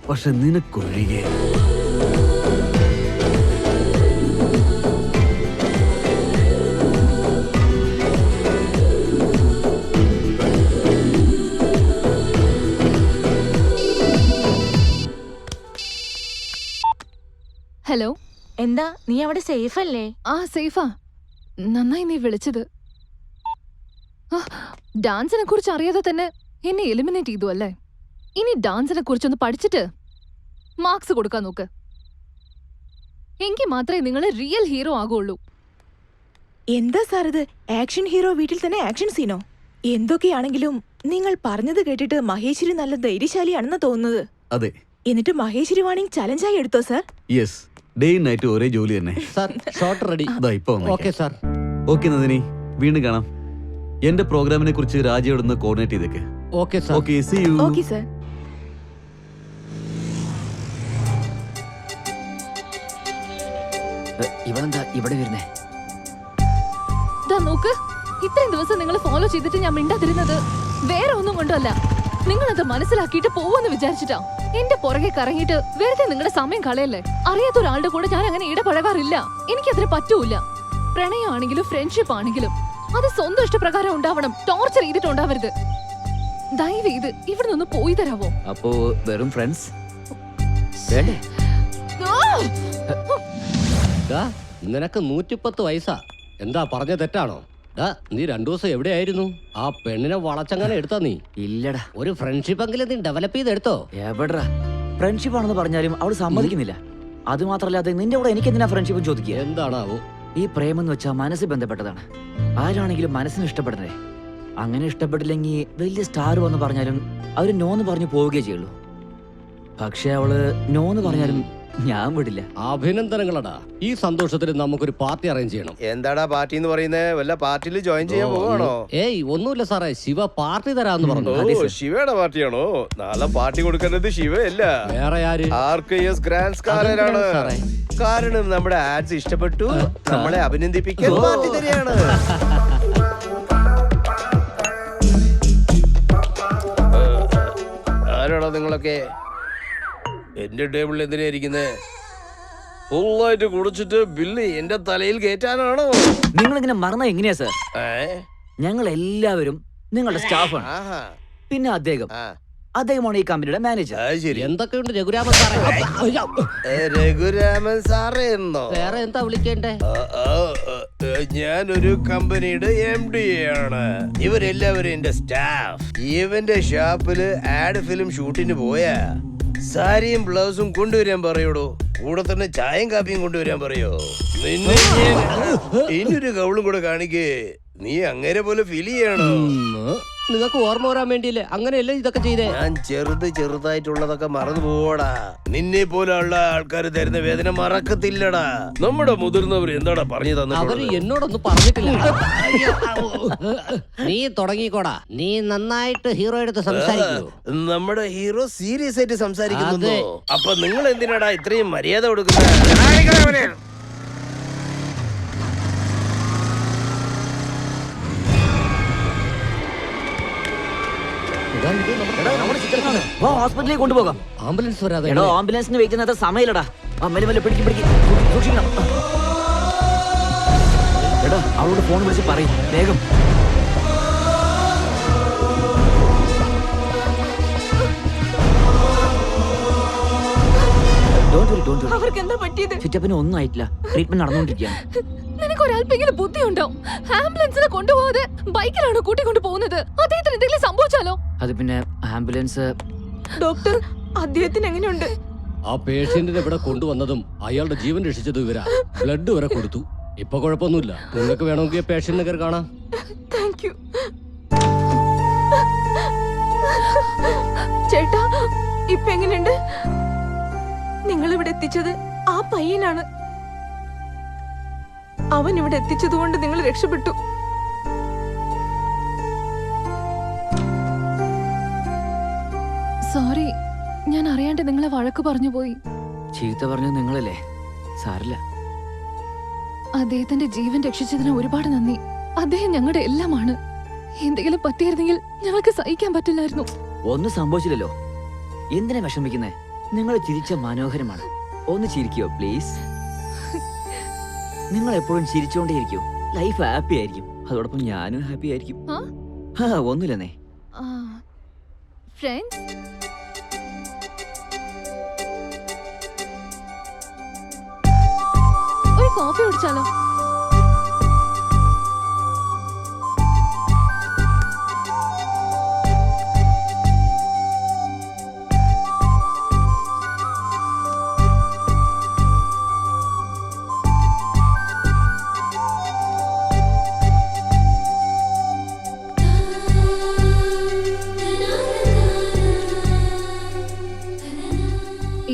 പക്ഷെ നിനക്കൊഴികെ. ഹലോ, എന്താ നീ അവിടെ സേഫ് അല്ലേ? ആ സേഫാ. നന്നായി നീ വിളിച്ചത്. ഡാൻസിനെ കുറിച്ച് അറിയാതെ തന്നെ എന്നെ എലിമിനേറ്റ് ചെയ്തു അല്ലേ? ഇനി ഡാൻസിനെ കുറിച്ചൊന്ന് പഠിച്ചിട്ട് മാർക്സ് കൊടുക്കാൻ നോക്ക്. എങ്കിൽ മാത്രമേ നിങ്ങൾ റിയൽ ഹീറോ ആകുള്ളൂ. എന്താ സാർ ഇത്? ആക്ഷൻ ഹീറോ വീട്ടിൽ തന്നെ ആക്ഷൻ സീനോ? എന്തൊക്കെയാണെങ്കിലും നിങ്ങൾ പറഞ്ഞത് കേട്ടിട്ട് മഹേശ്വരി നല്ല ധൈര്യശാലിയാണെന്ന് തോന്നുന്നത്. അതെ. എന്നിട്ട് മഹേശ്വരി വാണിംഗ് ചലഞ്ചായി എടുത്തോ സാർ? യെസ്, ഡേയും നൈറ്റും ഒരേ ജോലി തന്നെ. Sir, shot ready. Okay sir. Okay Nandini, വീണ്ടും കാണാം. എന്റെ പ്രോഗ്രാമിനെ കുറിച്ച് രാജയോടൊന്ന് കോർഡിനേറ്റ് ചെയ്തേക്ക്. Okay sir. Okay, see you. Okay sir. ഇവളെന്താ ഇവിടെ വരുന്നേ? നോക്ക്, ഇത്രയും ദിവസം നിങ്ങൾ ഫോളോ ചെയ്തിട്ട് ഞാൻ മിണ്ടാതിരുന്നത് വേറെ ഒന്നും കൊണ്ടല്ല. നിങ്ങളത് മനസ്സിലാക്കിയിട്ട് പോവെന്ന് വിചാരിച്ചിട്ടാ. എന്റെ പുറകെ കറങ്ങിയിട്ട് വെറുതെ നിങ്ങളുടെ സമയം കളയല്ലേ. അറിയാത്ത ഒരാളുടെ കൂടെ ഞാൻ അങ്ങനെ ഇടപഴകാറില്ല. എനിക്കതിന് പറ്റൂല. പ്രണയമാണെങ്കിലും ഫ്രണ്ട്ഷിപ്പ് ആണെങ്കിലും അത് സ്വന്തം ഇഷ്ടപ്രകാരം ഉണ്ടാവണം. ടോർച്ചർ ചെയ്തിട്ടുണ്ടാവരുത്. ദയവ് ചെയ്ത് ഇവിടെ നിന്ന് പോയി തരാവോ? അപ്പോ വെറും ഫ്രണ്ട്സ് വേണ്ടേ? നിനക്ക് 110 വയസ്സാ. എന്താ പറഞ്ഞ തെറ്റാണോ? നീ 2 ദിവസം എവിടെയായിരുന്നു? ആ പെണ്ണിനെ വളച്ചങ്ങനെ എടുത്താ നീ? ഇല്ലടാ. ഒരു ഫ്രണ്ട്ഷിപ്പ് എങ്കിലും നീ ഡെവലപ്പ് ചെയ്തെടുത്തോ? എവിടാ? ഫ്രണ്ട്ഷിപ്പ് ആണെന്ന് പറഞ്ഞാലും അവള് സമ്മതിക്കുന്നില്ല. അത് മാത്രല്ലാതെ നിന്റെ കൂടെ എനിക്ക് എന്തിനാ ഫ്രണ്ട്ഷിപ്പ് ചോദിക്കുക? എന്താണാവോ? ഈ പ്രേമം എന്ന് വെച്ചാൽ മനസ്സ് ബന്ധപ്പെട്ടതാണ്. ആരാണെങ്കിലും മനസ്സിന് ഇഷ്ടപ്പെടണേ. അങ്ങനെ ഇഷ്ടപ്പെട്ടില്ലെങ്കിൽ വലിയ സ്റ്റാർ വന്ന് പറഞ്ഞാലും അവര് നോന്ന് പറഞ്ഞു പോവുകയേ ചെയ്യുള്ളൂ. പക്ഷെ അവള് നോന്ന് പറഞ്ഞാലും ഞാൻ വിടില്ല. അഭിനന്ദനങ്ങളടാ. ഈ സന്തോഷത്തിന് നമുക്കൊരു പാർട്ടി അറേഞ്ച് ചെയ്യണം. എന്താടാ പാർട്ടി എന്ന് പറയുന്നത്? വല്ല പാർട്ടിയിൽ ജോയിൻ ചെയ്യാൻ പോവാണോ? ഏയ് ഒന്നുമില്ല സാറേ, ശിവ പാർട്ടി തരാന്ന് പറഞ്ഞു. ഓ, ശിവയുടെ പാർട്ടിയാണോ? നാളെ പാർട്ടി കൊടുക്കേണ്ടത് ശിവയല്ല, വേറെ ആര്? RKS ഗ്രാൻഡ് സ്കാലറാണ്. സാറേ. കാരണം നമ്മുടെ ആഡ്സ് ഇഷ്ടപ്പെട്ടു, നമ്മളെ അഭിനന്ദിപ്പിക്കാൻ പാർട്ടി തന്നെയാണ്. ആരാണോ നിങ്ങളൊക്കെ? എന്റെ ടേബിളിൽ എന്തിനാ ഇരിക്കുന്നേ? ഫുള്ളായിട്ട് കുടിച്ചിട്ട് ബില്ല് എന്റെ തലയിൽ കയറ്റാനാണോ? നിങ്ങളിങ്ങനെ മറന്ന എങ്ങനെയാ സർ? ഞങ്ങൾ എല്ലാവരും നിങ്ങളുടെ സ്റ്റാഫാണ്. ആഹാ. പിന്നെ അദ്ദേഹമാണ് ഈ കമ്പനിയുടെ മാനേജർ. എന്തൊക്കെയുണ്ട് രഘുരാമൻ സാറേ? രഘുരാമൻ സാറേ എന്നോ? വേറെ എന്താ വിളിക്കേണ്ടേ? ഞാനൊരു കമ്പനിയുടെ MD ആണ്. ഇവരെല്ലാവരും എന്റെ സ്റ്റാഫ്. ഇവന്റെ ഷാപ്പില് ആഡ് ഫിലിം ഷൂട്ടിന് പോയാ സാരിയും ബ്ലൗസും കൊണ്ടുവരാൻ പറയൂടോ. കൂടെ തന്നെ ചായയും കാപ്പിയും കൊണ്ടുവരാൻ പറയോ? നിന്നെ ഇനിയൊരു കൗളും കൂടെ കാണിക്കേ. നീ അങ്ങനെ പോലെ ഫീൽ ചെയ്യണോ? നിങ്ങൾക്ക് ഓർമ്മ വരാൻ വേണ്ടിയല്ലേ അങ്ങനെയല്ലേ ഇതൊക്കെ ചെയ്തേ? ഞാൻ ചെറുതായിട്ടുള്ളതൊക്കെ മറന്നു പോവാടാ. നിന്നെ പോലുള്ള ആൾക്കാർ തരുന്ന വേദന മറക്കത്തില്ലടാ. നമ്മുടെ മുതിർന്നവർ എന്താടാ പറഞ്ഞു അവര് തന്നിട്ടുള്ളത്? എന്നോടൊന്നും പറഞ്ഞിട്ടില്ല. നീ തുടങ്ങിക്കോടാ. നീ നന്നായിട്ട് ഹീറോ എടുത്ത് സംസാരിക്കൂ. നമ്മുടെ ഹീറോ സീരിയസ് ആയിട്ട് സംസാരിക്കുന്നു. അതെ. അപ്പൊ നിങ്ങൾ എന്തിനാടാ ഇത്രയും മര്യാദ കൊടുക്കുന്നത്? ഹോസ്പിറ്റലിൽ കൊണ്ടുപോകാം. ആംബുലൻസ് വരാതെ എടോ, ആംബുലൻസിന് വെയിറ്റ് ചെയ്യുന്ന സമയമില്ലടാ. പിടിക്കും സൂക്ഷിക്കണം. എടാ, അവളോട് ഫോൺ വിളിച്ച് പറയും വേഗം. അവർക്ക് എന്താ പറ്റിയത്? ചിറ്റപ്പിന് ഒന്നും ആയിട്ടില്ല. ട്രീറ്റ്മെന്റ് നടന്നുകൊണ്ടിരിക്കുകയാണ്. നിനക്ക് ഒരല്പെങ്കിലും ബുദ്ധിയുണ്ടോ? ആംബുലൻസിനെ കൊണ്ടുപോകാതെ ബൈക്കിലാണോ കൂട്ടിക്കൊണ്ട് പോകുന്നത്? അദ്ദേഹത്തിന് എന്തെങ്കിലും സംഭവിച്ചാലോ? അത് പിന്നെ ആംബുലൻസ്. ഡോക്ടർ, അദ്ദേഹത്തിന് എങ്ങനെയുണ്ട്? ആ പേഷ്യന്റിനെ ഇവിടെ കൊണ്ടുവന്നതും അയാളുടെ ജീവൻ രക്ഷിച്ചതും ഇവരാ. ബ്ലഡ് വരെ കൊടുത്തു. ഇപ്പൊ കുഴപ്പമൊന്നുമില്ല. നിങ്ങൾക്ക് വേണമെങ്കിൽ പേഷ്യന്റിനെ കയറി കാണാം. Thank you. ചേട്ടാ, ഇപ്പൊ എങ്ങനെയുണ്ട്? നിങ്ങൾ ഇവിടെ എത്തിച്ചത് ആ പയ്യനാണ്. അവൻ ഇവിടെ എത്തിച്ചതുകൊണ്ട് നിങ്ങൾ രക്ഷപ്പെട്ടു. സോറി, ഞാൻ അറിയാണ്ട് നിങ്ങളെ വഴക്ക് പറഞ്ഞു പോയി. ചീത്ത പറഞ്ഞത് നിങ്ങളല്ലേ? സാരില്ല. അദ്ദേഹത്തിന്റെ ജീവൻ രക്ഷിച്ചതിന് ഒരുപാട് നന്ദി. അദ്ദേഹം ഞങ്ങളുടെ എല്ലാമാണ്. എന്തെങ്കിലും പറ്റിയിരുന്നെങ്കിൽ ഞങ്ങൾക്ക് സഹിക്കാൻ പറ്റില്ലായിരുന്നു. ഒന്നും സംഭവിച്ചില്ലല്ലോ. എന്തിനാ വിഷമിക്കുന്നേ? നിങ്ങൾ ചിരിച്ച മനോഹരമാണ്. ഒന്ന് ചിരിക്കോ പ്ലീസ്. നിങ്ങൾ എപ്പോഴും ചിരിച്ചോണ്ടേയിരിക്കും. ലൈഫ് ഹാപ്പി ആയിരിക്കും. അതോടൊപ്പം ഞാനും ഹാപ്പി ആയിരിക്കും. ഒന്നുമില്ലെന്നേ. ഫ്രണ്ട്സ്, ഒരു കോഫി കുടിച്ചാലോ?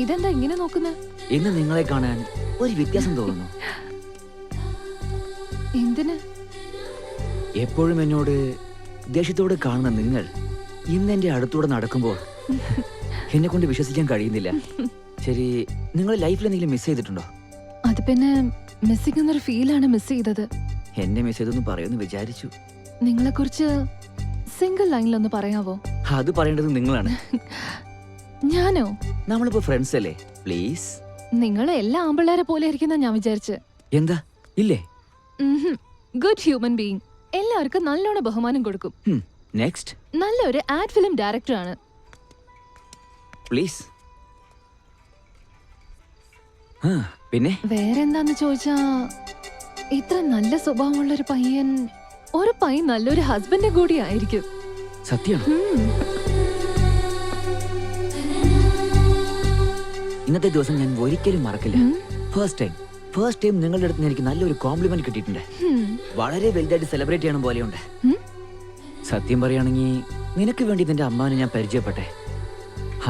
ഇതെന്താ ഇങ്ങനെ നോക്കുന്നത്? ഇന്ന് നിങ്ങളെ കാണാൻ ഒരു വ്യത്യാസം തോന്നുന്നു. എന്തിന്? എപ്പോഴും എന്നോട് ദേഷ്യത്തോട് കാണുന്ന നിങ്ങൾ ഇന്ന് എന്റെ അടുത്തൂടെ നടക്കുമ്പോൾ എന്നെ കൊണ്ട് വിശ്വസിക്കാൻ കഴിയുന്നില്ല. ശരി, നിങ്ങൾ ലൈഫിൽ എന്തെങ്കിലും മിസ് ചെയ്തിട്ടുണ്ടോ? അത് പിന്നെ മിസ്സിംഗ് എന്നൊരു ഫീലാണ് മിസ് ചെയ്തത്. എന്നെ മിസ് ചെയ്തൊന്നും പറയുമെന്ന് വിചാരിച്ചു. നിങ്ങളെ കുറിച്ച് സിംഗിൾ ലൈനിലൊന്ന് പറയാവോ? അത് പറയേണ്ടത് നിങ്ങളാണ്. ഞാനോ? നമ്മളിപ്പോ ഫ്രണ്ട്സ് അല്ലേ? പ്ലീസ്. നിങ്ങൾ എല്ലാ ആമ്പിള്ളേരെ പോലെ ഇരിക്കുന്ന ഞാൻ വിചാരിച്ച്. എന്താ ഇല്ലേ? Good human being. എല്ലാവർക്കും നല്ലോണം ബഹുമാനം കൊടുക്കും. നെക്സ്റ്റ്. നല്ലൊരു ആഡ് ഫിലിം ഡയറക്ടറാണ്. പ്ലീസ്. പിന്നെ വേറെന്താന്ന് ചോദിച്ചാ, ഇത്ര നല്ല സ്വഭാവമുള്ള ഒരു പയ്യൻ നല്ലൊരു ഹസ്ബൻഡ് കൂടി ആയിരിക്കും. സത്യം. ഇന്നത്തെ ദിവസം ഞാൻ ഒരിക്കലും മറക്കില്ല. ഫസ്റ്റ് ടൈം നിങ്ങളുടെ അടുത്ത് എനിക്ക് നല്ലൊരു കോംപ്ലിമെന്റ് കിട്ടിയിട്ടുണ്ട്. വളരെ വലുതായിട്ട് സെലിബ്രേറ്റ് ചെയ്യണം പോലെയുണ്ട്. സത്യം പറയുകയാണെങ്കിൽ നിനക്ക് വേണ്ടി നിന്റെ അമ്മാനെ ഞാൻ പരിചയപ്പെട്ടെ.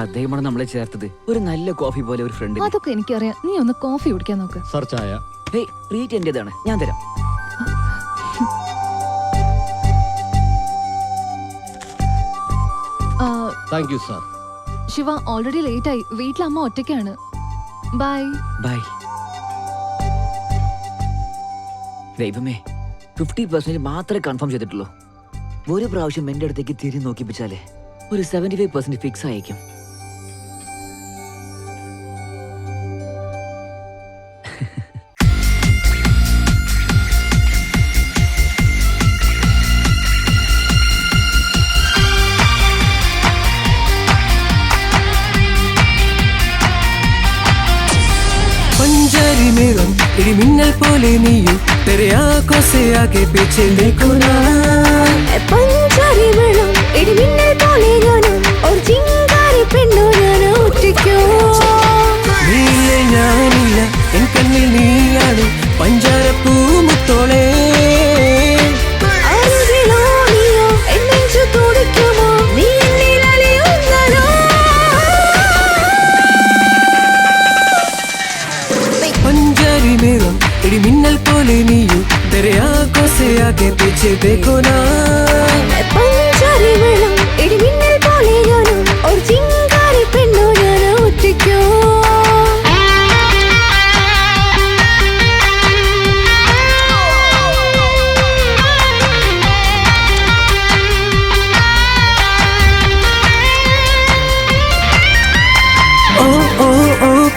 അദ്ദേഹമാണ് നമ്മളെ ചേർത്തത്. ഒരു നല്ല കോഫി പോലെ ഒരു ഫ്രണ്ട്. അതൊക്കെ എനിക്കറിയാം. നീ ഒന്ന് കോഫി കുടിക്കാൻ നോക്ക്. സർ ചായ. ട്രീറ്റ് എന്റേതാണ്, ഞാൻ തരാം. Thank you sir. Shiva already late ആയി. വീട്ടിൽ അമ്മ ഒറ്റയ്ക്കാണ്. ബൈ. ബൈ. ദൈവമേ, 50% മാത്രമേ കൺഫേം ചെയ്തിട്ടുള്ളൂ. ഒരു പ്രാവശ്യം എന്റെ അടുത്തേക്ക് തിരിഞ്ഞു നോക്കിപ്പിച്ചാലേ ഒരു 75% ഫിക്സ് ആയേക്കും. पंजारी मेरम इड़ी मिन्नल पोले नीयू तेरे आंखों से आगे पीछे देखो ना. पंजारी मेरम इड़ी मिन्नल पोले ഞാനും ഒരു ചിങ്കാരി പെണ്ണു ഞാനും ഒറ്റയ്ക്കോ. നീയില്ലേ ഞാനില്ല എൻ കണ്ണിൽ നീയാണ് പഞ്ചാരപ്പൂ മുത്തോളെ. അരുകിലോ നീയോ എൻ നെഞ്ചു തുടിക്കുമോ നീ എന്നിൽ അലിയുന്നതോ. पंजारी मेरम इड़ी मिन्नल पोले नीयू तेरे आंखों से आगे पीछे देखो ना. पंजारी मेरम इड़ी मिन्नल पोले ഞാനും ഒരു ചിങ്കാരി പെണ്ണു ഞാനും ഒറ്റയ്ക്കോ.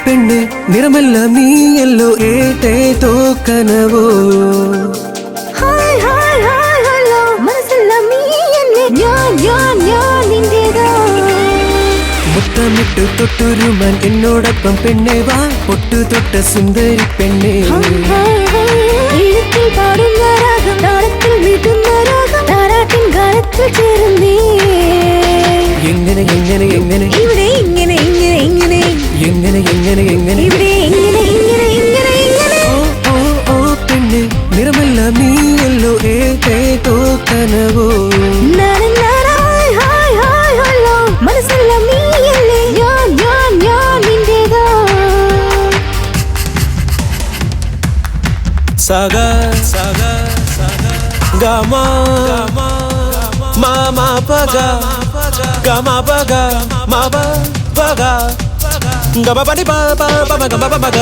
പെണ്ണ് നിറമല്ല നീയല്ലോ ഏതേതോ കനവോ. ഹായ് ഹായ് ഹായ് ഹലോ മനസ്സെല്ലാം നീ എന്നെ ഞാൻ നിന്റേതാ. മുത്തമിട്ട് തൊട്ടുരുമാൻ എന്നോടൊപ്പം പെണ്ണെ വാ പൊട്ടു തൊട്ട സുന്ദരി പെണ്ണെ. എഴുത്തിൽ പാടുന്ന രാഗം താളത്തിൽ വീട്ടുന്ന രാഗം താരാട്ടിൻ ഗാനത്തിൽ ചേരുന്നേ. എങ്ങനെ എങ്ങനെ എങ്ങനെ ഇവിടെ ഇങ്ങനെ ഇങ്ങനെ ഇങ്ങനെ എങ്ങനെ എങ്ങനെ എങ്ങനെ ഇവിടെ ഇങ്ങനെ ഇങ്ങനെ ഇങ്ങനെ ഇങ്ങനെ. ഓ ഓ ഓ പെണ്ണ് നിറമല്ല നീയല്ലോ ഏതേതോ കനവോ. ഹായ് ഹായ് ഹായ് ഹലോ മനസ്സെല്ലാം നീ അല്ലേ ഞാൻ നിന്റേതാ. സഗ സഗ ഗമ മമ പഗ ഗമ പഗ മമ പഗ ഗമ പനി പ പ പ ഗമ പ മഗ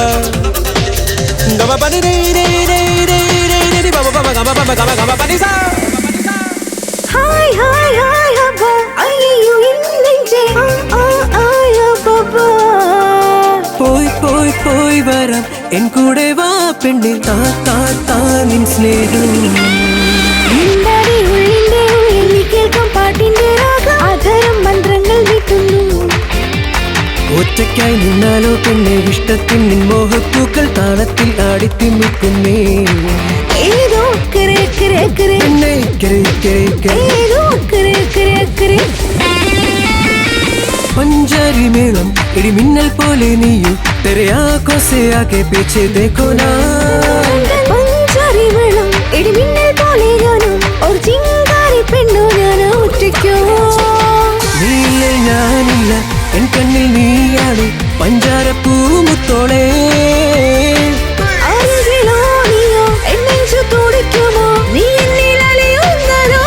ഗമ പനി രി രി രി രി രി രി പ പ ഗമ പ ഗമ ഗമ പനി സ. ഹായ് ഹായ് ഹായ് ഹബ അയ്യോ ഇന്നെഞ്ചേ ഹബ. പോയി പോയി പോയി വരാം എൻ കൂടെ വാ പെണ്ണെ താ താ താ നിൻ സ്നേഹം. നിന്റടി ഉള്ളിന്റെ ഉള്ളിൽ കേൾക്കും പാട്ടിന്റെ രാഗം ആധാരം മന്ത്രങ്ങൾ വീട്ടുന്നു. ഒറ്റയ്ക്കായി നിന്നാലോ പെണ്ണെ ഇഷ്ടത്തിൻ നിൻ മോഹപ്പൂക്കൾ താളത്തിൽ ആടിത്തിമിക്കുന്നേ. ഏതോ കരേ കരേ കരേ പെണ്ണെ കരേ കരേ കരേ ഏതോ കരേ കരേ കരേ. पंजारी मेरम इड़ी मिन्नल पोले नीयू तेरे आंखों से आगे पीछे देखो ना. पंजारी मेरम इड़ी मिन्नल पोले ഞാനും ഒരു ചിങ്കാരി പെണ്ണു ഞാനും ഒറ്റയ്ക്കോ. നീയില്ലേ ഞാനില്ല എൻ കണ്ണിൽ നീയാണ് പഞ്ചാരപ്പൂ മുത്തോളെ. അരുകിലോ നീയോ എൻ നെഞ്ചു തുടിക്കുമോ നീ എന്നിൽ അലിയുന്നതോ.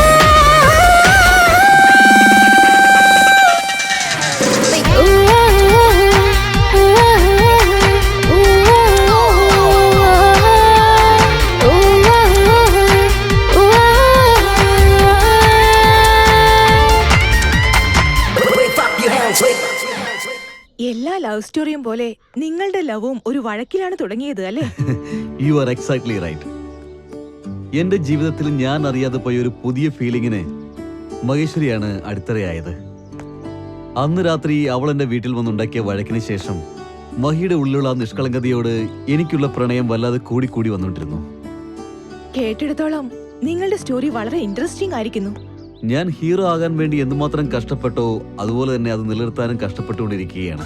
എല്ലാ ലവ് സ്റ്റോറിയും പോലെ നിങ്ങളുടെ ലവും ഒരു വഴക്കിലാണ് തുടങ്ങിയത് അല്ലേ? You are exactly right. എന്റെ ജീവിതത്തിൽ ഞാൻ അറിയാതെ പോയ ഒരു പുതിയ ഫീലിങ്ങിന് മഹേശ്വരിയാണ് അടിത്തറയായത്. അന്ന് രാത്രി അവൾ എന്റെ വീട്ടിൽ വന്നുണ്ടാക്കിയ വഴക്കിന് ശേഷം മഹിയുടെ ഉള്ളിലുള്ള ആ നിഷ്കളങ്കതയോട് എനിക്കുള്ള പ്രണയം വല്ലാതെ കൂടി വന്നുകൊണ്ടിരുന്നു. കേട്ടിടത്തോളം നിങ്ങളുടെ സ്റ്റോറി വളരെ ഇൻട്രസ്റ്റിംഗ് ആയിരിക്കുന്നു. ഞാൻ ഹീറോ ആകാൻ വേണ്ടി എന്തുമാത്രം കഷ്ടപ്പെട്ടോ അതുപോലെ തന്നെ അത് നിലനിർത്താനും കഷ്ടപ്പെട്ടുകൊണ്ടിരിക്കുകയാണ്.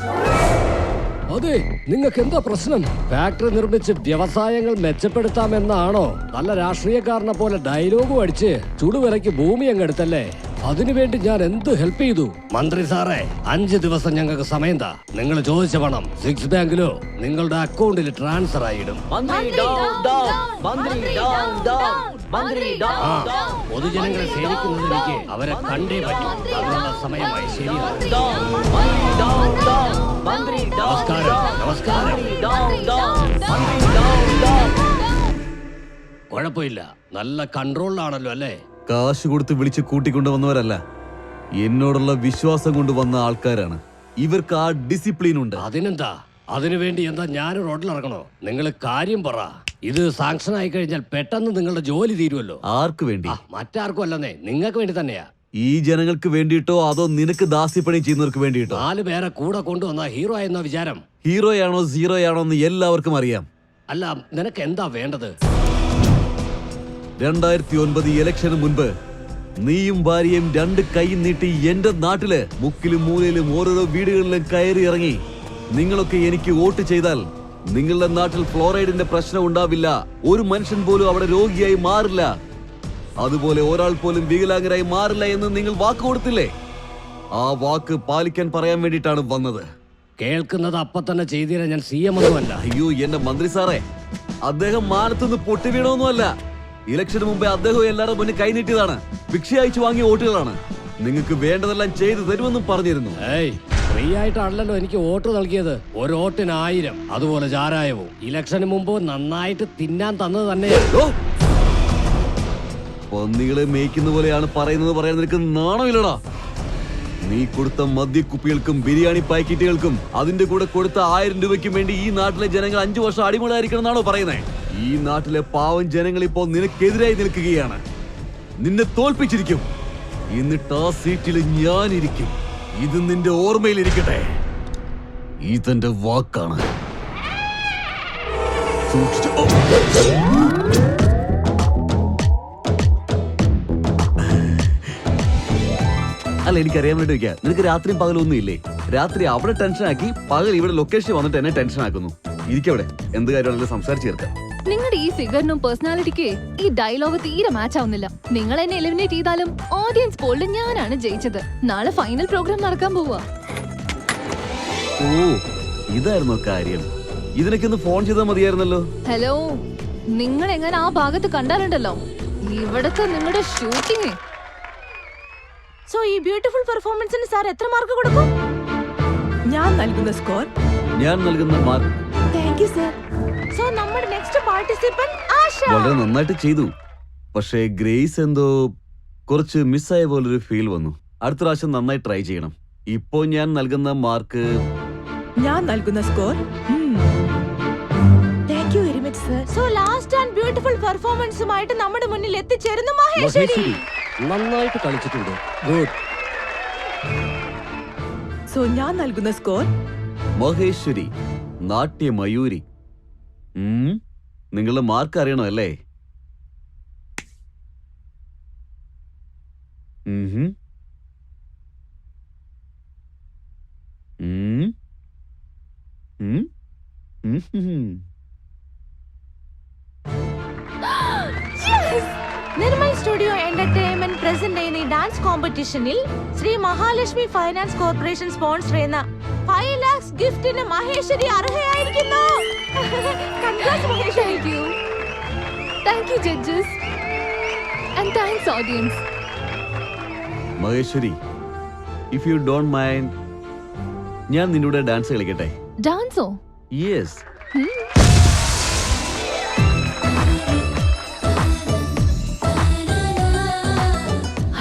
അതെ, നിങ്ങൾക്ക് എന്താ പ്രശ്നം? ഫാക്ടറി നിർമ്മിച്ച് വ്യവസായങ്ങൾ മെച്ചപ്പെടുത്താമെന്നാണോ? നല്ല രാഷ്ട്രീയക്കാരനെ പോലെ ഡയലോഗും അടിച്ച് ചുടുവിലയ്ക്ക് ഭൂമി അങ്ങെടുത്തല്ലേ? അതിനുവേണ്ടി ഞാൻ എന്ത് ഹെൽപ്പ് ചെയ്തു? മന്ത്രി സാറേ, 5 ദിവസം ഞങ്ങൾക്ക് സമയം താ. നിങ്ങൾ ചോദിച്ച പണം 6 ബാങ്കിലോ നിങ്ങളുടെ അക്കൗണ്ടിൽ ട്രാൻസ്ഫർ ആയിടും. പൊതുജനങ്ങളെ സേവിക്കുന്നത് എനിക്ക് അവരെ കണ്ടേ പറ്റും. അതിനുള്ള സമയമായി. ശരിയാണ്. നമസ്കാരം. നമസ്കാരം. കുഴപ്പമില്ല, നല്ല കൺട്രോളിലാണല്ലോ അല്ലേ? കാശ് കൊടുത്ത് വിളിച്ച് കൂട്ടിക്കൊണ്ടുവന്നവരല്ല, എന്നോടുള്ള വിശ്വാസം കൊണ്ട് വന്ന ആൾക്കാരാണ്. ഇവർക്ക് ആ ഡിസിപ്ലിൻ ഉണ്ട്. അതിനെന്താ? അതിനുവേണ്ടി എന്താ ഞാൻ റോഡിൽ ഇറങ്ങണോ? നിങ്ങൾ കാര്യം പറ. ഇത് സാങ്ഷൻ ആയി കഴിഞ്ഞാൽ പെട്ടെന്ന് നിങ്ങളുടെ ജോലി തീരുമല്ലോ. ആർക്ക് വേണ്ടി? മറ്റാർക്കും അല്ലെന്നേ, നിങ്ങൾക്ക് വേണ്ടി തന്നെയാ. ഈ ജനങ്ങൾക്ക് വേണ്ടിയിട്ടോ അതോ നിനക്ക് ദാസ്യപ്പണി ചെയ്യുന്നവർക്ക് വേണ്ടിയിട്ടോ? 4 പേരെ കൂടെ കൊണ്ടുവന്ന ഹീറോ എന്ന വിചാരം. ഹീറോയാണോ സീറോയാണോ എന്ന് എല്ലാവർക്കും അറിയാം. അല്ല, നിനക്ക് എന്താ വേണ്ടത്? 2009 ഇലക്ഷന് മുൻപ് നീയും ഭാര്യയും 2 കൈ നീട്ടി എന്റെ നാട്ടില് മുക്കിലും മൂലയിലും ഓരോരോ വീടുകളിലും കയറി ഇറങ്ങി നിങ്ങളൊക്കെ എനിക്ക് വോട്ട് ചെയ്താൽ നിങ്ങളുടെ നാട്ടിൽ ഫ്ലോറൈഡിന്റെ പ്രശ്നം ഉണ്ടാവില്ല, ഒരു മനുഷ്യൻ പോലും അവിടെ രോഗിയായി മാറില്ല, അതുപോലെ ഒരാൾ പോലും വികലാംഗരായി മാറില്ല എന്ന് നിങ്ങൾ വാക്ക് കൊടുത്തില്ലേ? ആ വാക്ക് പാലിക്കാൻ പറയാൻ വേണ്ടിയിട്ടാണ് വന്നത്. കേൾക്കുന്നത് അപ്പൊ തന്നെ ചെയ്തേരാ. ഞാൻ CM ഒന്നുമല്ല. അയ്യോ എന്റെ മന്ത്രി സാറേ, അദ്ദേഹം മാനത്തുനിന്ന് പൊട്ടി വീണൊന്നുമല്ല. ഇലക്ഷന് മുമ്പേ അദ്ദേഹം എല്ലാവരുടെ മുന്നിൽ കൈനീട്ടിയതാണ്. ഭിക്ഷ അയച്ചു വാങ്ങിയ വോട്ടുകളാണ്. നിങ്ങൾക്ക് വേണ്ടതെല്ലാം ചെയ്തു തരുമെന്നും പറഞ്ഞിരുന്നു. ഫ്രീ ആയിട്ടാണല്ലോ എനിക്ക് വോട്ട് നൽകിയത്. ഒരു വോട്ടിന് 1000. അതുപോലെ ചാരായവും ഇലക്ഷന് മുമ്പ് നന്നായിട്ട് തിന്നാൻ തന്നത് തന്നെയാണ്. പന്നികളെ മേയ്ക്കുന്ന പോലെയാണ് പറയുന്നത് പറയാൻ നിനക്ക് നാണമില്ലടാ. നീ കൊടുത്ത മദ്യക്കുപ്പികൾക്കും ബിരിയാണി പാക്കറ്റുകൾക്കും അതിന്റെ കൂടെ കൊടുത്ത 1000 രൂപയ്ക്കും വേണ്ടി ഈ നാട്ടിലെ ജനങ്ങൾ 5 വർഷം അടിമകളായിരിക്കണം എന്നാണോ പറയുന്നത്? ഈ നാട്ടിലെ പാവം ജനങ്ങൾ ഇപ്പോൾ നിനക്കെതിരായി നിൽക്കുകയാണ്. നിന്നെ തോൽപ്പിച്ചിരിക്കും. എന്നിട്ട് ആ സീറ്റിൽ ഞാനിരിക്കും. ഇത് നിന്റെ ഓർമ്മയിലിരിക്കട്ടെ. ഇതെന്റെ വാക്കാണ്. അല്ല, എനിക്കറിയാൻ വേണ്ടി വയ്ക്കാം. നിനക്ക് രാത്രിയും പകലൊന്നും ഇല്ലേ? രാത്രി അവിടെ ടെൻഷൻ ആക്കി, പകൽ ഇവിടെ ലൊക്കേഷൻ വന്നിട്ട് എന്നെ ടെൻഷൻ ആക്കുന്നു. ഇരിക്കവിടെ, എന്ത് കാര്യമാണെങ്കിലും സംസാരിച്ചു തീർക്കാം. നിങ്ങളുടെ ഈ ഫിഗറിനും പേഴ്സണാലിറ്റിക്ക് ഈ ഡയലോഗ് തീരെ മാച്ച് ആവുന്നില്ല. നിങ്ങൾ എന്നെ എലിമിനേറ്റ് ചെയ്താലും ഓഡിയൻസ് പോളിൽ ഞാനാണ് ജയിച്ചത്. നാളെ ഫൈനൽ പ്രോഗ്രാം നടക്കാൻ പോവാ. ഓ, ഇതായിരുന്നോ കാര്യം? ഇതിനൊക്കെ ഒന്ന് ഫോൺ ചെയ്താൽ മതിയായിരുന്നല്ലോ. ഹലോ, നിങ്ങൾ എങ്ങനെ ആ ഭാഗത്ത് കണ്ടാലുണ്ടല്ലോ ഇവിടത്തെ നിങ്ങളുടെ ഷൂട്ടിങ്. സോ ഈ ബ്യൂട്ടിഫുൾ പെർഫോമൻസിന് സാർ എത്ര മാർക്ക് കൊടുക്കും? ഞാൻ നൽകുന്ന സ്കോർ, ഞാൻ നൽകുന്ന mark. Thank you sir. So നമ്മുടെ നെക്സ്റ്റ് പാർട്ടിസിപ്പന്റ് ആശ. വളരെ നന്നായിട്ട് ചെയ്തു. പക്ഷേ ഗ്രേസ് എന്തോ കുറച്ച് മിസ്സായ പോലൊരു ഫീൽ വന്നു. അടുത്ത പ്രാവശ്യം നന്നായി ട്രൈ ചെയ്യണം. ഇപ്പോ ഞാൻ നൽകുന്ന മാർക്ക്, ഞാൻ നൽകുന്ന score, thank you very much sir. So last and beautiful പെർഫോമൻസുമായിട്ട് നമ്മുടെ മുന്നിൽ എത്തിച്ചേരുന്ന മഹേശ്വരി. നന്നായിട്ട് കളിച്ചിട്ടുണ്ട്. ഗുഡ്. സോ ഞാൻ നൽകുന്ന സ്കോർ, മഹേശ്വരി, നാട്യമയൂരി. നിങ്ങളുടെ മാർക്ക് അറിയണോ അല്ലേ? നിർമ്മൽ സ്റ്റുഡിയോ എന്റർടൈൻമെന്റ് പ്രസന്റ് ചെയ്യുന്ന ഈ ഡാൻസ് കോമ്പറ്റീഷനിൽ Shri Mahalakshmi finance corporation sponsor ചെയ്യുന്ന 5 lakhs ഗിഫ്റ്റിന് മഹേശ്വരി അർഹയായിരിക്കുന്നു. Congrats, Maheshwari. Thank you judges and thanks audience. Maheshwari, if you don't mind, ഞാൻ നിന്നോട് ഡാൻസ് കളിക്കട്ടെ? ഡാൻസോ? യെസ്.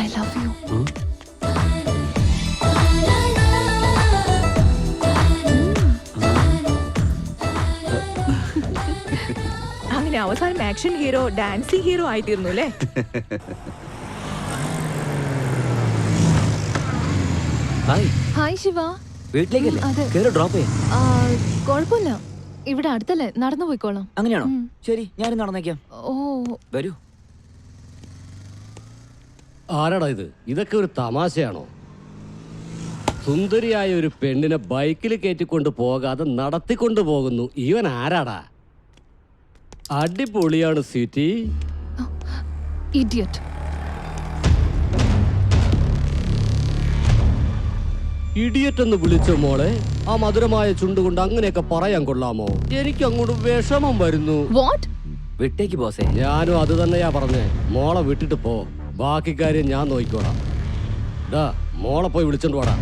I love you. അങ്ങനെ അവസാനം ആക്ഷൻ ഹീറോ ഡാൻസിംഗ് ഹീറോ ആയിത്തീർന്നു അല്ലേ? ഹായ് ശിവ. വീട്ടിലേക്കല്ലേ? അതെ. കേറി ഡ്രോപ്പ് ചെയ്യാം. കുഴപ്പമില്ല, ഇവിടെ അടുത്തല്ലേ, നടന്നു പോയിക്കോളാം. അങ്ങനെയാണോ? ശരി, ഞാനും നടന്നേക്കാം. ഓ, വരൂ. ആരാടാ ഇത്? ഇതൊക്കെ ഒരു തമാശയാണോ? സുന്ദരിയായ ഒരു പെണ്ണിനെ ബൈക്കിൽ കയറ്റിക്കൊണ്ട് പോകാതെ നടത്തിക്കൊണ്ട് പോകുന്നു. ഇവൻ ആരാടാ? അടിപൊളിയാണ് സ്വീറ്റി. ഇഡിയറ്റ്. ഇഡിയറ്റ് എന്ന് വിളിച്ചോ മോളെ? ആ മധുരമായ ചുണ്ടുകൊണ്ട് അങ്ങനെയൊക്കെ പറയാൻ കൊള്ളാമോ? എനിക്ക് അങ്ങോട്ട് വിഷമം വരുന്നു. വാട്ട്? വിട്ടേക്ക് ബോസേ. ഞാനും അത് തന്നെയാ പറഞ്ഞേ. മോളെ വിട്ടിട്ട് പോ, ബാക്കി കാര്യം ഞാൻ നോക്കിക്കോളാം. ഡാ, മോളെ പോയി വിളിച്ചോണ്ട് പോടാ.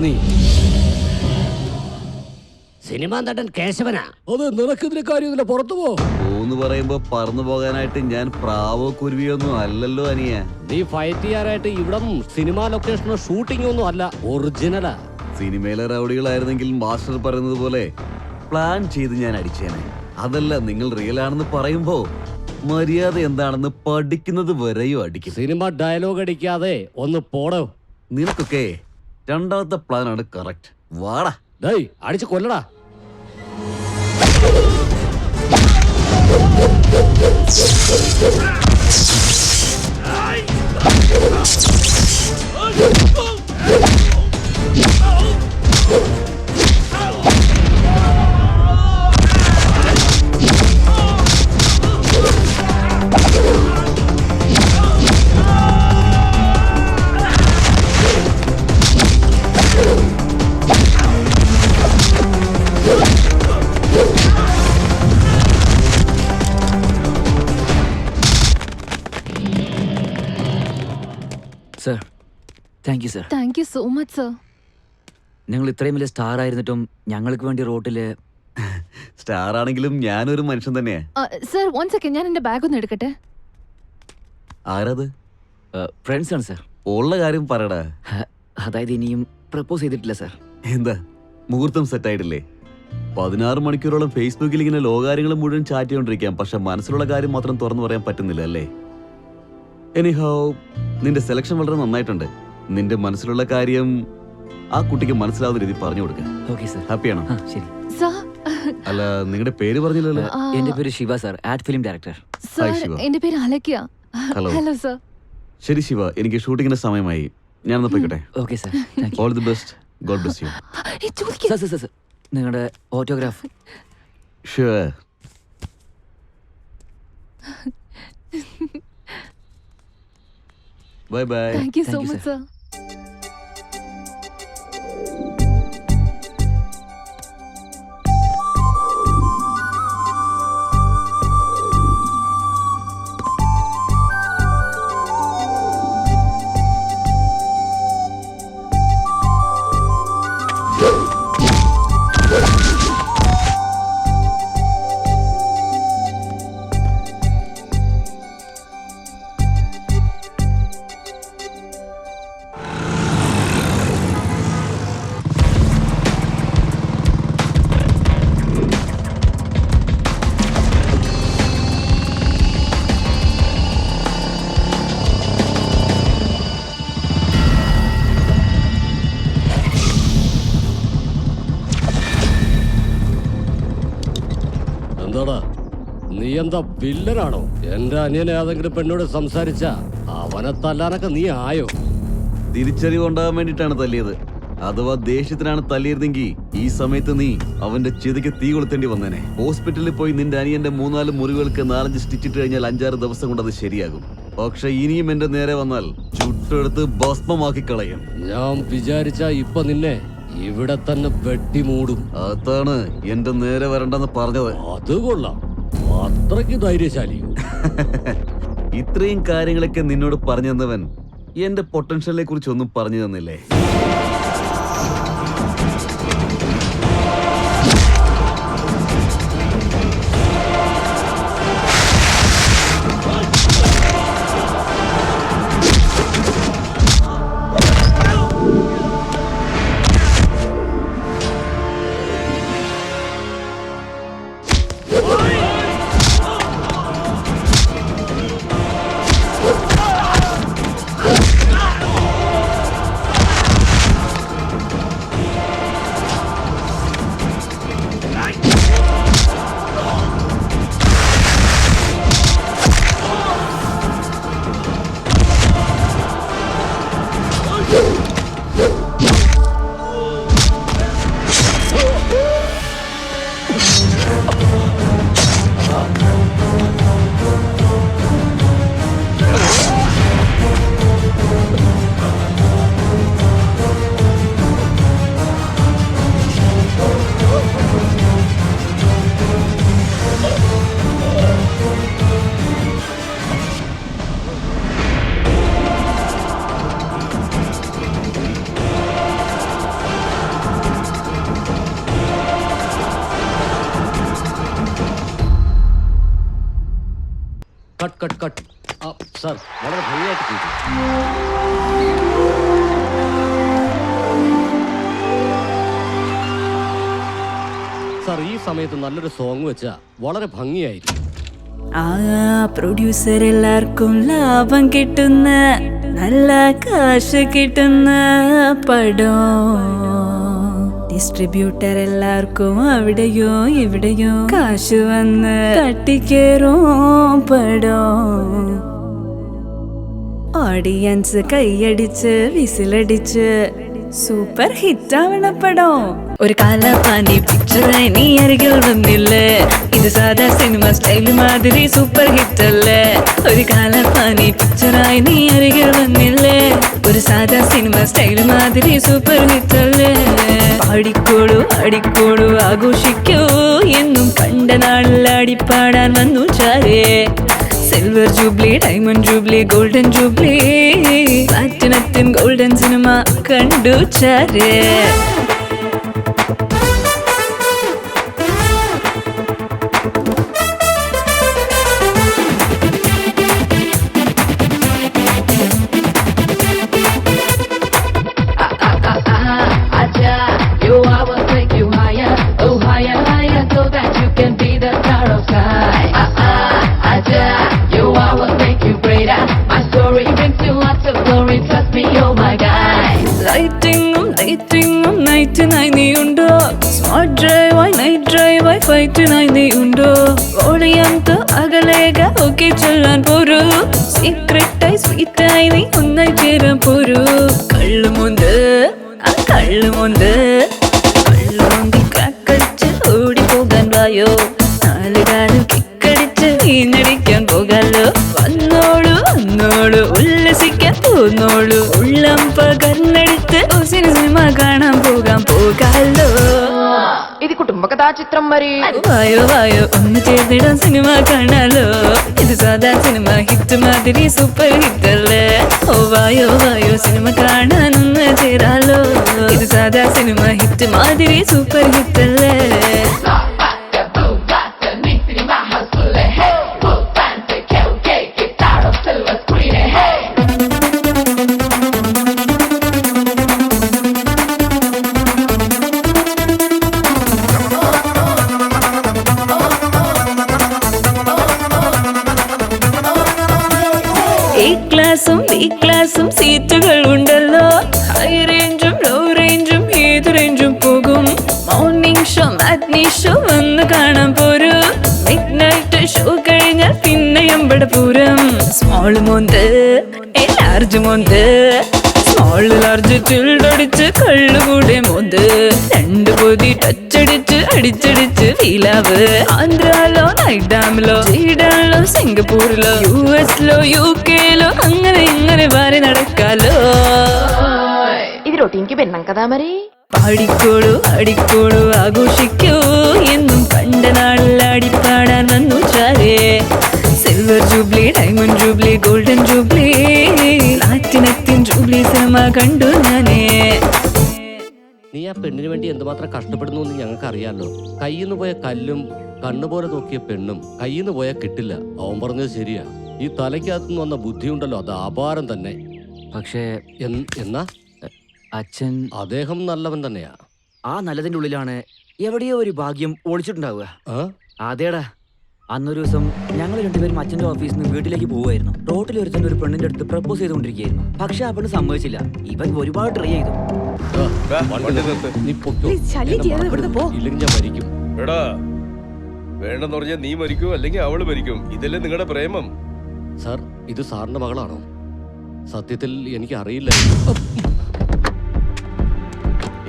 നീ സിനിമാ നടൻ കേശവനാ? അത് നിനക്കെതിരെ കാര്യമില്ല, പുറത്തു പോ. പോന്ന് പറയുമ്പോ പറന്നു പോകാനായിട്ട് ഞാൻ പ്രാവോ കുരുവിയൊന്നും അല്ലല്ലോ അനിയ. നീ ഫൈറ്റ് ചെയ്യാനായിട്ട് ഇവിടെ സിനിമാ ലൊക്കേഷനോ ഷൂട്ടിംഗ് ഒന്നും അല്ല, ഒറിജിനലാ. സിനിമയിലെ റൗഡികളായിരുന്നെങ്കിൽ മാസ്റ്റർ പറയുന്നത് പോലെ പ്ലാൻ ചെയ്ത് ഞാൻ അടിച്ചേനെ. അതല്ല, നിങ്ങൾ റിയൽ ആണെന്ന് പറയുമ്പോ മര്യാദ എന്താണെന്ന് പഠിക്കുന്നത് വരെയോ അടിക്കും. സിനിമ ഡയലോഗ് അടിക്കാതെ ഒന്ന് പോടോ. നിനക്കൊക്കെ രണ്ടാമത്തെ പ്ലാനാണ് കറക്റ്റ്. വാടാ. ഡേയ്, അടിച്ച് കൊല്ലടാ. Sir, thank you sir. Thank you so much sir. നിങ്ങൾ ഇത്രയും വലിയ സ്റ്റാർ ആയിരുന്നിട്ടും ഞങ്ങൾക്ക് വേണ്ടി റോട്ടില്. സ്റ്റാർ ആണെങ്കിലും ഞാനൊരു മനുഷ്യൻ തന്നെയാ. സർ, 1 സെക്കൻഡ്, ഞാൻ എന്റെ ബാഗ് ഒന്ന് എടുക്കട്ടെ. ആരത്? ഫ്രണ്ട്സ് ആണ് സർ. ഉള്ള കാര്യം പറയടാ. അതായത് ഇനിയും പ്രപ്പോസ് ചെയ്തിട്ടില്ല സർ. എന്താ മുഹൂർത്തം സെറ്റ് ആയിട്ടില്ലേ? 16 മണിക്കൂറോളം ഫേസ്ബുക്കിൽ ഇങ്ങനെ ലോകാര്യങ്ങളും മുഴുവൻ ചാറ്റ് ചെയ്തോണ്ടിരിക്കാം, പക്ഷെ മനസ്സിലുള്ള കാര്യം മാത്രം തുറന്നു പറയാൻ പറ്റുന്നില്ല അല്ലേ? എനിഹൗ, നിന്റെ സെലക്ഷൻ വളരെ നന്നായിട്ടുണ്ട്. നിന്റെ മനസ്സിലുള്ള കാര്യം ആ കുട്ടിക്ക് മനസ്സിലാവുന്ന രീതി പറഞ്ഞു കൊടുക്കുക. Okay sir. ഹാപ്പിയാണോ? ശരി. അല്ല, നിങ്ങളുടെ പേര് പറഞ്ഞില്ലല്ലോ. എന്റെ പേര് Shiva sir, ad film director. Sir, എന്റെ പേര് അലക്യ. ഹലോ. Hello sir. ശരി ശിവ, എനിക്ക് ഷൂട്ടിങ്ങിന്റെ സമയമായി. ഞാനൊന്ന് പോയിക്കട്ടെ. Okay sir. All the best. God bless you. Sir, നിങ്ങളുടെ autograph. Sure. Bye bye. Thank you so much sir. എന്താടാ നീ എന്താ വില്ലനാണോ? എന്റെ അനിയനെ ഏതെങ്കിലും പെണ്ണോട് സംസാരിച്ച അവനെ തല്ലാനൊക്കെ നീ ആയോ? തിരിച്ചറിവുണ്ടാകാൻ വേണ്ടിട്ടാണ് തല്ലിയത്. അഥവാ ദേഷ്യത്തിനാണ് തല്ലിയിരുന്നെങ്കിൽ ഈ സമയത്ത് നീ അവന്റെ ചെതിക്ക് തീ കൊളുത്തേണ്ടി വന്നേനെ. ഹോസ്പിറ്റലിൽ പോയി നിന്റെ അനിയന്റെ 3-4 മുറികൾക്ക് 4-5 സ്റ്റിച്ചിട്ട് കഴിഞ്ഞാൽ 5-6 ദിവസം കൊണ്ട് അത് ശരിയാകും. പക്ഷെ ഇനിയും എന്റെ നേരെ വന്നാൽ ചുട്ടെടുത്ത് ഭസ്മമാക്കി കളയും. ഞാൻ വിചാരിച്ച ഇപ്പൊ നിന്നെ ഇവിടെ തന്നെ വെട്ടിമൂടും. അതാണ് എന്റെ നേരെ വരണ്ടെന്ന് പറഞ്ഞത്. അത് കൊള്ളാം, അത്രയ്ക്ക് ധൈര്യശാലി. ഇത്രയും കാര്യങ്ങളൊക്കെ നിന്നോട് പറഞ്ഞു തന്നവൻ എന്റെ പൊട്ടൻഷ്യലിനെ കുറിച്ച് ഒന്നും പറഞ്ഞു തന്നില്ലേ? Cut cut cut. സാർ വളരെ ഭംഗിയായിട്ട് ചെയ്തു. സാർ ഈ സമയത്ത് നല്ലൊരു സോങ് വെച്ചാ വളരെ ഭംഗിയായിരിക്കും. പ്രൊഡ്യൂസർ എല്ലാവർക്കും ലാഭം കിട്ടുന്ന നല്ല കാശ് കിട്ടുന്ന പടം, ഡിസ്ട്രിബ്യൂട്ടർ എല്ലാവർക്കും അവിടെയോ ഇവിടെയോ കാശ് വന്ന് തട്ടിക്കേറും പടം, ഓഡിയൻസ് കൈയടിച്ച് വിസിലടിച്ച് സൂപ്പർ ഹിറ്റ് ആവണ പടം. ഒരു കാലാപാനി പിക്ചറായി നീ അരികിൽ വന്നില്ലേ, ഇത് സാധാ സിനിമ സ്റ്റൈൽ മാതിരി സൂപ്പർ ഹിറ്റ് അല്ലേ. ഒരു കാലാപാനി പിക്ചറായി നീ അരികിൽ വന്നില്ലേ, ഒരു സാധാ സിനിമ സ്റ്റൈൽ മാതിരി സൂപ്പർ ഹിറ്റ് അല്ലേ. പാടിക്കോളൂ ആടിക്കോളൂ ആഘോഷിക്കൂ എന്നും കണ്ട നാളിൽ ആടിപ്പാടാൻ വന്നു ചാരേ. Silver jubilee, diamond jubilee, golden jubilee, പ്ലാറ്റിനത്തിൻ ഗോൾഡൻ സിനിമ കണ്ടു ചാരേ. ലൈറ്റിങ്ങും നൈറ്റിനായി നീ ഉണ്ടോ, സ്മാർട്ട് ഡ്രൈവായി നൈറ്റ് ഡ്രൈവായി ഫൈറ്റിനായി നീ ഉണ്ടോ, ഓളിയന്ത് അകലേക ഓക്കെ ചൊല്ലാൻ പോരൂ, സീക്രട്ടായി സ്വീറ്റായി നീ ഒന്നായി ചേരാൻ പോരൂ. കള്ളുമുണ്ട് കള്ളുമുണ്ട് കള്ളുമുന്തി കാക്കടിച്ച് ഓടിപ്പോകാൻ വായോ, നാലുകാലിൽ കിക്കടിച്ച് വീണടിക്കാൻ പോകാലോ. വന്നോളൂ വന്നോളൂ ഉല്ലസിക്കാൻ പോന്നോളൂ, ഉള്ളം പകർന്നെടുത്ത് സിനിമ കാണാൻ പോകാലോ. ఇది కుటుంబ కథా చిత్రం మరి. വായോ വായോ ഒന്ന് ചേർന്നിടാൻ സിനിമ കാണാലോ, ഇത് സാധാ സിനിമ ഹിറ്റ് മാതിരി സൂപ്പർ ഹിറ്റ് അല്ലേ. ഓ വായോ വായോ സിനിമ കാണാൻ ഒന്ന് ചേരാലോ, ഇത് സാധാ സിനിമ ഹിറ്റ് മാതിരി സൂപ്പർ ഹിറ്റ് അല്ലേ. ബി ക്ലാസും സീറ്റുകൾ ഉണ്ടല്ലോ, ഹൈ റേഞ്ചും ലോ റേഞ്ചും ഏത് റേഞ്ചും പോകും. മോർണിംഗ് ഷോ മാറ്റ്നി ഷോ വന്ന് കാണാൻ പോരൂ, പപ്പടപൂരം സ്മോൾ മോന്ത് ലാർജ് മോന്ത് സ്മോൾ ലാർജ് ചിൽഡടിച്ച് കള്ളുകൂടെ മോന്ത് 2 പൊതി ടച്ചടിച്ച് അടിച്ചടിച്ച് ഫീലാവ് ആന്ധ്രയിലോ നൈഡാമിലോ സ്വീഡനിലോ സിംഗപ്പൂരിലോ US-ലോ UK-ലോ അങ്ങനെ ഇങ്ങനെ പാറി നടക്കാലോ. ഇതിലോട്ട് എനിക്ക് പെണ്ണം കഥാ മരി പാടിക്കോളൂ ആടിക്കോളൂ ആഘോഷിക്കൂ എന്നും കണ്ട നാളിൽ ആടിപ്പാടാൻ വന്നു ചാരേ. Silver jubilee, diamond jubilee, golden jubilee, പ്ലാറ്റിനത്തിൻ ജൂബ്ലി സിനിമ കണ്ടു ഞാനേ. നീ ആ പെണ്ണിന് വേണ്ടി എന്തുമാത്രം കഷ്ടപ്പെടുന്നു എന്ന് ഞങ്ങൾക്ക് അറിയാലോ. കയ്യിന്ന് പോയ കല്ലും കണ്ണുപോലെ നോക്കിയ പെണ്ണും കയ്യിന്ന് പോയാൽ കിട്ടില്ല. അവൻ പറഞ്ഞത് ശരിയാ. ഈ തലയ്ക്കകത്തുനിന്ന് വന്ന ബുദ്ധിയുണ്ടല്ലോ, അത് അപാരം തന്നെ. പക്ഷേ എന്നാ അച്ഛൻ അദ്ദേഹം നല്ലവൻ തന്നെയാ. ആ നല്ലതിന്റെ ഉള്ളിലാണ് എവിടെയോ ഒരു ഭാഗ്യം ഒളിച്ചിട്ടുണ്ടാവുക. അതേടാ, അന്നൊരു ദിവസം ഞങ്ങൾ രണ്ടുപേരും അച്ഛന്റെ ഓഫീസിൽ നിന്ന് വീട്ടിലേക്ക് പോവുമായിരുന്നു. റോട്ടിൽ ഒരുത്തൻ ഒരു പെണ്ണിന്റെ അടുത്ത് പ്രപ്പോസ് ചെയ്തുകൊണ്ടിരിക്കുകയായിരുന്നു. പക്ഷെ ആ പെണ്ണ് സമ്മതിച്ചില്ല. ഇവൻ ഒരുപാട് ട്രൈ ചെയ്തു. ഇല്ലെങ്കിൽ ഞാൻ മരിക്കും. എടാ, വേണ്ടെന്ന് പറഞ്ഞാൽ നീ മരിക്കും, അല്ലെങ്കിൽ അവള് മരിക്കും. ഇതല്ലേ നിങ്ങളുടെ പ്രേമം? സാർ, ഇത് സാറിന്റെ മകളാണോ? സത്യത്തിൽ എനിക്ക് അറിയില്ല.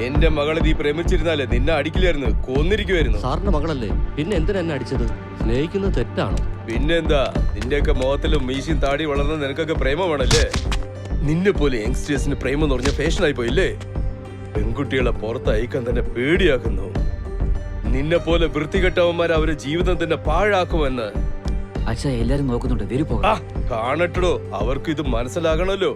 എന്റെ മകളെ നീ പ്രേമിച്ചിരുന്നാലേ നിന്നെ അടിക്കില്ലായിരുന്നു, കൊന്നിരിക്കുവായിരുന്നു. സാറിന്റെ മകളല്ലേ, പിന്നെ എന്തിനാ എന്നെ അടിച്ചത്? സ്നേഹിക്കുന്നത് തെറ്റാണോ? പിന്നെന്താ, നിന്റെയൊക്കെ മുഖത്തിലും മീശയും താടി വളർന്ന നിനക്കൊക്കെ പ്രേമമാണല്ലേ? നിന്നെ പോലെ യങ്സ്റ്റേഴ്സിന് പ്രേമം എന്ന് പറഞ്ഞ ഫാഷനായി പോയില്ലേ? പെൺകുട്ടികളെ പുറത്തയക്കാൻ തന്നെ പേടിയാക്കുന്നു. നിന്നെ പോലെ വൃത്തികെട്ടവന്മാർ അവരുടെ ജീവിതം തന്നെ പാഴാക്കുമെന്ന്. അച്ഛാ, എല്ലാരും നോക്കുന്നുണ്ട്, വരൂ പോകാം. കാണട്ടോ, അവർക്ക് ഇത് മനസ്സിലാകണല്ലോ.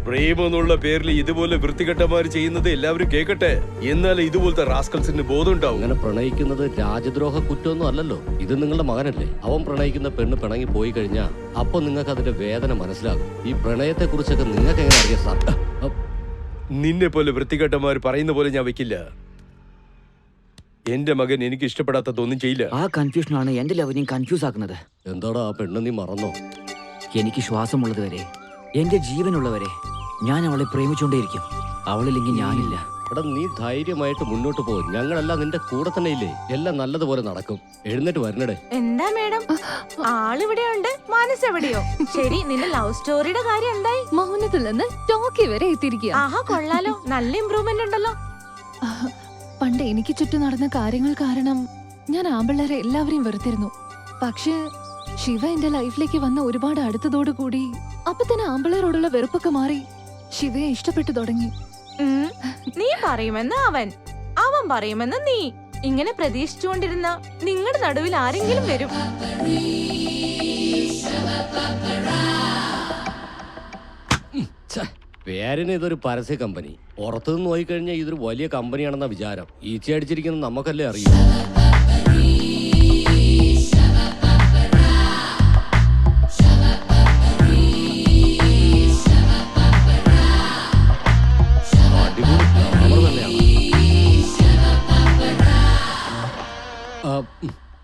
പ്രേമം എന്നുള്ള പേരിൽ ഇതുപോലെ വൃത്തികെട്ടമാര് ചെയ്യുന്നത് എല്ലാവരും കേൾക്കട്ടെ. എന്നാലേ ഇതുപോലത്തെ റാസ്കൽസിന് ബോധം ഉണ്ടാവും. അങ്ങനെ പ്രണയിക്കുന്നത് രാജദ്രോഹ കുറ്റമൊന്നും അല്ലല്ലോ. ഇത് നിങ്ങളുടെ മകനല്ലേ? അവൻ പ്രണയിക്കുന്ന പെണ്ണ് പിണങ്ങി പോയി കഴിഞ്ഞാൽ അപ്പൊ നിങ്ങൾക്ക് അതിന്റെ വേദന മനസ്സിലാകും. ഈ പ്രണയത്തെ കുറിച്ചൊക്കെ നിങ്ങൾക്ക് എങ്ങനെ അറിയാം സാർ? നിന്നെ പോലെ വൃത്തികെട്ടമാര് പറയുന്ന പോലെ ഞാൻ വെക്കില്ല. എന്റെ മകൻ എനിക്ക് ഇഷ്ടപ്പെടാത്തതൊന്നും ചെയ്യില്ല. ആ കൺഫ്യൂഷനാണ് എന്റെ ലവനെയും കൺഫ്യൂസ് ആക്കുന്നത്. എന്താടാ, ആ പെണ്ണ് നീ മറന്നോ? എനിക്ക് ശ്വാസമുള്ളത് വരെ, എന്റെ ജീവനുള്ളവരെ ഞാൻ അവളെ പ്രേമിച്ചുകൊണ്ടേയിരിക്കും. അവളില്ലെങ്കിൽ ഞാനില്ല. എടാ, നീ ധൈര്യമായിട്ട് മുന്നോട്ട് പോകും. ഞങ്ങളെല്ലാം നിന്റെ കൂടെ തന്നെ ഇല്ലേ? എല്ലാം നല്ലതുപോലെ നടക്കും. എഴുന്നേറ്റ് വരണടേ. എന്താ മേഡം, ആളിവിടെ ഉണ്ട്, മനസ്സെവിടെയോ? ശരി, നിന്റെ ലവ് സ്റ്റോറിയുടെ കാര്യം എന്തായി? മൗനത്തിൽ നിന്ന് ടോക്കി വരെ എത്തിയിരിക്കുക. ആഹാ, കൊള്ളാലോ, നല്ല ഇമ്പ്രൂവ്മെന്റ് ഉണ്ടല്ലോ. പണ്ട് എനിക്ക് ചുറ്റും നടന്ന കാര്യങ്ങൾ കാരണം ഞാൻ ആമ്പിള്ളേരെ എല്ലാവരെയും വെറുത്തിരുന്നു. പക്ഷേ ശിവ എന്റെ ലൈഫിലേക്ക് വന്ന ഒരുപാട് അടുത്തതോടുകൂടി അപ്പൊ തന്നെ ആമ്പിള്ളേരോടുള്ള വെറുപ്പൊക്കെ മാറി ശിവയെ ഇഷ്ടപ്പെട്ടു തുടങ്ങി. നീ പറയുമെന്ന് അവൻ, അവൻ പറയുമെന്ന് നീ. ഇങ്ങനെ പ്രതീക്ഷിച്ചുകൊണ്ടിരുന്ന നിങ്ങളുടെ നടുവിൽ ആരെങ്കിലും വരും. പേരിന് ഇതൊരു പരസ്യ കമ്പനി. പുറത്തുനിന്ന് നോക്കിക്കഴിഞ്ഞാൽ ഇതൊരു വലിയ കമ്പനിയാണെന്ന വിചാരം. ഈച്ച അടിച്ചിരിക്കുന്നത് നമുക്കല്ലേ അറിയൂ.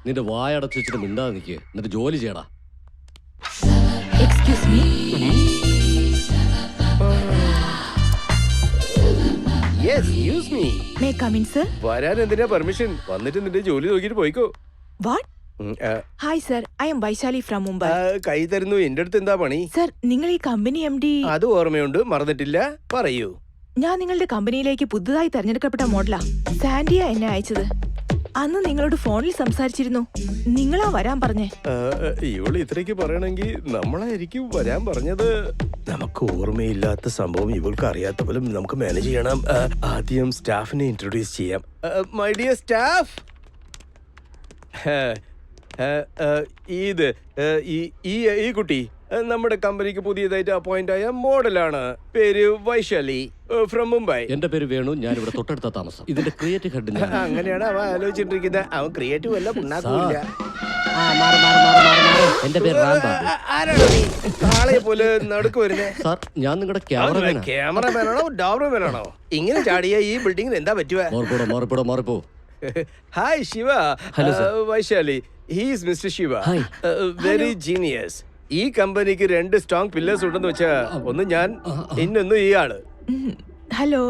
നിന്റെ വായടച്ചു വെച്ചിട്ട് മിണ്ടാതെ നിൽക്കുക. എന്നിട്ട് ജോലി ചെയ്യടാ. Excuse me. Excuse me. May I come in, sir? വരാൻ എന്തിനാ പെർമിഷൻ? വന്നിട്ട് നിന്റെ ജോലി നോക്കിട്ട് പോയിക്കോ. What? Hi, sir. I am Vaishali from Mumbai. കൈ തരുന്നു. എന്റെ അടുത്ത് എന്താ പണി? സർ, നിങ്ങൾ ഈ കമ്പനി MD? അത് ഓർമ്മയുണ്ട്, മറന്നിട്ടില്ല. പറയൂ. ഞാൻ നിങ്ങളുടെ കമ്പനിയിലേക്ക് പുതുതായി തെരഞ്ഞെടുക്കപ്പെട്ട മോഡലാ. സാൻഡിയ എന്നെ അയച്ചത്. അന്ന് നിങ്ങളോട് ഫോണിൽ സംസാരിച്ചിരുന്നു. നിങ്ങളാ വരാൻ പറഞ്ഞേ. ഇവള് ഇത്രയ്ക്ക് പറയണമെങ്കിൽ നമ്മളായിരിക്കും വരാൻ പറഞ്ഞത്. നമുക്ക് ഓർമ്മയില്ലാത്ത സംഭവം ഇവൾക്ക് അറിയാത്ത പോലെ നമുക്ക് മാനേജ് ചെയ്യണം. ആദ്യം സ്റ്റാഫിനെ ഇൻട്രൊഡ്യൂസ് ചെയ്യാം. മൈ ഡിയർ സ്റ്റാഫ്, ഈ കുട്ടി നമ്മുടെ കമ്പനിക്ക് പുതിയതായിട്ട് അപ്പോയിന്റ് ആയ മോഡലാണ്. പേര് വൈശാലി, ഫ്രം മുംബൈ. എന്റെ പേര് വേണു, ഞാൻ ഇവിടെ തൊട്ടടുത്ത താമസം. ഇതിന്റെ ക്രിയേറ്റീവ് ഹെഡ്. അങ്ങനെയാണ് അവൻ ആലോചിച്ചിട്ടിരിക്കുന്നത്. അവൻ ക്രിയേറ്റീവ് അല്ല, പുണ്ണാക്കൂല്ല. എന്റെ പേര് ആരാണോ നീ ആളെ പോലെ നടുക്ക് വരുന്നേ? സാർ, ഞാൻ നിങ്ങളുടെ ക്യാമറമാനാണോ ഡോബർമാനാണോ? ഇങ്ങനെ ചാടിയ ഈ ബിൽഡിംഗിന് എന്താ പറ്റുക? മാറിപ്പോ. Hi Shiva. Vaishali, he's mister Shiva. Very genius. ഈ കമ്പനിക്ക് 2 സ്ട്രോങ് പില്ലേഴ്സ് ഉണ്ടെന്ന് വെച്ചാ, ഒന്ന് ഞാൻ, ഇന്നൊന്നും ഈ ആള്. ഹലോ.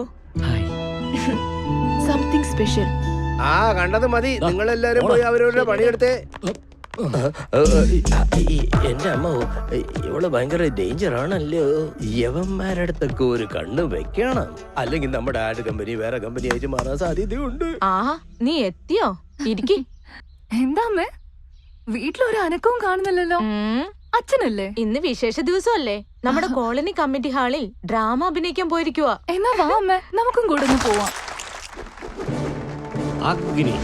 Something special. കണ്ടത് മതി. നിങ്ങളെല്ലാരും പോയി അവരവരുടെ പണിയെടുത്തേ. എന്റെ അമ്മ ഇവള് ഭയങ്കര ഡേഞ്ചർ ആണല്ലോ. യവന്മാരടുത്തൊക്കെ ഒരു കണ്ണ് വെക്കണം, അല്ലെങ്കിൽ നമ്മുടെ ആഡ് കമ്പനി വേറെ കമ്പനി ആയിട്ട് മാറാൻ സാധ്യതയുണ്ട്. ആഹാ, നീ എത്തിയോ? ഇരിക്കി. എന്താ അമ്മേ, വീട്ടിലൊരു അനക്കവും കാണുന്നില്ലല്ലോ. അച്ഛനല്ലേ? ഇന്ന് വിശേഷ ദിവസമല്ലേ? നമ്മുടെ കോളനി കമ്മിറ്റി ഹാളിൽ ഡ്രാമ അഭിനയിക്കാൻ പോയിരിക്കുവാ. എന്നാ വാ അമ്മേ, നമുക്കും കൂടെ ഒന്ന് പോവാം. അഗ്നി,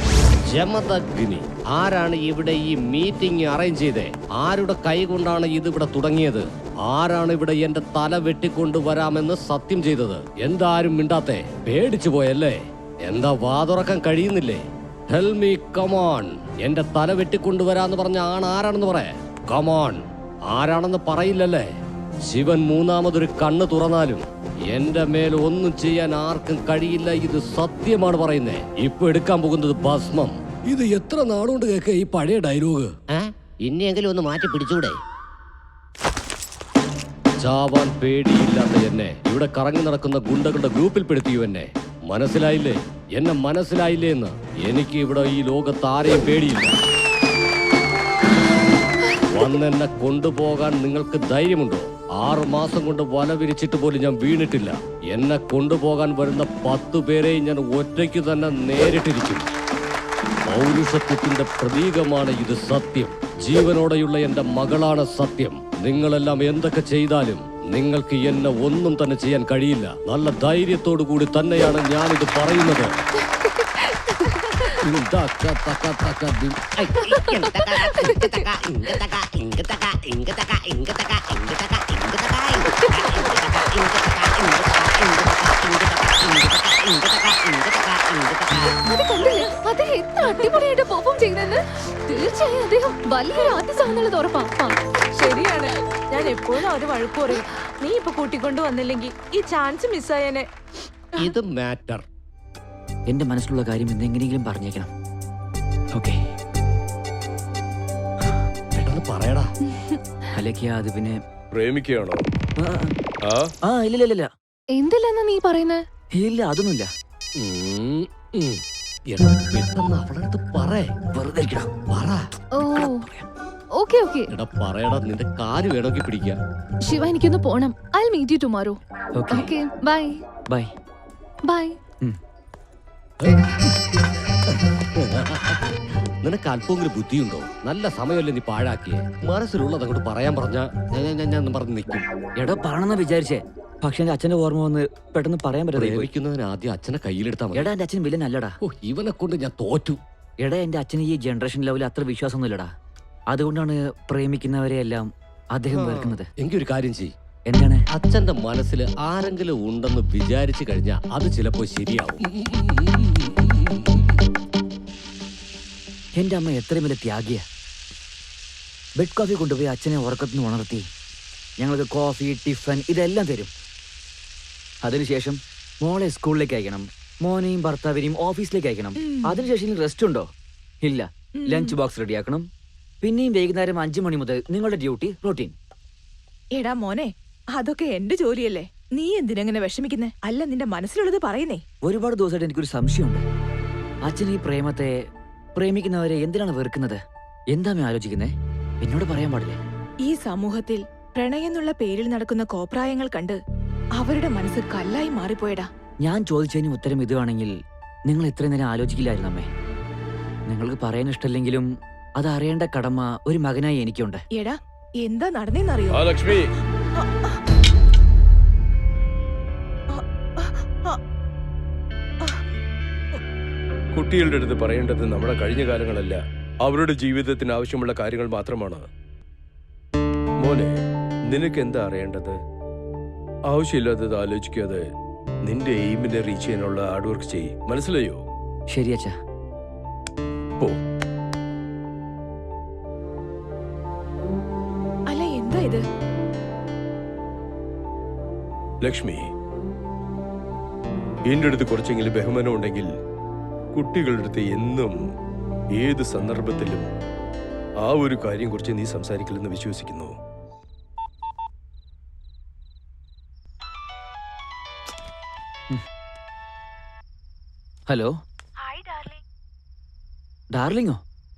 ജമദഗ്നി. ആരാണ് ഇവിടെ ഈ മീറ്റിംഗ് അറേഞ്ച് ചെയ്തേ? ആരുടെ കൈ കൊണ്ടാണ് ഇത് ഇവിടെ തുടങ്ങിയത്? ആരാണ് ഇവിടെ എന്റെ തല വെട്ടിക്കൊണ്ടുവരാമെന്ന് സത്യം ചെയ്തത്? എന്താരും മിണ്ടാത്തെ? പേടിച്ചു പോയല്ലേ? എന്താ വാതുറക്കാൻ കഴിയുന്നില്ലേ? Tell me, come on. എന്റെ തല വെട്ടിക്കൊണ്ടുവരാന്ന് പറഞ്ഞ ആരാണെന്ന് പറയാ. കമോൺ, ആരാണെന്ന് പറയില്ലല്ലേ? ശിവൻ മൂന്നാമതൊരു കണ്ണ് തുറന്നാലും എന്റെ മേൽ ഒന്നും ചെയ്യാൻ ആർക്കും കഴിയില്ല. ഇത് സത്യമാണ് പറയുന്നേ. ഇപ്പൊ എടുക്കാൻ പോകുന്നത് ഭസ്മം. ഇത് എത്ര നാളുകൊണ്ട് കേൾക്ക ഈ പഴയ ഡയലോഗ്? ഇനിയെങ്കിലും ഒന്ന് മാറ്റി പിടിച്ചൂടെ? ചാവാൻ പേടിയില്ലാത്ത എന്നെ ഇവിടെ കറങ്ങി നടക്കുന്ന ഗുണ്ടകളുടെ ഗ്രൂപ്പിൽ പെടുത്തിയോ എന്നെ? മനസ്സിലായില്ലേ? എന്നെ മനസ്സിലായില്ലേ എന്ന്? എനിക്ക് ഇവിടെ ഈ ലോകത്ത് ആരെയും പേടിയില്ല. വന്നെന്നെ കൊണ്ടുപോകാൻ നിങ്ങൾക്ക് ധൈര്യമുണ്ടോ? 6 മാസം കൊണ്ട് വല വിരിച്ചിട്ട് പോലും ഞാൻ വീണിട്ടില്ല. എന്നെ കൊണ്ടുപോകാൻ വരുന്ന 10 പേരെയും ഞാൻ ഒറ്റയ്ക്ക് തന്നെ നേരിട്ടിരിക്കും. പൗരുഷത്വത്തിന്റെ പ്രതീകമാണ് ഇത് സത്യം. ജീവനോടെയുള്ള എന്റെ മകളാണ് സത്യം. നിങ്ങളെല്ലാം എന്തൊക്കെ ചെയ്താലും നിങ്ങൾക്ക് എന്നെ ഒന്നും തന്നെ ചെയ്യാൻ കഴിയില്ല. നല്ല ധൈര്യത്തോടു കൂടി തന്നെയാണ് ഞാനിത് പറയുന്നത്. അദ്ദേഹം എത്ര അടിപൊളിയായിട്ട് പെർഫോം ചെയ്യുന്നെന്ന്. തീർച്ചയായും അദ്ദേഹം വലിയൊരു ആർട്ടിസ്റ്റ് ആണെന്നുള്ളത് ഉറപ്പാ. ശരിയാണ്, ഞാൻ എപ്പോഴും ഒരു വഴക്ക് പറയും. നീ ഇപ്പൊ കൂട്ടിക്കൊണ്ടു വന്നില്ലെങ്കിൽ ഈ ചാൻസ് മിസ്സായനെ. ഇത് മാറ്റർ. എന്റെ മനസ്സിലുള്ള കാര്യം എന്തെങ്കിലും പറഞ്ഞേക്കണം. ഓക്കെ, പെട്ടെന്ന് പറയടാ. അലക്കിയ അത് പിന്നെ പ്രേമിക്കുകയാണോ? ഇല്ല. എന്തില്ലെന്ന് നീ പറയുന്നേ? ഇല്ല, അതൊന്നുമില്ല. പെട്ടെന്ന് അവളടുത്ത് വെറുതെ പറ. Okay okay. എടാ പറയടാ, നിന്റെ കാല് വേണമെങ്കിൽ പിടിക്കാം. ശിവ, എനിക്കൊന്ന് പോണം. I will meet you tomorrow. Okay, bye bye bye. നിനക്ക് അല്പമെങ്കിലും ബുദ്ധിയുണ്ടോ? നല്ല സമയമല്ലേ നീ പാഴാക്കിയേ. മനസ്സിലുള്ളത് അങ്ങോട്ട് പറയാൻ പറഞ്ഞാ ഞാൻ പറഞ്ഞ് നിൽക്കും. എടാ പറയണമെന്ന് വിചാരിച്ചേ, പക്ഷെ എന്റെ അച്ഛന്റെ ഓർമ്മ വന്ന് പെട്ടെന്ന് പറയാൻ പറ്റാതെ. പ്രേമിക്കുന്നതിന് ആദ്യം അച്ഛനെ കയ്യിലെടുത്താ മതി. എടാ, എന്റെ അച്ഛൻ വില്ലൻ അല്ലടാ. ഇവനെ കൊണ്ട് ഞാൻ തോറ്റു. എടാ, എന്റെ അച്ഛന് ഈ ജനറേഷൻ ലെവലിൽ അത്ര വിശ്വാസമൊന്നുമില്ലടാ. അതുകൊണ്ടാണ് പ്രേമിക്കുന്നവരെയെല്ലാം അദ്ദേഹം വെറുക്കുന്നത്. എങ്കിൽ ഒരു കാര്യം ചെയ്യ്. എന്താണ്? അച്ഛന്റെ മനസ്സിൽ ആരെങ്കിലും ഉണ്ടെന്ന് വിചാരിച്ചു കഴിഞ്ഞാൽ അത് ചിലപ്പോ ശരിയാവും. എന്റെ അമ്മ എത്രയും വലിയ ത്യാഗിയ. ബെഡ് കോഫി കൊണ്ടുപോയി അച്ഛനെ ഉറക്കത്തിന് ഉണർത്തി ഞങ്ങൾക്ക് കോഫി, ടിഫൻ ഇതെല്ലാം തരും. അതിനുശേഷം മോളെ സ്കൂളിലേക്ക് അയക്കണം, മോനെയും ഭർത്താവിനെയും ഓഫീസിലേക്ക് അയക്കണം. അതിനുശേഷം റെസ്റ്റ് ഉണ്ടോ? ഇല്ല. ലഞ്ച് ബോക്സ് റെഡിയാക്കണം. പിന്നെയും വൈകുന്നേരം 5 മണി മുതൽ നിങ്ങളുടെ ഡ്യൂട്ടി റൊട്ടീൻ. എടാ മോനെ, അതൊക്കെ എന്റെ ജോലിയല്ലേ. നീ എന്തിനെങ്ങനെ വിഷമിക്കുന്നേ? അല്ല, നിന്റെ മനസ്സിലുള്ളത് പറയുന്നേ. ഒരുപാട് ദിവസമായിട്ട് എനിക്കൊരു സംശയമുണ്ട്. അച്ഛൻ ഈ പ്രേമത്തെ, പ്രേമിക്കുന്നവരെ എന്തിനാണ് വെറുക്കുന്നത്? എന്താ ആലോചിക്കുന്നേ? എന്നോട് പറയാൻ പാടില്ലേ? ഈ സമൂഹത്തിൽ പ്രണയം എന്നുള്ള പേരിൽ നടക്കുന്ന കോപ്രായങ്ങൾ കണ്ട് അവരുടെ മനസ്സ് കല്ലായി മാറിപ്പോയടാ. ഞാൻ ചോദിച്ചതിന് ഉത്തരം ഇതുവാണെങ്കിൽ നിങ്ങൾ ഇത്രയും നേരം ആലോചിക്കില്ലായിരുന്നു അമ്മേ. നിങ്ങൾക്ക് പറയാൻ ഇഷ്ടമില്ലെങ്കിലും അത് അറിയേണ്ട കടമ ഒരു മകനായി എനിക്കുണ്ട്. എടാ, എന്താ നടന്നേന്നറിയോ? ലക്ഷ്മി, കുട്ടികളുടെ അടുത്ത് പറയേണ്ടത് നമ്മുടെ കഴിഞ്ഞ കാലങ്ങളല്ല, അവരുടെ ജീവിതത്തിന് ആവശ്യമുള്ള കാര്യങ്ങൾ മാത്രമാണ്. മോനെ, നിനക്ക് എന്താ അറിയേണ്ടത്? ആവശ്യമില്ലാത്തത് ആലോചിക്കാതെ നിന്റെ എയിമിനെ റീച്ച് ചെയ്യാനുള്ള ഹാർഡ് വർക്ക് ചെയ്യ്. മനസ്സിലായോ? ശരി അച്ഛാ. പോ. അല്ല, എന്താ ഇത്? ലക്ഷ്മി, എന്റെ അടുത്ത് കുറച്ചെങ്കിലും ബഹുമാനം ഉണ്ടെങ്കിൽ കുട്ടികളുടെ അടുത്ത് എന്നും ഏത് സന്ദർഭത്തിലും ആ ഒരു കാര്യം കുറിച്ച് നീ സംസാരിക്കില്ലെന്ന് വിശ്വസിക്കുന്നു. ഹലോ ഡാർലിങ്ങോ?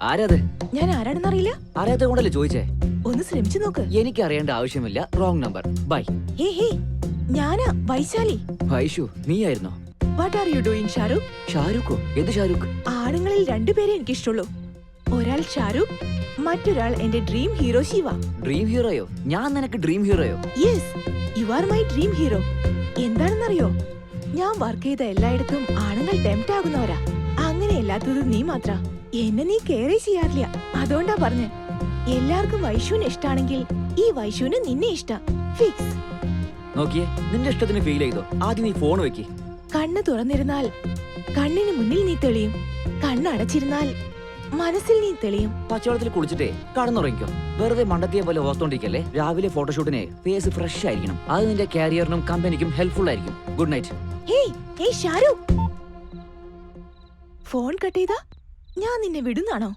ആരാത്? ഞാൻ ആരാണെന്നറിയില്ല. അറിയാത്ത കൊണ്ടല്ലേ ചോദിച്ചേ? ഒന്ന് ശ്രമിച്ചു നോക്ക്. എനിക്ക് അറിയേണ്ട ആവശ്യമില്ല. Wrong number. Bye. Hey hey, ഞാനാ വൈശാലി. വൈഷു, നീയായിരുന്നോ? What are you doing Shahrukh? ഷാരൂഖോ? എന്ത് ഷാരൂഖ്? ആണുങ്ങളിൽ രണ്ടുപേരെ എനിക്കിഷ്ടമുള്ളൂ. ഒരാൾ ഷാരൂഖ്, മറ്റൊരാൾ എന്റെ ഡ്രീം ഹീറോ ശിവ. ഡ്രീം ഹീറോയോ? ഞാൻ നിനക്ക് ഡ്രീം ഹീറോയോ? Yes, you are my dream hero. എന്താണെന്നറിയോ, ഞാൻ വർക്ക് ചെയ്ത എല്ലായിടത്തും ആണുങ്ങൾ ടെംപ്റ്റ് ആകുന്നവരാ. അങ്ങനെ അല്ലാത്തത് നീ മാത്ര. എന്നെ നീ കെയറേ ചെയ്യാറില്ല. അതുകൊണ്ടാ പറഞ്ഞ, എല്ലാവർക്കും വൈഷുവിനെ ഇഷ്ടാണെങ്കിൽ ഈ വൈഷുവിന് നിന്നെ ഇഷ്ട. ഫിക്സ്. നോക്കിയേ, നിന്റെ ഇഷ്ടത്തിന് ഫീൽ ചെയ്തോ? ആദ്യം നീ ഫോൺ വെക്ക്. കണ്ണ് തുറന്നിരുന്നാൽ കണ്ണിന് മുന്നിൽ നീ തെളിയും. കണ്ണടച്ചിരുന്നാൽ മനസ്സിൽ നീ തെളിയും. പച്ചവെള്ളത്തിൽ കുളിച്ചിട്ടേ കടന്നുറങ്ങിക്കോ. വെറുതെ മണ്ടത്തിയെ പോലെ ഓർത്തോണ്ടിരിക്കല്ലേ. രാവിലെ ഫോട്ടോഷൂട്ടിനെ ഫേസ് ഫ്രഷ് ആയിരിക്കണം. അത് നിന്റെ കാരിയറിനും കമ്പനിക്കും ഹെൽപ്ഫുൾ ആയിരിക്കും. Good night. Hey Shahrukh, phone cut ചെയ്താ ഞാൻ നിന്നെ വിടുന്നാണോ?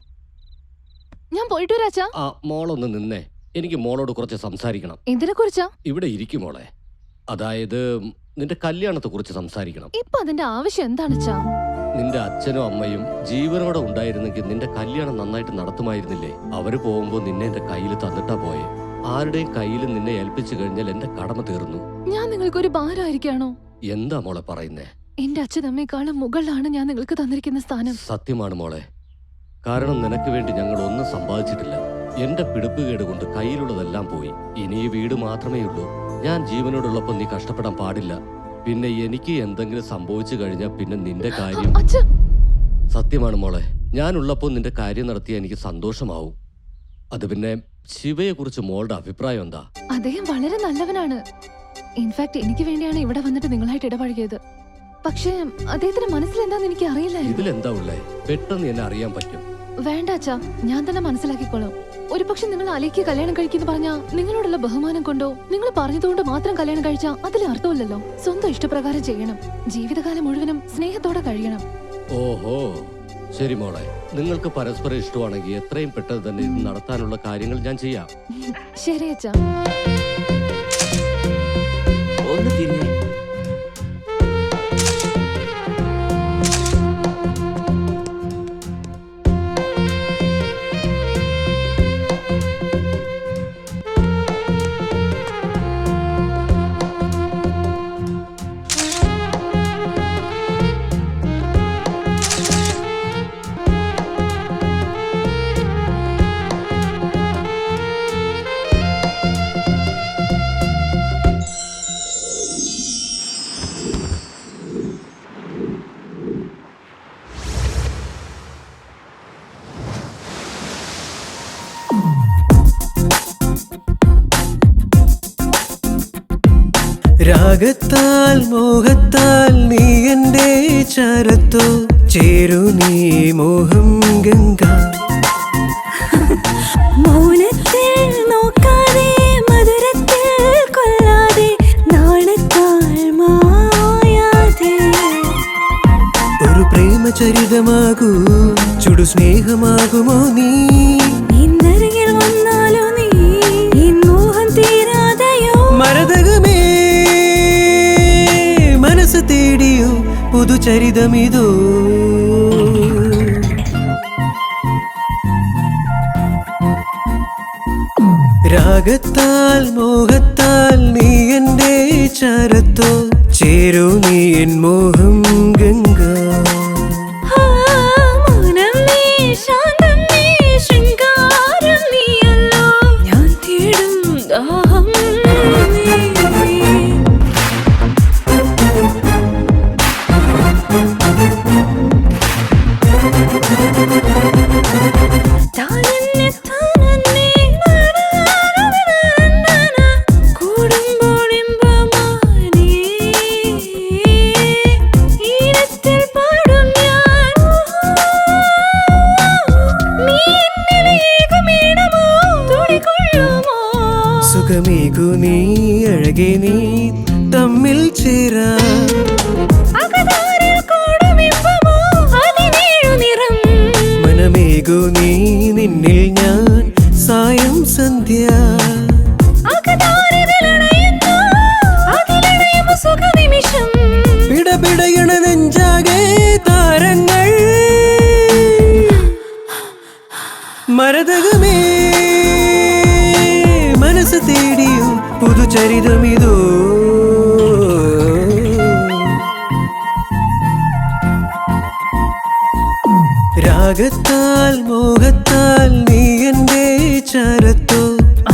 ഞാൻ പോയിട്ട് വരാച്ചാ. ആ മോളൊന്ന് നിന്നേ, എനിക്ക് മോളോട് കുറച്ച് സംസാരിക്കണം. എന്തിനെ കുറിച്ചാ? ഇവിടെ ഇരിക്കും മോളെ. അതായത് നിന്റെ കല്യാണത്തെ കുറിച്ച് സംസാരിക്കണം. ഇപ്പൊ അതിന്റെ ആവശ്യം എന്താണെച്ചാ? നിന്റെ അച്ഛനും അമ്മയും ജീവനോടെ ഉണ്ടായിരുന്നെങ്കിൽ നിന്റെ കല്യാണം നന്നായിട്ട് നടത്തുമായിരുന്നില്ലേ? അവര് പോകുമ്പോ നിന്നെ എന്റെ കയ്യിൽ തന്നിട്ടാ പോയെ. ആരുടെയും കയ്യിൽ നിന്നെ ഏൽപ്പിച്ചു കഴിഞ്ഞാൽ എന്റെ കടമ തീർന്നു. ഞാൻ നിങ്ങൾക്കൊരു ഭാരമായിരിക്കാണോ? എന്താ മോളെ പറയുന്നേ? എന്റെ അച്ഛനമ്മയെക്കാളും മുകളിലാണ് ഞാൻ നിങ്ങൾക്ക് തന്നിരിക്കുന്ന സ്ഥാനം. സത്യമാണ് മോളെ. കാരണം നിനക്ക് വേണ്ടി ഞങ്ങൾ ഒന്നും സമ്പാദിച്ചിട്ടില്ല. എന്റെ പിടിപ്പുകേട് കൊണ്ട് കയ്യിലുള്ളതെല്ലാം പോയി. ഇനി ഈ വീട് മാത്രമേ ഉള്ളൂ. ഞാൻ ജീവനോടുള്ളപ്പോൾ നീ കഷ്ടപ്പെടാൻ പാടില്ല. പിന്നെ എനിക്ക് എന്തെങ്കിലും സംഭവിച്ചു കഴിഞ്ഞാൽ പിന്നെ നിന്റെ കാര്യം. സത്യമാണ് മോളെ, ഞാനുള്ളപ്പോൾ നിന്റെ കാര്യം നടത്തിയാൽ എനിക്ക് സന്തോഷമാവും. അത് പിന്നെ ശിവയെ കുറിച്ച് മോളുടെ അഭിപ്രായം എന്താ? അദ്ദേഹം വളരെ നല്ലവനാണ്. ഇൻഫാക്ട് എനിക്ക് വേണ്ടിയാണ് ഇവിടെ വന്നിട്ട് നിങ്ങളായിട്ട് ഇടപഴകിയത്. പക്ഷേ അദ്ദേഹത്തിന്റെ മനസ്സിലെന്താന്ന് എനിക്ക് അറിയില്ലായിരുന്നു. ഇതിലെന്താ ഉള്ളേ? പെട്ടെന്ന് എന്നെ അറിയാൻ പറ്റും. വേണ്ട അച്ഛാ, ഞാൻ തന്നെ മനസ്സിലാക്കിക്കോളാം. ഒരു പക്ഷെ നിങ്ങൾ അലേക്ക് കല്യാണം കഴിക്കുന്നു പറഞ്ഞാ നിങ്ങളോടുള്ള ബഹുമാനം കൊണ്ടോ നിങ്ങൾ പറഞ്ഞതുകൊണ്ട് മാത്രം കല്യാണം കഴിച്ചാ അതിൽ അർത്ഥമില്ലല്ലോ. സ്വന്തം ഇഷ്ടപ്രകാരം ചെയ്യണം. ജീവിതകാലം മുഴുവനും സ്നേഹത്തോടെ കഴിയണം. ഓഹോ, ശരി മോളെ. നിങ്ങൾക്ക് പരസ്പരം ഇഷ്ടമാണെങ്കിൽ എത്രയും പെട്ടെന്ന് തന്നെ ഇത് നടത്താനുള്ള കാര്യങ്ങൾ ഞാൻ ചെയ്യാം. ശരി അച്ഛാ. ഒന്ന് തിരിഞ്ഞേ. രാഗത്താൽ മോഹത്താൽ നീ എന്റെ ചരത്തോ ചേരു നീ മോഹം ഗംഗ. മൗനത്തിൽ നോക്കാതെ മധുരത്തിൽ കൊല്ലാതെ നാണത്താൽ മായാതെ ഒരു പ്രേമചരിതമാകൂ ചുടു സ്നേഹമാകുമോ നീ? ഇന്നരികിൽ വന്നാലോ നീ ഈ മോഹം തീരാതെയോ? മരതകമേ മനസ്സ് തേടിയോ പുതുചരിതമിതോ? രാഗത്താൽ മോഹത്താൽ നീ എന്റെ ചരത്തോ ചേരു നീ എൻ മോഹം ഗംഗ. മൗനം നീ, ശാന്തം നീ, ശൃംഗാരം നീയല്ലോ. ഞാൻ തേടും ദാഹം നീ. താനന്നെ താനന്നെ കൂടുമ്പോൾ ഇമ്പമാനേ ഈരത്തിൽ പാടും ഞാൻ. നീ എന്നിലേകുമേണമോ തുടികൊള്ളുമോ? സുഖമേകു നീ അഴകെ നീ തമ്മിൽ ചേരാ. അകതാരിൽ കൂടും ഇമ്പമോ അതിനേഴു നിറം. മനമേകു നീ നിന്നിൽ ഞാൻ സായം സന്ധ്യ. അകതാരിലണയുന്നു അതിലണയും സുഖനിമിഷം. പിടപിടയണ നെഞ്ചാകെ താരങ്ങൾ. പുതുചരിതമിതോ രാഗത്താൽ മോഹത്താൽ നീ എന്റെ ചരത്തോ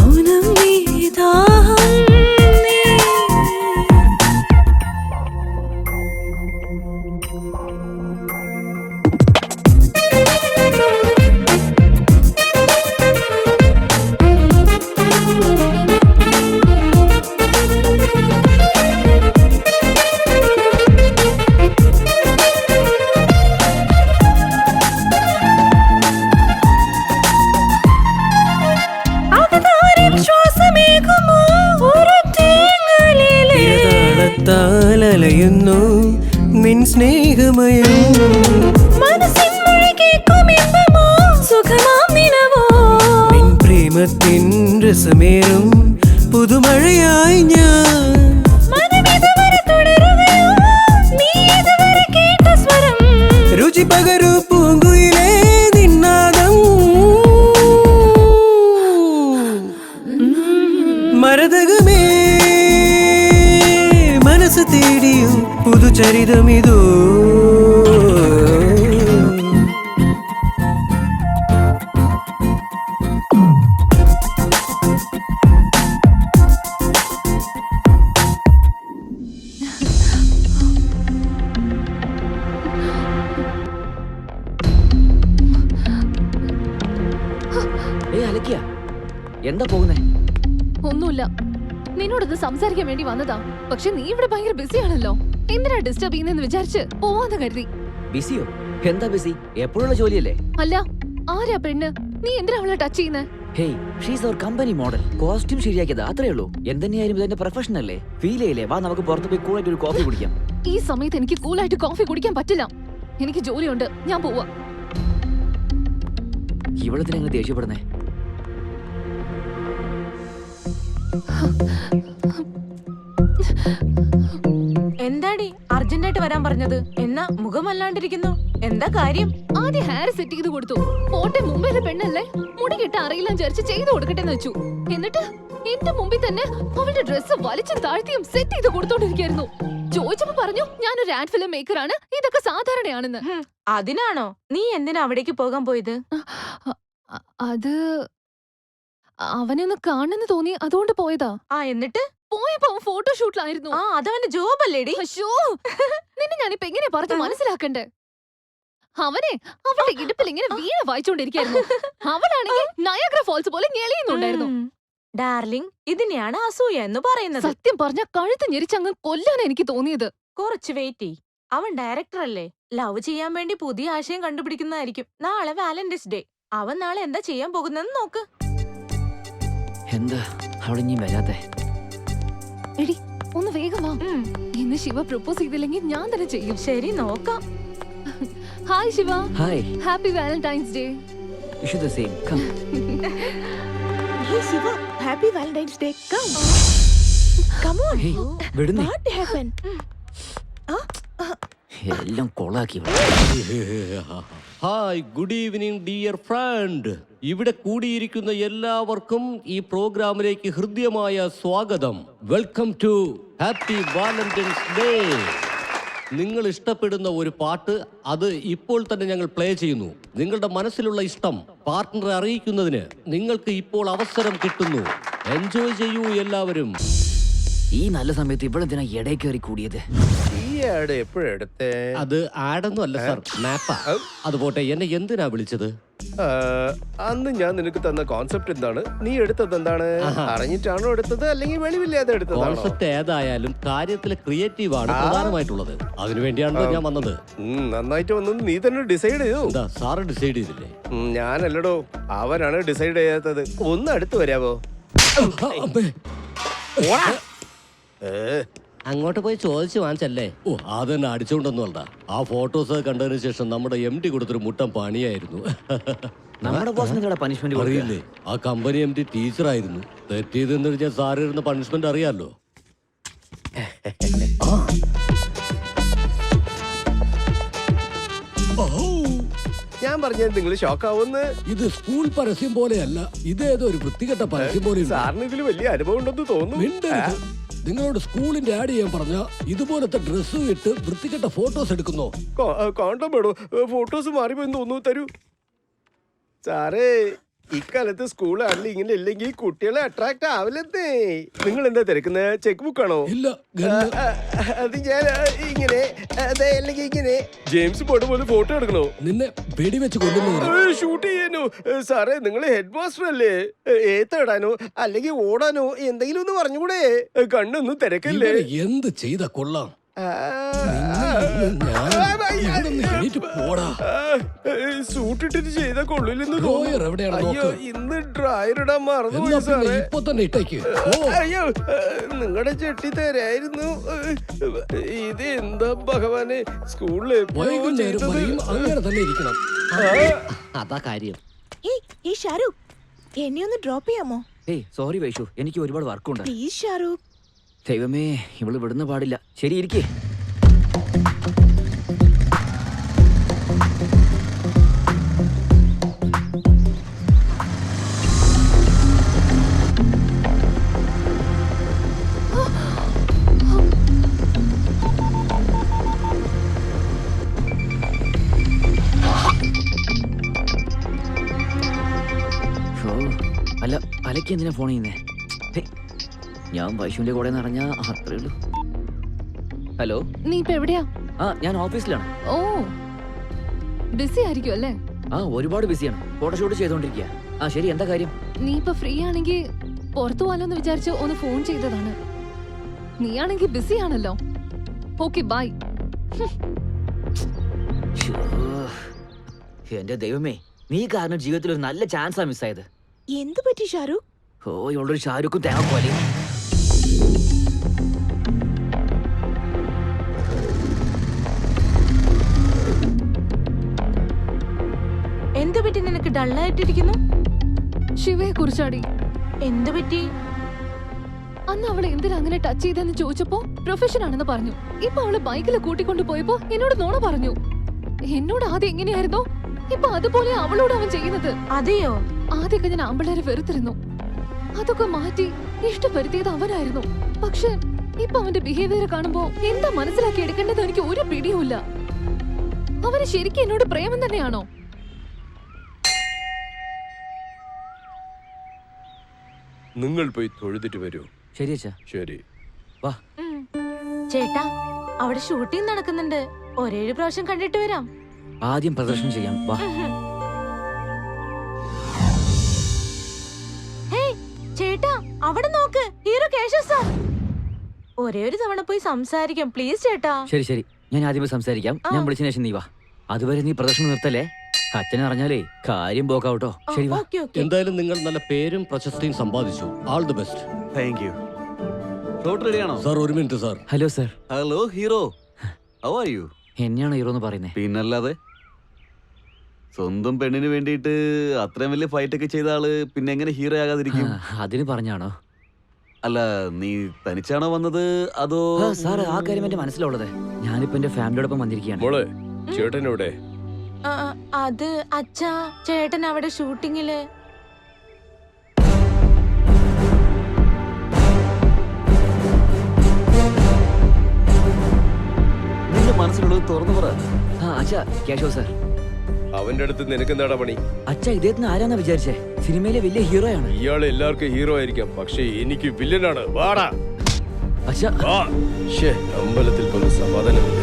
ഔനം നീതാഹം നീ അവതാരം ശ്വാസമേകുമോ ഒരു തേങ്ങലിലെ താളത്താൽ അലയുന്നു നിൻ സ്നേഹമയം മനസ്സിൻ മൊഴി കേൾക്കും ഇമ്പമോ സുഖമാം നിലവോ നിൻ പ്രേമത്തിൻ രസമേറും പുതുമഴയായി ഞാൻ മനമിതുവരെ തുടരുകയോ നീ ഇതുവരെ കേട്ട സ്വരം രുചി പകരു പൂങ്കുയിലേ നിന്നാദം മരതകമേ മനസ്സ് തേടിയോ പുതുചരിതമിതോ അലക്കിയ എന്താ പോകുന്നേ? ഒന്നുമില്ല, നിന്നോടൊന്ന് സംസാരിക്കാൻ വേണ്ടി വന്നതാ. പക്ഷെ നീ ഇവിടെ ഭയങ്കര ബിസി ആണല്ലോ. എന്തിനാ ഡിസ്റ്റർബ് ചെയ്യുന്നെന്ന് വിചാരിച്ച് പോവാന്ന് കരുതി. ബിസിയോ? എന്താ ബിസി? എപ്പോഴുള്ള ജോലിയല്ലേ? അല്ല, ആരാ പെണ്ണ്? നീ എന്തിനാ അവളെ ടച്ച് ചെയ്യുന്നേ? ഹേയ്, ഷീസ് അവർ കമ്പനി മോഡൽ. കോസ്റ്റ്യൂം ശരിയാക്കിയത് അത്രേ ഉള്ളൂ. എന്തെന്നെയായാലും ഇതെന്റെ പ്രൊഫഷൻ അല്ലേ? ഫീൽ ചെയ്യില്ലേ? വാ നമുക്ക് പുറത്ത് പോയി കൂളായിട്ട് ഒരു കോഫി കുടിക്കാം. ഈ സമയത്ത് എനിക്ക് കൂളായിട്ട് കോഫി കുടിക്കാൻ പറ്റില്ല. എനിക്ക് ജോലിയുണ്ട്, ഞാൻ പോവാ. ഇവളത്തിന് ഞങ്ങൾ ദേഷ്യപ്പെടുന്നേ. എന്താടി അർജന്റായിട്ട് വരാൻ പറഞ്ഞത്? എന്നാ മുഖമല്ലാണ്ടിരിക്കുന്നു, എന്താ കാര്യം? ആദ്യം ഹെയർ സെറ്റ് ചെയ്ത് കൊടുത്തു. പോട്ടെ, മുംബൈയിലെ പെണ്ണല്ലേ, മുടി കിട്ട അറിയില്ല വിചാരിച്ച് ചെയ്ത് കൊടുക്കട്ടെ എന്ന് വെച്ചു. എന്നിട്ട് എന്റെ മുമ്പിൽ തന്നെ അവളുടെ ഡ്രസ്സ് വലിച്ചും താഴ്ത്തിയും സെറ്റ് ചെയ്ത് കൊടുത്തോണ്ടിരിക്കായിരുന്നു. ചോദിച്ചപ്പോ പറഞ്ഞു ഞാനൊരു ആഡ് ഫിലിം മേക്കർ ആണ്, ഇതൊക്കെ സാധാരണയാണെന്ന്. അതിനാണോ നീ എന്തിനാ അവിടേക്ക് പോകാൻ പോയത്? അത് അവനെ ഒന്ന് കാണുന്നു തോന്നി, അതുകൊണ്ട് പോയതാ. എന്നിട്ട് പോയപ്പോ അവൻ ഫോട്ടോഷൂട്ടിലായിരുന്നു. അതവന്റെ ജോബ് അല്ലേടി? നിന്നെ ഞാനിപ്പോ എങ്ങനെയാ പറഞ്ഞു മനസ്സിലാക്കണ്ടേ? അവനെ അവളുടെ ഇടുപ്പിൽ ഇങ്ങനെ വീണ വായിച്ചോണ്ടിരിക്കായിരുന്നു. അവളാണെങ്കിൽ നയാഗ്ര ഫോൾസ് പോലെ ഞെളിയുന്നുണ്ടായിരുന്നു. ഡാർലിംഗ്, ഇതിനെയാണ് അസൂയ എന്ന് പറയുന്നത്. സത്യം പറഞ്ഞ കഴുത്ത് ഞെരിച്ചങ്ങ് കൊല്ലാനാ എനിക്ക് തോന്നിയത്. കുറച്ച് വെയിറ്റ് ചെയ്, അവൻ ഡയറക്ടർ അല്ലേ, ലവ് ചെയ്യാൻ വേണ്ടി പുതിയ ആശയം കണ്ടുപിടിക്കുന്നതായിരിക്കും. നാളെ വാലന്റൈൻസ് ഡേ, അവൻ നാളെ എന്താ ചെയ്യാൻ പോകുന്നെന്ന് നോക്ക്. എന്താ അവളിഞ്ഞി വരാത്തെ? എടി ഒന്ന് വേഗം വാ. ഇന്ന് ശിവ പ്രപ്പോസ് ചെയ്തില്ലെങ്കിൽ ഞാൻ തന്നെ ചെയ്യും. ശരി, നോക്കാം. Hi Shiva. Hi. Happy Valentine's Day. Wish the same. Come. Hey Shiva, happy Valentine's Day. Come. Come on. Hey, വിടുന്നേ. What happened? എല്ലാം കൊളാക്കി. Hi, good evening dear friend. ഇവിടെ കൂടിയിരിക്കുന്ന എല്ലാവർക്കും ഈ പ്രോഗ്രാമിലേക്ക് ഹൃദ്യമായ സ്വാഗതം. Welcome to happy Valentine's Day. നിങ്ങൾ ഇഷ്ടപ്പെടുന്ന ഒരു പാട്ട് അത് ഇപ്പോൾ തന്നെ ഞങ്ങൾ പ്ലേ ചെയ്യുന്നു. നിങ്ങളുടെ മനസ്സിലുള്ള ഇഷ്ടം പാർട്ട്ണറെ അറിയിക്കുന്നതിന് നിങ്ങൾക്ക് ഇപ്പോൾ അവസരം കിട്ടുന്നു. എൻജോയ് ചെയ്യൂ എല്ലാവരും. ഈ നല്ല സമയത്ത് ഇവളെന്തിനാ ഇടയിൽ കയറി കൂടിയത്? ഈ ആഡ് എപ്പോഴെടുത്തേ? അത് ആഡൊന്നും അല്ല സർ, മാപ്പാ. അത് പോട്ടെ, എന്നെ എന്തിനാ വിളിച്ചത്? അന്ന് ഞാൻ നിനക്ക് തന്ന കോൺസെപ്റ്റ് എന്താണ്? നീ എടുത്തത് എന്താണ്? അറിഞ്ഞിട്ടാണോ എടുത്തത് അല്ലെങ്കിൽ വെളിവില്ലാതെ എടുത്തതാണോ? കോൺസെപ്റ്റ് ഏതായാലും കാര്യത്തിലെ ക്രിയേറ്റീവ് ആണ് പ്രധാനമായിട്ടുള്ളത്. അതിനുവേണ്ടിയാണല്ലോ ഞാൻ വന്നത്. നന്നായിട്ട് വന്നത് നീ തന്നെ ഡിസൈഡ് ചെയ്തു. എന്താ സാറ് ഡിസൈഡ് ചെയ്തില്ലേ? ഞാനല്ലടോ, അവനാണ് ഡിസൈഡ് ചെയ്യാത്തത്. ഒന്ന് അടുത്ത് വരാവോ? അങ്ങോട്ട് പോയി ചോദിച്ചു വാങ്ങിച്ചല്ലേ? ഓ, അതെന്നെ അടിച്ചുകൊണ്ടൊന്നും അല്ല. ആ ഫോട്ടോസ് കണ്ടതിന് ശേഷം നമ്മുടെ MD കൊടുത്തൊരു മുട്ടം പണിയായിരുന്നു. നമ്മുടെ ബോസിന് പണിഷ്മെന്റ് അറിയില്ലേ? ആ കമ്പനി MD ടീച്ചറായിരുന്നു. തെറ്റിയതെന്ന് വെച്ചാൽ സാറിരുന്ന പണിഷ്മെന്റ് അറിയാലോ. ഞാൻ പറഞ്ഞത് നിങ്ങൾ ഷോക്കാവുന്ന്. ഇത് സ്കൂൾ പരസ്യം പോലെയല്ല, ഇതേതോ ഒരു വൃത്തികെട്ട പരസ്യം പോലെ. സാറിന് ഇതിൽ വലിയ അനുഭവം ഉണ്ടെന്ന് തോന്നുന്നു. നിങ്ങളോട് സ്കൂളിന്റെ ആഡ് ചെയ്യാൻ പറഞ്ഞ ഇതുപോലത്തെ ഡ്രസ്സ് ഇട്ട് വൃത്തികെട്ട ഫോട്ടോസ് എടുക്കുന്നോ? കോണ്ടം വേണോ? ഫോട്ടോസ് മാറിപ്പോയി തോന്നുന്നു. തരൂ സാറേ. ഇക്കാലത്ത് സ്കൂളാണെങ്കിൽ ഇങ്ങനെ ഇല്ലെങ്കിൽ കുട്ടികളെ അട്രാക്ട് ആവില്ലെന്നേ. നിങ്ങൾ എന്താ തിരക്കുന്നത്? ചെക്ക് ബുക്ക് ആണോ? ഇല്ല, അത് ഞാൻ ഇങ്ങനെ അല്ലെങ്കിൽ ഇങ്ങനെ ജെയിംസ് ബോണ്ട് പോലെ ഫോട്ടോ എടുക്കണോ? നിന്നെ വെടിവെച്ച് കൊല്ലുന്നു. ഷൂട്ട് ചെയ്യാനോ? സാറേ നിങ്ങൾ ഹെഡ് മാസ്റ്റർ അല്ലേ? ഏത്തടാനോ അല്ലെങ്കിൽ ഓടാനോ എന്തെങ്കിലും ഒന്ന് പറഞ്ഞുകൂടെ? കണ്ണൊന്നും തിരക്കല്ലേ? എന്ത് ചെയ്ത കൊള്ളാം. സൂട്ടിട്ടിട്ട് ചെയ്ത കൊള്ളില്ലെന്ന് ഡ്രോയർ എവിടെയാണ്? അയ്യോ, ഇന്ന് ഡ്രയർ ഇടാൻ മറന്നുപോയി സാറേ. ഇപ്പൊ തന്നെ ഇട്ടേക്ക്. അയ്യോ, നിങ്ങളുടെ ചെട്ടി തരായിരുന്നു. ഇത് എന്താ ഭഗവാനെ, സ്കൂളില് അങ്ങനെ തന്നെ ഇരിക്കണം. അതാ കാര്യം. ഷാരൂഖ്, എന്നെ ഒന്ന് ഡ്രോപ്പ് ചെയ്യാമോ? ഏയ് സോറി വൈഷു, എനിക്ക് ഒരുപാട് വർക്കുണ്ട്. പ്ലീസ് ഷാരൂഖ്. ദൈവമേ, ഇവള് വിടുന്ന പാടില്ല. ശരി, ഇരിക്കേ. അല്ല, അലക്ക് എന്തിനാ ഫോൺ ചെയ്യുന്നേ? ഞാൻ വൈഷുവിന്റെ കൂടെ നിറഞ്ഞ അത്രേ ഉള്ളൂ. ഹലോ, നീ ഇപ്പൊ എവിടെയാ? ഞാൻ ഓഫീസിലാണ്. ഓ, ബിസി ആയിരിക്കും അല്ലേ? ഒരുപാട് ബിസിയാണ്. ഫോട്ടോഷൂട്ട് ചെയ്തോണ്ടിരിക്കുക. ശരി, എന്താ കാര്യം? നീ ഇപ്പൊ ഫ്രീ ആണെങ്കിൽ പുറത്തു പോകാലോന്ന് വിചാരിച്ച് ഒന്ന് ഫോൺ ചെയ്തതാണ്. നീ ആണെങ്കിൽ ബിസി ആണല്ലോ. Okay, bye. എന്റെ ദൈവമേ, നീ കാരണം ജീവിതത്തിൽ ഒരു നല്ല ചാൻസാ മിസ്സായത്. എന്ത് പറ്റി ഷാരൂഖ്? ഇവളൊരു ഷാരൂഖും തേങ്ങ പോലെ. എന്ത് പറ്റി നിനക്ക് ഡള്ളായിട്ടിരിക്കുന്നു? ശിവയെ കുറിച്ചാടി. എന്ത് പറ്റി? അന്ന് അവളെ എന്തിനാ അങ്ങനെ ടച്ച് ചെയ്തെന്ന് ചോദിച്ചപ്പോ പ്രൊഫഷൻ ആണെന്ന് പറഞ്ഞു. ഇപ്പൊ അവളെ ബൈക്കിൽ കൂട്ടിക്കൊണ്ടു പോയപ്പോ എന്നോട് നുണ പറഞ്ഞു. എന്നോട് ആദ്യം എങ്ങനെയായിരുന്നോ ഇപ്പൊ അതുപോലെ അവളോട് അവൻ ചെയ്യുന്നത്. അതെയോ? ആദ്യമൊക്കെ ഞാൻ ആമ്പിള്ളേരെ വെറുത്തിരുന്നു. അതൊക്കെ മാറ്റി ഇഷ്ടപ്പെടുത്തിയത് അവനായിരുന്നു. പക്ഷെ ഇപ്പൊ അവന്റെ ബിഹേവിയർ കാണുമ്പോ എന്താ മനസ്സിലാക്കി എടുക്കേണ്ടത് എനിക്ക് ഒരു പിടിയുമില്ല. അവന് ശരിക്കും എന്നോട് പ്രേമം തന്നെയാണോ? നിങ്ങൾ പോയി തൊഴുതിട്ട് വരൂ. ശരി അച്ഛാ. ശരി, വാ. ചേട്ടാ, അവിടെ ഷൂട്ടിംഗ് നടക്കുന്നുണ്ട്. ഒരേഴ് പ്രാവശ്യം കണ്ടിട്ട് വരാം. ആദ്യം പ്രദർശനം ചെയ്യാം. വാ. ചേട്ടാ, അവിടെ നോക്ക്, ഹീറോ കേശവ് സാർ. ഒരേ ഒരു തവണ പോയി സംസാരിക്കാം പ്ലീസ് ചേട്ടാ. ശരി ശരി, ഞാൻ ആദ്യമേ സംസാരിക്കാം. ഞാൻ വിളിച്ച ശേഷം നീ വാ. അതുവരെ നീ പ്രദർശനം നിർത്തല്ലേ. അച്ഛനെ അറിഞ്ഞാലേ കാര്യം പോക്കാവട്ടോ. ശരി, വാ. എന്തായാലും നിങ്ങൾ നല്ല പേരും പ്രശസ്തിയും സമ്പാദിച്ചു. All the best. Thank you. Shot റെഡിയാണോ സാർ? ഒരു minute sir. Hello sir. Hello hero, how are you? എന്നെയാണോ ഹീറോ എന്ന് പറയുന്നത്? പിന്നല്ലാതെ. സ്വന്തം പെണ്ണിന് വേണ്ടിയിട്ട് അത്രയും വലിയ ഫൈറ്റ് ഒക്കെ ചെയ്ത ആള് പിന്നെ എങ്ങനെ ഹീറോ ആകാതിരിക്കും? അതിന് പറഞ്ഞാണോ? അല്ല, നീ തനിച്ചാണോ വന്നത് അതോ? സാർ, ആ കാര്യം എന്റെ മനസ്സിലുള്ളത്. ഞാനിപ്പോ എന്റെ ഫാമിലിയോടൊപ്പം വന്നിരിക്കുകയാണ്. മോളെ, ചേട്ടനോടെ? അത് അച്ഛാ, ചേട്ടൻ അവിടെ ഷൂട്ടിങ്ങില്. നിന്റെ മനസ്സിലുള്ളത് തുറന്നു പറ. അച്ഛാ, കേശവ് സാർ. അവന്റെ അടുത്ത് നിനക്ക് എന്താടാ പണി? അച്ഛാ, ഇദ്ദേഹത്തിന് ആരാന്നാ വിചാരിച്ചേ? സിനിമയിലെ വലിയ ഹീറോ ആണ്. ഇയാൾ എല്ലാവർക്കും ഹീറോ ആയിരിക്കാം, പക്ഷെ എനിക്ക് വില്ലനാണ്. വാടാ. അച്ഛാ, അമ്പലത്തിൽ പോലും സമാധാനമില്ല.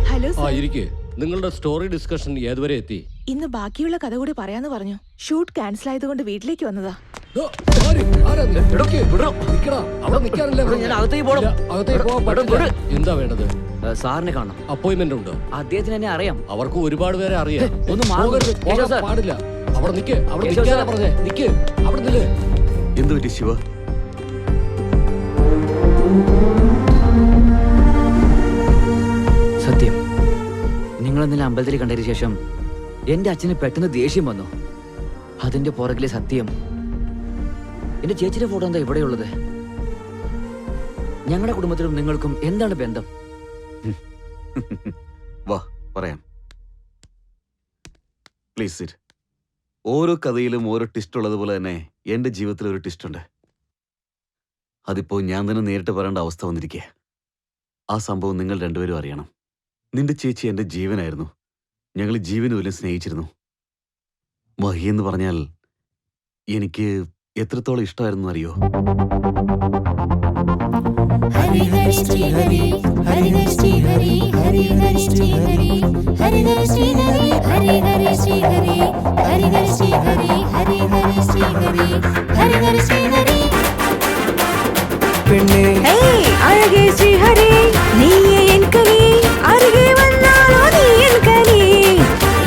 ഹലോ ആ, ഇരിക്കേ. നിങ്ങളുടെ സ്റ്റോറി ഡിസ്കഷൻ ഏതുവരെ എത്തി? ഇന്ന് ബാക്കിയുള്ള കഥ കൂടി പറയാന്ന് പറഞ്ഞു. ഷൂട്ട് ക്യാൻസൽ ആയതുകൊണ്ട് വീട്ടിലേക്ക് വന്നതാ. എന്താ വേണ്ടത്? സാറിനെ കാണണം. അപ്പോയിന്റ്മെന്റ് ഉണ്ട്. അദ്ദേഹത്തിന് എന്നെ അറിയാം. അവർക്ക് ഒരുപാട് പേരെ അറിയാം. ഒന്ന് പാടില്ല. അവിടെ നിക്ക്. അവിടെ നിൽക്കാനാ പറഞ്ഞേ. നിക്ക്. അവിടെ നില്ല്. എന്ത് പറ്റി ശിവ? സത്യം, നിങ്ങൾ ഇന്നലെ അമ്പലത്തിൽ കണ്ടതിന് ശേഷം എന്റെ അച്ഛന് പെട്ടെന്ന് ദേഷ്യം വന്നു. അതിന്റെ പുറകിലെ സത്യം എന്റെ ചേച്ചിയുടെ ഫോട്ടോ എന്താ ഇവിടെയുള്ളത്? ഞങ്ങളുടെ കുടുംബത്തിലും നിങ്ങൾക്കും എന്താണ് ബന്ധം? വാ പറയാം. Please sit. ഓരോ കഥയിലും ഓരോ ട്വിസ്റ്റ് ഉള്ളതുപോലെ തന്നെ എന്റെ ജീവിതത്തിൽ ഒരു ട്വിസ്റ്റ് ഉണ്ട്. അതിപ്പോ ഞാൻ തന്നെ നേരിട്ട് പറയേണ്ട അവസ്ഥ വന്നിരിക്കുക. ആ സംഭവം നിങ്ങൾ രണ്ടുപേരും അറിയണം. നിന്റെ ചേച്ചി എന്റെ ജീവനായിരുന്നു. ഞങ്ങൾ ജീവന് പോലും സ്നേഹിച്ചിരുന്നു. മഹി എന്ന് പറഞ്ഞാൽ എനിക്ക് എത്രത്തോളം ഇഷ്ടമായിരുന്നു അറിയോ? പെണ്ണേ അഴകേ ശ്രീഹരി നീയേ എൻ കനി അരികെ വന്നാലോ നീ എൻ കനി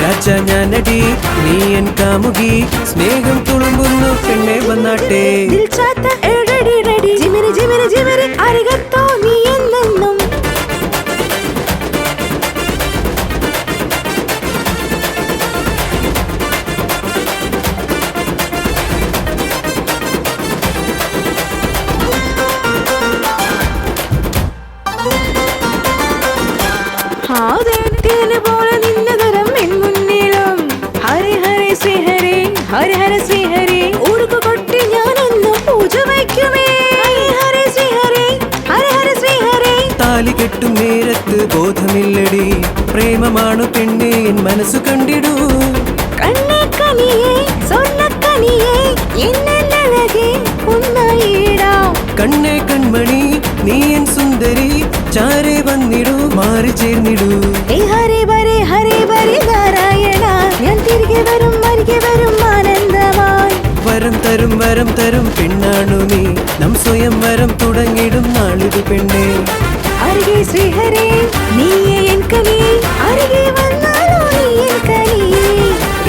രാജ ഞാനടി നീ എൻ കാമുകി സ്നേഹം തുളുമ്പുന്നു പെണ്ണെ വന്നാട്ടെ ദിൽ ചാത്ത എഴടി റെഡി ജിമിരി ജിമിരി ജിമിരി അരികത്തോ നീ എന്നെന്നും പോലെ നിന്നതരം എൻ മുന്നിലും ഹരി ഹരി ശ്രീഹരി ഹരി ഹരി ശ്രീഹരി ഉടുക്കു കൊട്ടി ഞാനെന്നും പൂജ വയ്ക്കുമേ ഹരി ശ്രീഹരി ഹരി ഹരി ശ്രീഹരി താലി കെട്ടും നേരത്ത് ബോധമില്ലടി പ്രേമമാണു പെണ്ണെ എൻ മനസ്സു കണ്ടിടൂ കണ്ണേ കനിയേ സ്വർണ്ണക്കനിയേ എന്നഴകേ ഒന്നായിടാം കണ്ണേ കൺമണി നീ എൻ സുന്ദരി ചാരേ വന്നിടൂ മാറി ചേർന്നിടൂ ഹരി ബരി നാരായണ ഞാൻ തിരികെ വരും ആനന്ദമായി വരം തരും പെണ്ണാണു നീ നം സ്വയം വരം തുടങ്ങിടും നാളിതു പെണ്ണേ അരികെ ശ്രീഹരി നീയേ എൻ കനി അരികെ വന്നാലോ നീ എൻ കനി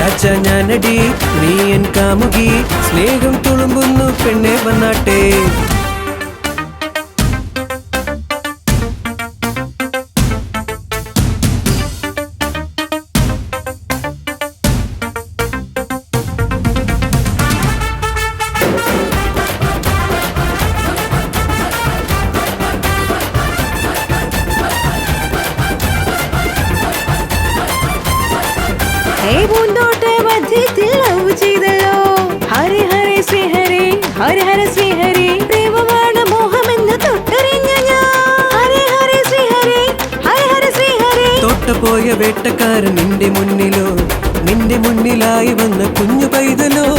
രാജ ഞാനടി നീ എൻ കാമുകി സ്നേഹം തുളുമ്പുന്നു പെണ്ണെ വന്നാട്ടെ പൂന്തോട്ട മധ്യത്തിൽ ലവ് ചെയ്തല്ലോ ഹരി ഹരി ശ്രീഹരി ഹരി ഹരി ശ്രീഹരി പ്രേമമാണ് മോഹമെന്ന് തൊട്ടറിഞ്ഞ ഞാൻ ഹരി ഹരി ശ്രീഹരി ഹരി ഹരി ശ്രീഹരി തൊട്ടുപോയ വേട്ടക്കാരൻ നിന്റെ മുന്നിലായി വന്ന കുഞ്ഞു പൈതലോ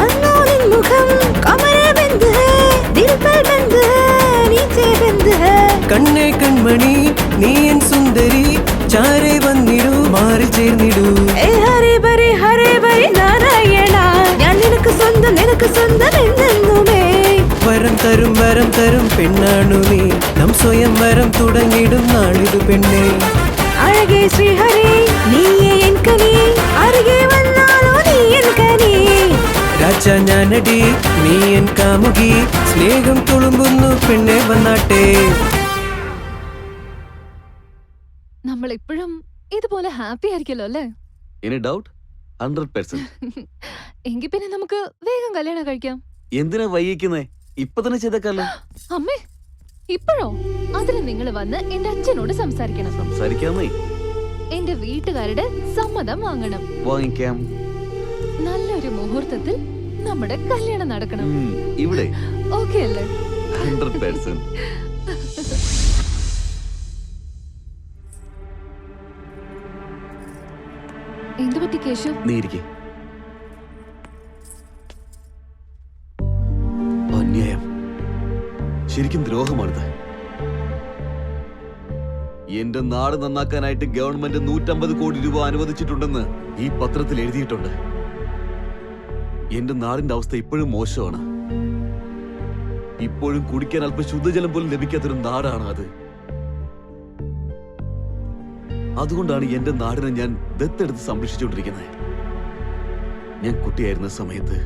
അന്നോ നിൻ മുഖം കമരെ ബന്ദ് ഹൈ ദിൽ പർ ബന്ദ് ഹൈ നീച്ചേ ബന്ദ് ഹൈ കണ്ണേ കൺമണി നീ എൻ സുന്ദരി ചാരേ വന്നിടൂ മാറി ചേർന്നിടൂ ഹരി ബരി നാരായണ ഞാൻ നിനക്ക് സ്വന്തം എന്നെന്നുമേ വരം തരും പെണ്ണാണു നീ നം സ്വയം വരം തുടങ്ങിടും നാളിതു പെണ്ണേ അഴകേ ശ്രീഹരി നീയേ എൻ കനി അരികെ വന്നാലോ നീ എൻ കനി രാജ ഞാനടി നീ എൻ കാമുകി സ്നേഹം തുളുമ്പുന്നു പെണ്ണെ വന്നാട്ടെ നമ്മൾ എപ്പോഴും ഇതുപോലെ ഹാപ്പി ആയിരിക്കല്ലോ അല്ലേ? Any doubt? 100%. എങ്കിൽ പിന്നെ നമുക്ക് വേഗം കല്യാണം കഴിക്കാം. എന്തിനാ വൈകിക്കുന്നേ? ഇപ്പൊ തന്നെ ചെയ്തേക്കാലോ. അമ്മേ ഇപ്പോഴോ? അതിന് നിങ്ങൾ വന്ന് എന്റെ അച്ഛനോട് സംസാരിക്കണം. സംസാരിക്കാമേ. എന്റെ വീട്ടുകാരുടെ സമ്മതം വാങ്ങണം. വാങ്ങിക്കാം. നല്ലൊരു മുഹൂർത്തത്തിൽ നമ്മുടെ കല്യാണം നടക്കണം. ഇവിടെ ഓക്കേ അല്ലേ? 100%. എന്തു പറ്റി കേശവ്? നീ ഇരിക്കെ. അന്യായം, ശരിക്കും ദ്രോഹമാണിത്. എന്റെ നാട് നന്നാക്കാനായിട്ട് ഗവൺമെന്റ് 150 കോടി രൂപ അനുവദിച്ചിട്ടുണ്ടെന്ന് ഈ പത്രത്തിൽ എഴുതിയിട്ടുണ്ട്. എന്റെ നാടിന്റെ അവസ്ഥ ഇപ്പോഴും മോശമാണ്. ഇപ്പോഴും കുടിക്കാൻ അല്പം ശുദ്ധജലം പോലും ലഭിക്കാത്തൊരു നാടാണ് അത്. അതുകൊണ്ടാണ് എന്റെ നാടിനെ ഞാൻ ദത്തെടുത്ത് സംരക്ഷിച്ചുകൊണ്ടിരിക്കുന്നത്. ഞാൻ കുട്ടിയായിരുന്ന സമയത്ത്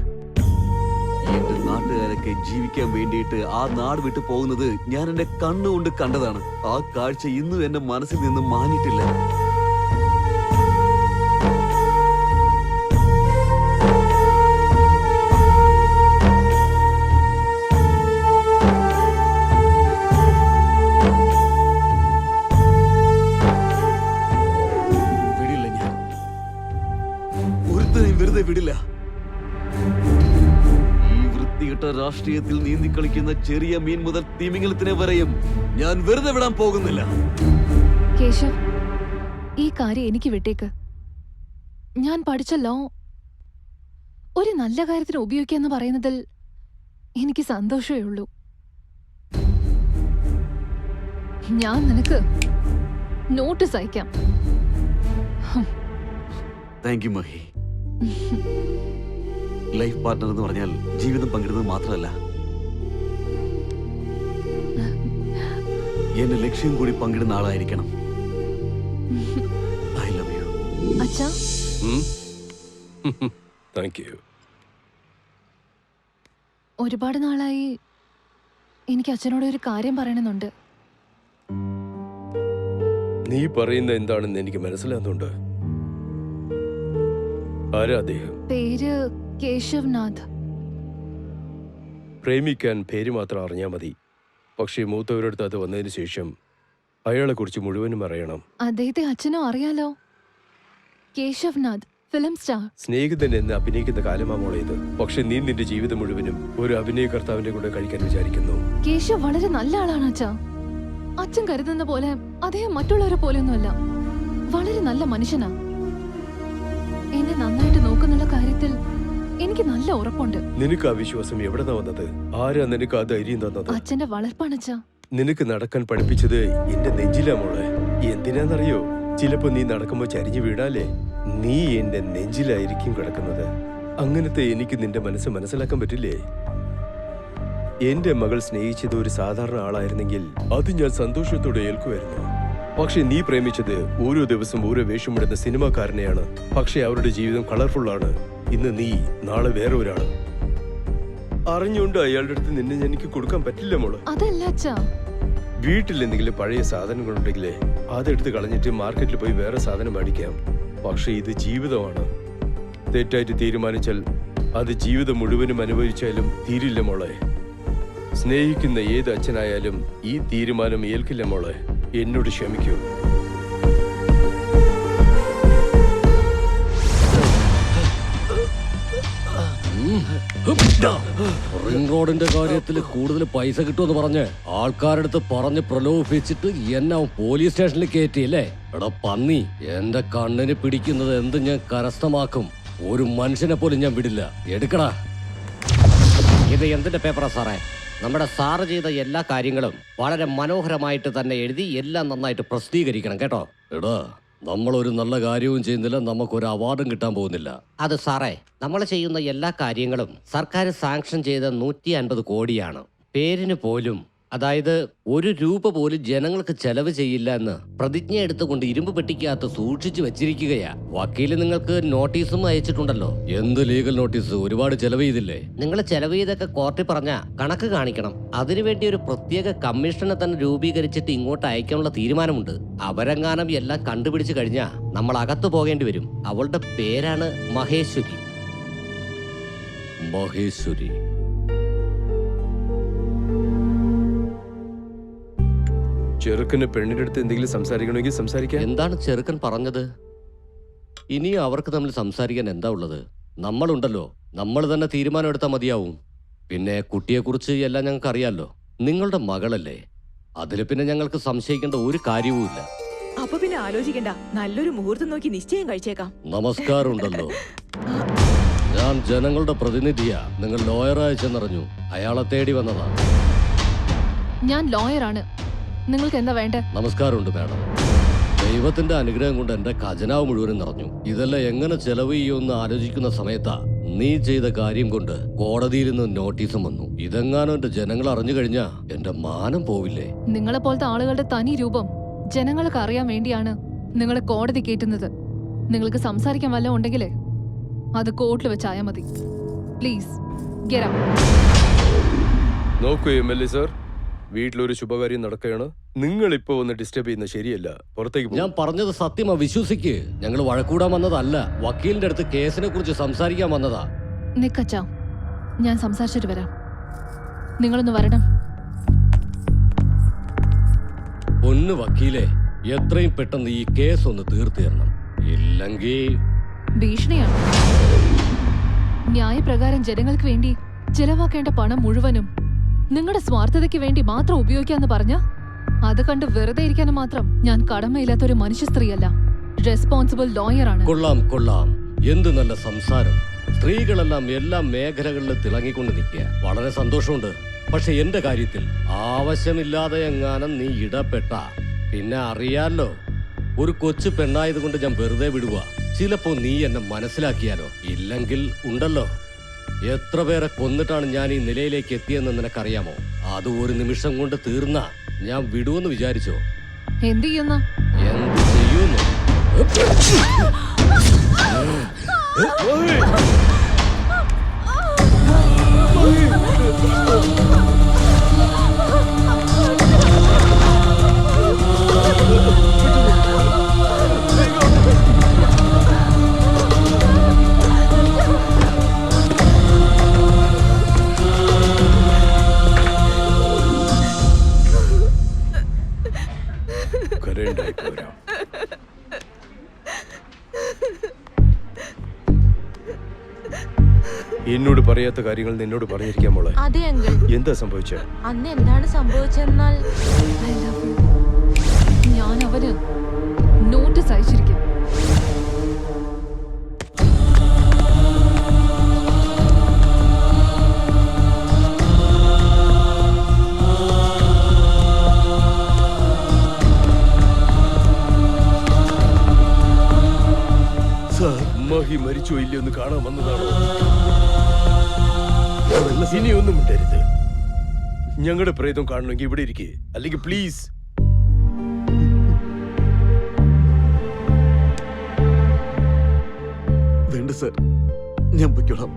എന്റെ നാട്ടുകാരൊക്കെ ജീവിക്കാൻ വേണ്ടിയിട്ട് ആ നാട് വിട്ടു പോകുന്നത് ഞാൻ എന്റെ കണ്ണുകൊണ്ട് കണ്ടതാണ്. ആ കാഴ്ച ഇന്നും എന്റെ മനസ്സിൽ നിന്ന് മാഞ്ഞിട്ടില്ല. രാഷ്ട്രീയത്തിൽ നീന്തി കളിക്കുന്ന ചെറിയ മീൻ മുതൽ തിമിംഗലത്തിനെ വരെയും ഞാൻ വെറുതെ വിടാൻ പോകുന്നില്ല. കേശവ്, ഈ കാര്യം എനിക്ക് വിട്ടേക്ക്. ഞാൻ പഠിച്ച ലോ ഒരു നല്ല കാര്യത്തിന് ഉപയോഗിക്കാന്ന് പറയുന്നതിൽ എനിക്ക് സന്തോഷമേ ഉള്ളൂ. ഞാൻ നിനക്ക് നോട്ടീസ് അയക്കാം. Thank you Mahi. Life partner എന്ന് പറഞ്ഞാൽ ജീവിതം പങ്കിടുന്നത് മാത്രമല്ല, എന്റെ ലക്ഷ്യം കൂടി പങ്കിടുന്ന ആളായിരിക്കണം. I love you. അച്ഛാ, താങ്ക് യു. ഒരുപാട് നാളായി എനിക്ക് അച്ഛനോട് ഒരു കാര്യം പറയണമെന്നുണ്ട്. നീ പറയുന്ന എന്താണെന്ന് എനിക്ക് മനസ്സിലാകുന്നുണ്ട്. ആരാ അദ്ദേഹം? പേര് കേശവ് നാഥ്. പ്രേമിക്കാൻ പേര് മാത്രം അറിഞ്ഞാൽ മതി. പക്ഷേ മൂത്തവരടുത്ത് അത് വന്നതിന് ശേഷം അയാളെ കുറിച്ച് മുഴുവനും അറിയണം. അദ്ദേഹത്തെ അച്ഛനോ അറിയാലോ. Keshav Nath, film star. സ്നേഹിതൻ എന്ന് അഭിനയിക്കുന്ന കാലമാ മോളെ ഇത്. പക്ഷെ നീ നിന്റെ ജീവിതം മുഴുവനും ഒരു അഭിനയകർത്താവിന്റെ കൂടെ കഴിക്കാൻ വിചാരിക്കുന്നു. കേശവ് വളരെ നല്ല ആളാണ് അച്ഛാ. അച്ഛൻ കരുതുന്ന പോലെ അദ്ദേഹം മറ്റുള്ളവരെ പോലെയൊന്നുമല്ല. വളരെ നല്ല മനുഷ്യനാ. എന്നെ നന്നായിട്ട് നോക്കുന്നുള്ള കാര്യത്തിൽ എനിക്ക് നല്ല ഉറപ്പുണ്ട്. നിനക്ക് ആ വിശ്വാസം എവിടെ വന്നത്? ആരാ നിനക്ക് ആ ധൈര്യം തന്നത്? അച്ഛന്റെ വളർപ്പാണച്ചാ. നിനക്ക് നടക്കാൻ പഠിപ്പിച്ചത് എന്റെ നെഞ്ചിലാ മോളെ. എന്തിനാന്നറിയോ? ചിലപ്പോ നീ നടക്കുമ്പോ ചരിഞ്ഞു വീണാലേ നീ എന്റെ നെഞ്ചിലായിരിക്കും കിടക്കുന്നത്. അങ്ങനത്തെ എനിക്ക് നിന്റെ മനസ്സ് മനസ്സിലാക്കാൻ പറ്റില്ലേ? എന്റെ മകൾ സ്നേഹിച്ചത് ഒരു സാധാരണ ആളായിരുന്നെങ്കിൽ അത് ഞാൻ സന്തോഷത്തോടെ ഏൽക്കുമായിരുന്നു. പക്ഷെ നീ പ്രേമിച്ചത് ഓരോ ദിവസം ഓരോ വേഷമിടുന്ന സിനിമാക്കാരനെയാണ്. പക്ഷെ അവരുടെ ജീവിതം കളർഫുൾ ആണ്. ഇന്ന് നീ, നാളെ വേറെ ഒരാൾ. അറിഞ്ഞുകൊണ്ട് അയാളുടെ അടുത്ത് നിന്നെ എനിക്ക് കൊടുക്കാൻ പറ്റില്ല മോള്. അതല്ല അച്ഛാ. വീട്ടിൽ എന്തെങ്കിലും പഴയ സാധനങ്ങളുണ്ടെങ്കിലേ അതെടുത്ത് കളഞ്ഞിട്ട് മാർക്കറ്റിൽ പോയി വേറെ സാധനം മേടിക്കാം. പക്ഷെ ഇത് ജീവിതമാണ്. തെറ്റായിട്ട് തീരുമാനിച്ചാൽ അത് ജീവിതം മുഴുവനും അനുഭവിച്ചാലും തീരില്ല മോളെ. സ്നേഹിക്കുന്ന ഏത് അച്ഛനായാലും ഈ തീരുമാനം ഏൽക്കില്ല മോളെ. എന്നോട് ക്ഷമിക്കൂ. റിംഗ് റോഡിന്റെ കാര്യത്തിൽ കൂടുതൽ പൈസ കിട്ടുമെന്ന് പറഞ്ഞ് ആൾക്കാരടുത്ത് പറഞ്ഞ് പ്രലോഭിപ്പിച്ചിട്ട് എന്നെ പോലീസ് സ്റ്റേഷനിൽ കയറ്റിയല്ലേ? എടാ പന്നി, എന്റെ കണ്ണിന് പിടിക്കുന്നത് എന്ത് ഞാൻ കരസ്ഥമാക്കും. ഒരു മനുഷ്യനെ പോലും ഞാൻ വിടില്ല. എടുക്കടാ. ഇത് എന്തിന്റെ പേപ്പറാ സാറേ? നമ്മുടെ സാറ് ചെയ്ത എല്ലാ കാര്യങ്ങളും വളരെ മനോഹരമായിട്ട് തന്നെ എഴുതി എല്ലാം നന്നായിട്ട് പ്രസിദ്ധീകരിക്കണം കേട്ടോ. എടാ, നമ്മളൊരു നല്ല കാര്യവും ചെയ്യുന്നില്ല, നമുക്കൊരു അവാർഡും കിട്ടാൻ പോകുന്നില്ല. അത് സാറേ, നമ്മൾ ചെയ്യുന്ന എല്ലാ കാര്യങ്ങളും സർക്കാർ സാങ്ഷൻ ചെയ്ത 150 കോടിയാണ്. പേരിന് പോലും, അതായത് 1 രൂപ പോലും ജനങ്ങൾക്ക് ചെലവ് ചെയ്യില്ല എന്ന് പ്രതിജ്ഞ എടുത്തുകൊണ്ട് ഇരുമ്പ് പെട്ടിക്കകത്ത് സൂക്ഷിച്ചു വെച്ചിരിക്കുകയാ. വക്കീല് നിങ്ങൾക്ക് നോട്ടീസും അയച്ചിട്ടുണ്ടല്ലോ. എന്ത് ലീഗൽ നോട്ടീസ്? ഒരുപാട് ചെലവ് ചെയ്തില്ലേ? നിങ്ങൾ ചെലവ് ചെയ്തൊക്കെ കോർട്ടിൽ പറഞ്ഞ കണക്ക് കാണിക്കണം. അതിനുവേണ്ടി ഒരു പ്രത്യേക കമ്മീഷനെ തന്നെ രൂപീകരിച്ചിട്ട് ഇങ്ങോട്ട് അയക്കാനുള്ള തീരുമാനമുണ്ട്. അവരെങ്ങാനും എല്ലാം കണ്ടുപിടിച്ചു കഴിഞ്ഞാൽ നമ്മൾ അകത്തു പോകേണ്ടി വരും. അവളുടെ പേരാണ് മഹേശ്വരി. മഹേശ്വരി. ചെറുക്കന് പെണ്ണിന്റെ അടുത്ത് എന്തെങ്കിലും സംസാരിക്കണമെങ്കിൽ സംസാരിക്കാം. എന്താണ് ചെറുക്കൻ പറഞ്ഞത്? ഇനിയും അവർക്ക് തമ്മിൽ സംസാരിക്കാൻ എന്താ ഉള്ളത്? നമ്മളുണ്ടല്ലോ, നമ്മൾ തന്നെ തീരുമാനം എടുത്താൽ മതിയാവും. പിന്നെ കുട്ടിയെക്കുറിച്ച് എല്ലാം ഞങ്ങൾക്ക് അറിയാലോ. നിങ്ങളുടെ മകളല്ലേ, അതിൽ പിന്നെ ഞങ്ങൾക്ക് സംശയിക്കേണ്ട ഒരു കാര്യവുമില്ല. അപ്പൊ പിന്നെ ആലോചിക്കണ്ട, നല്ലൊരു മുഹൂർത്തം നോക്കി നിശ്ചയം കഴിച്ചേക്കാം. നമസ്കാരം ഉണ്ടല്ലോ. ഞാൻ ജനങ്ങളുടെ പ്രതിനിധിയാ. നിങ്ങൾ ലോയർ അയച്ചെന്നറിഞ്ഞു. അയാളെ തേടി വന്നതാ. ഞാൻ ലോയറാണ്. നിങ്ങൾക്ക് എന്താ വേണ്ടേ? നമസ്കാരമുണ്ട് മാഡം. ദൈവത്തിന്റെ അനുഗ്രഹം കൊണ്ട് എന്റെ ഖജനാവ് മുഴുവനും നിറഞ്ഞു. ഇതെല്ലാം എങ്ങനെ ചെലവ് ചെയ്യുമെന്ന് ആലോചിക്കുന്ന സമയത്താ നീ ചെയ്ത കാര്യം കൊണ്ട് കോടതിയിൽ നിന്ന് നോട്ടീസും വന്നു. ഇതെങ്ങാനും എന്റെ ജനങ്ങൾ അറിഞ്ഞു കഴിഞ്ഞാ എന്റെ മാനം പോവില്ലേ? നിങ്ങളെ പോലത്തെ ആളുകളുടെ തനി രൂപം ജനങ്ങൾക്ക് അറിയാൻ വേണ്ടിയാണ് നിങ്ങളെ കോടതി കയറ്റുന്നത്. നിങ്ങൾക്ക് സംസാരിക്കാൻ വല്ലതും ഉണ്ടെങ്കിലേ അത് കോർട്ടിൽ വെച്ചായാ മതി. Please get out. നോക്കൂ MLA സർ, വീട്ടിലൊരു ശുഭകാര്യം നടക്കുകയാണ്. നിങ്ങൾ ഇപ്പൊ ഒന്ന് ഡിസ്റ്റർബ് ചെയ്യുന്നത് ശരിയല്ല. പുറത്തേക്ക് ഞാൻ പറഞ്ഞത് സത്യമാ, വിശ്വസിക്ക്. ഞങ്ങൾ വഴക്കൂടാൻ വന്നതല്ല. വക്കീലിന്റെ അടുത്ത് കേസിനെ കുറിച്ച് സംസാരിക്കാൻ വന്നതാ. നിക്കച്ചാ, ഞാൻ സംസാരിച്ചിട്ട് വരാം. നിങ്ങളൊന്ന് വരണം. പൊന്നു വക്കീലെ, എത്രയും പെട്ടെന്ന് ഈ കേസ് ഒന്ന് തീർത്തു തരണം. ഇല്ലെങ്കിൽ ഭീഷണിയാണ്. ന്യായപ്രകാരം ജനങ്ങൾക്ക് വേണ്ടി ചെലവാക്കേണ്ട പണം മുഴുവനും നിങ്ങളുടെ സ്വാർത്ഥതയ്ക്ക് വേണ്ടി മാത്രം ഉപയോഗിക്കാന്ന് പറഞ്ഞ അത് കണ്ട് വെറുതെ ഇരിക്കാനും മാത്രം ഞാൻ കടമയില്ലാത്തൊരു മനുഷ്യ സ്ത്രീയല്ല. റെസ്പോൺസിബിൾ ലോയറാണ്. കൊള്ളാം കൊള്ളാം, എന്ത് നല്ല സംസാരം. സ്ത്രീകളെല്ലാം എല്ലാ മേഖലകളിലും തിളങ്ങിക്കൊണ്ട് നിൽക്കുക. വളരെ സന്തോഷമുണ്ട്. പക്ഷെ എന്റെ കാര്യത്തിൽ ആവശ്യമില്ലാതെ എങ്ങാനും നീ ഇടപെട്ട പിന്നെ അറിയാലോ, ഒരു കൊച്ചു പെണ്ണായതുകൊണ്ട് ഞാൻ വെറുതെ വിടുക. ചിലപ്പോ നീ എന്നെ മനസ്സിലാക്കിയാലോ. ഇല്ലെങ്കിൽ ഉണ്ടല്ലോ, എത്ര പേരെ കൊന്നിട്ടാണ് ഞാൻ ഈ നിലയിലേക്ക് എത്തിയെന്ന് നിനക്കറിയാമോ? അത് ഒരു നിമിഷം കൊണ്ട് തീർന്ന ഞാൻ വിടുവെന്ന് വിചാരിച്ചോ? എന്ത് ചെയ്യുന്ന എന്ത് ചെയ്യുന്നു? കരണ്ടായി പോരാ. എന്നോട് പറയാത്ത കാര്യങ്ങൾ നിന്നോട് പറഞ്ഞിരിക്കാൻ മോളെ. അതെ അങ്കിൾ. എന്താ സംഭവിച്ചത്? അന്ന് എന്താണ് സംഭവിച്ചെന്നാൽ ഞാൻ അവന് നോട്ടീസ് അയച്ചിരിക്കും. മഹി മരിച്ചോ ഇല്ലയോ എന്ന് കാണാൻ വന്നതാണോ? ഇനിയൊന്നും മിണ്ടരുത്. ഞങ്ങളുടെ പ്രേതം കാണണമെങ്കിൽ ഇവിടെ ഇരിക്കേ, അല്ലെങ്കിൽ പ്ലീസ്. വേണ്ട സർ, ഞാൻ പൊയ്ക്കോളാം.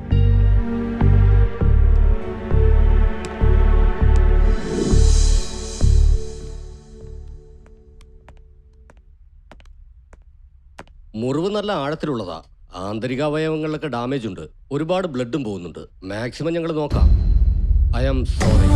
മുറിവ് നല്ല ആഴത്തിലുള്ളതാ. ആന്തരിക അവയവങ്ങളിലൊക്കെ ഡാമേജ് ഉണ്ട്. ഒരുപാട് ബ്ലഡും പോകുന്നുണ്ട്. മാക്സിമം ഞങ്ങൾ നോക്കാം. I am sorry.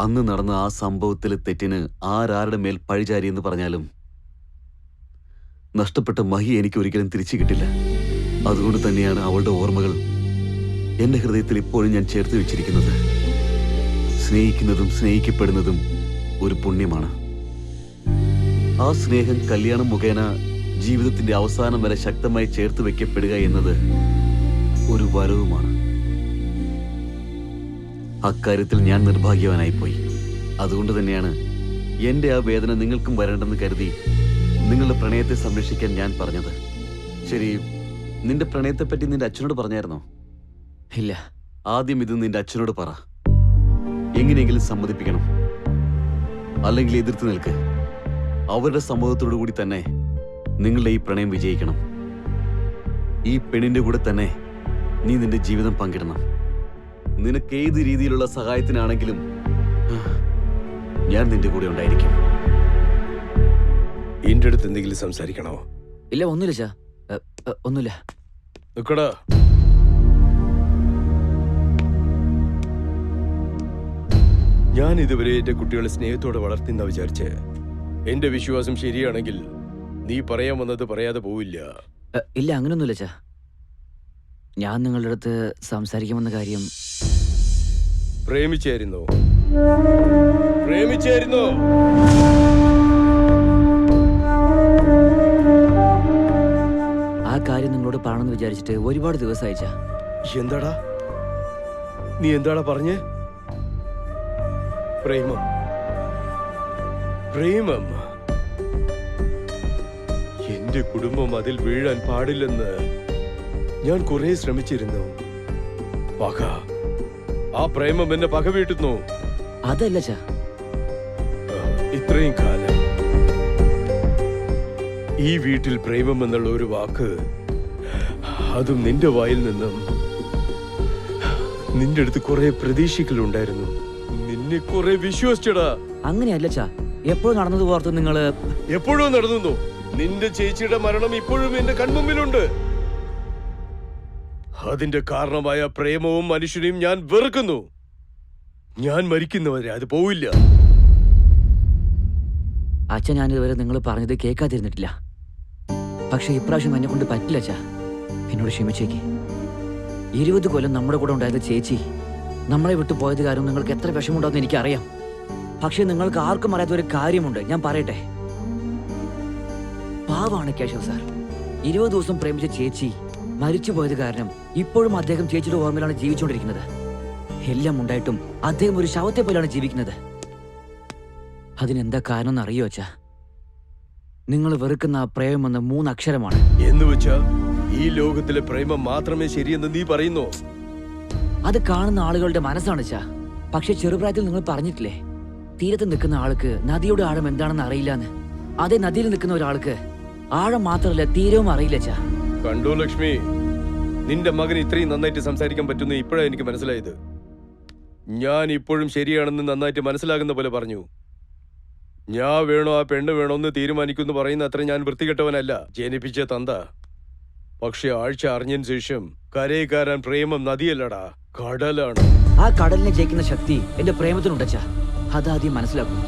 അന്ന് നടന്ന ആ സംഭവത്തിലെ തെറ്റിന് ആരാരുടെ മേൽ പഴിചാരിയെന്ന് പറഞ്ഞാലും നഷ്ടപ്പെട്ട മഹി എനിക്ക് ഒരിക്കലും തിരിച്ചു കിട്ടില്ല. അതുകൊണ്ട് തന്നെയാണ് അവളുടെ ഓർമ്മകൾ എന്റെ ഹൃദയത്തിൽ ഇപ്പോഴും ഞാൻ ചേർത്ത് വെച്ചിരിക്കുന്നത്. സ്നേഹിക്കുന്നതും സ്നേഹിക്കപ്പെടുന്നതും ഒരു പുണ്യമാണ്. ആ സ്നേഹം കല്യാണം മുഖേന ജീവിതത്തിന്റെ അവസാനം വരെ ശക്തമായി ചേർത്ത് വെക്കപ്പെടുക എന്നത് ഒരു വരവുമാണ്. അക്കാര്യത്തിൽ ഞാൻ നിർഭാഗ്യവാനായിപ്പോയി. അതുകൊണ്ട് തന്നെയാണ് എന്റെ ആ വേദന നിങ്ങൾക്കും വരേണ്ടെന്ന് കരുതി നിങ്ങളുടെ പ്രണയത്തെ സംരക്ഷിക്കാൻ ഞാൻ പറഞ്ഞത്. ശരി, നിന്റെ പ്രണയത്തെപ്പറ്റി നിന്റെ അച്ഛനോട് പറഞ്ഞായിരുന്നോ? ഇല്ല. ആദ്യം ഇത് നിന്റെ അച്ഛനോട് പറ. എങ്ങനെയെങ്കിലും സമ്മതിപ്പിക്കണം, അല്ലെങ്കിൽ എതിർത്ത് നിൽക്ക്. അവരുടെ സമ്മതത്തോടു കൂടി തന്നെ നിങ്ങളുടെ ഈ പ്രണയം വിജയിക്കണം. ഈ പെണ്ണിന്റെ കൂടെ തന്നെ നീ നിന്റെ ജീവിതം പങ്കിടണം. നിനക്ക് ഏത് രീതിയിലുള്ള സഹായത്തിനാണെങ്കിലും ഞാൻ നിന്റെ കൂടെ ഉണ്ടായിരിക്കും. എന്റെ അടുത്ത് എന്തെങ്കിലും സംസാരിക്കണോ? ഇല്ല, ഒന്നുമില്ല ചാ, ഒന്നുമില്ല. നിക്കടാ. ഞാൻ ഇതുവരെ എന്റെ കുട്ടികളെ സ്നേഹത്തോടെ വളർത്തിന്ന വിചാരിച്ച്. എന്റെ വിശ്വാസം ശരിയാണെങ്കിൽ നീ പറയാൻ വന്നത് പറയാതെ പോവില്ല. ഇല്ല, അങ്ങനൊന്നുമില്ല ചാ. ഞാൻ നിങ്ങളുടെ അടുത്ത് സംസാരിക്കാമെന്ന കാര്യം. പ്രേമിച്ചായിരുന്നോ? പ്രേമിച്ചായിരുന്നോ? ആ കാര്യം നിങ്ങളോട് പറയണമെന്ന് വിചാരിച്ചിട്ട് ഒരുപാട് ദിവസമായി ചാ. എന്താടാ നീ എന്താടാ പറഞ്ഞേ? പ്രേമം, പ്രേമം. എന്റെ കുടുംബം അതിൽ വീഴാൻ പാടില്ലെന്ന് ഞാൻ കുറെ ശ്രമിച്ചിരുന്നു. പക, ആ പ്രേമം എന്നെ പക വീട്ടുന്നു. അതല്ല ചാ. ഇത്രയും കാലം ഈ വീട്ടിൽ പ്രേമം എന്നുള്ള ഒരു വാക്ക്, അതും നിന്റെ വായിൽ നിന്നും, നിന്റെ അടുത്ത് കുറെ പ്രതീക്ഷകളുണ്ടായിരുന്നു. നിന്നെ കുറെ വിശ്വസിച്ചടാ. അങ്ങനെയല്ല ചാ. എപ്പോഴും നടന്നത് ഓർത്ത് നിങ്ങള്. എപ്പോഴും നടന്നു. നിന്റെ ചേച്ചിയുടെ മരണം ഇപ്പോഴും എന്റെ കൺമുമ്പിലുണ്ട്. അതിന്റെ കാരണമായ പ്രേമവും മനുഷ്യനെയും ഞാൻ വെറുക്കുന്നു. ഞാൻ മരിക്കുന്നവരെ അത് പോവില്ല. അച്ഛൻ ഞാനിതുവരെ നിങ്ങൾ പറഞ്ഞത് കേൾക്കാതിരുന്നിട്ടില്ല. പക്ഷെ ഇപ്രാവശ്യം എന്നെ കൊണ്ട് പറ്റില്ല അച്ഛാ. എന്നോട് ക്ഷമിച്ചേക്ക്. 20 കൊല്ലം നമ്മുടെ കൂടെ ഉണ്ടായത് ചേച്ചി നമ്മളെ വിട്ടു പോയത് കാരണം നിങ്ങൾക്ക് എത്ര വിഷമമുണ്ടാവുമെന്ന് എനിക്കറിയാം. പക്ഷെ നിങ്ങൾക്ക് ആർക്കും അറിയാത്ത ഒരു കാര്യമുണ്ട്, ഞാൻ പറയട്ടെ. പാവാണ് കേശവ് സാർ. 20 ദിവസം പ്രേമിച്ച ചേച്ചി മരിച്ചു പോയത് കാരണം ഇപ്പോഴും അദ്ദേഹം ചേച്ചിയുടെ ഓർമ്മയിലാണ് ജീവിച്ചുകൊണ്ടിരിക്കുന്നത്. എല്ലാം ഉണ്ടായിട്ടും അദ്ദേഹം ഒരു ശവത്തെ പോലെയാണ് ജീവിക്കുന്നത്. അതിനെന്താ കാരണം എന്ന് അറിയോ അച്ഛാ? നിങ്ങൾ വെറുക്കുന്ന ആ പ്രേമം എന്ന 3 അക്ഷരമാണ്. എന്ന് വെച്ചാ ഈ ലോകത്തിലെ പ്രേമം മാത്രമേ ശരിയെന്ന് നീ പറയുന്നു? അത് കാണുന്ന ആളുകളുടെ മനസ്സാണ് അച്ഛാ. പക്ഷെ ചെറുപ്രായത്തിൽ നിങ്ങൾ പറഞ്ഞിട്ടില്ലേ, തീരത്ത് നിൽക്കുന്ന ആൾക്ക് നദിയുടെ ആഴം എന്താണെന്ന് അറിയില്ലാന്ന്. അതേ നദിയിൽ നിൽക്കുന്ന ഒരാൾക്ക് ആഴം മാത്രമല്ല തീരവും അറിയില്ല അച്ഛാ. കണ്ടോ ലക്ഷ്മി, നിന്റെ മകൻ ഇത്രയും നന്നായിട്ട് സംസാരിക്കാൻ പറ്റുന്ന ഇപ്പോഴാണ് എനിക്ക് മനസ്സിലായത്. ഞാൻ ഇപ്പോഴും ശരിയാണെന്ന് നന്നായിട്ട് മനസ്സിലാകുന്ന പോലെ പറഞ്ഞു. ഞാൻ വേണോ ആ പെണ്ണ് വേണോ എന്ന് തീരുമാനിക്കുമെന്ന് പറയുന്ന അത്ര ഞാൻ വൃത്തികെട്ടവനല്ല, ജനിപ്പിച്ച തന്ത. പക്ഷെ ആഴ്ച അറിഞ്ഞതിന് ശേഷം കരയിൽ കയറാൻ പ്രേമം നദിയല്ലടാ, കടലാണ്. ആ കടലിനെ ജയിക്കുന്ന ശക്തി എന്റെ പ്രേമത്തിനുണ്ടച്ചാ. അതാദ്യം മനസ്സിലാക്കും.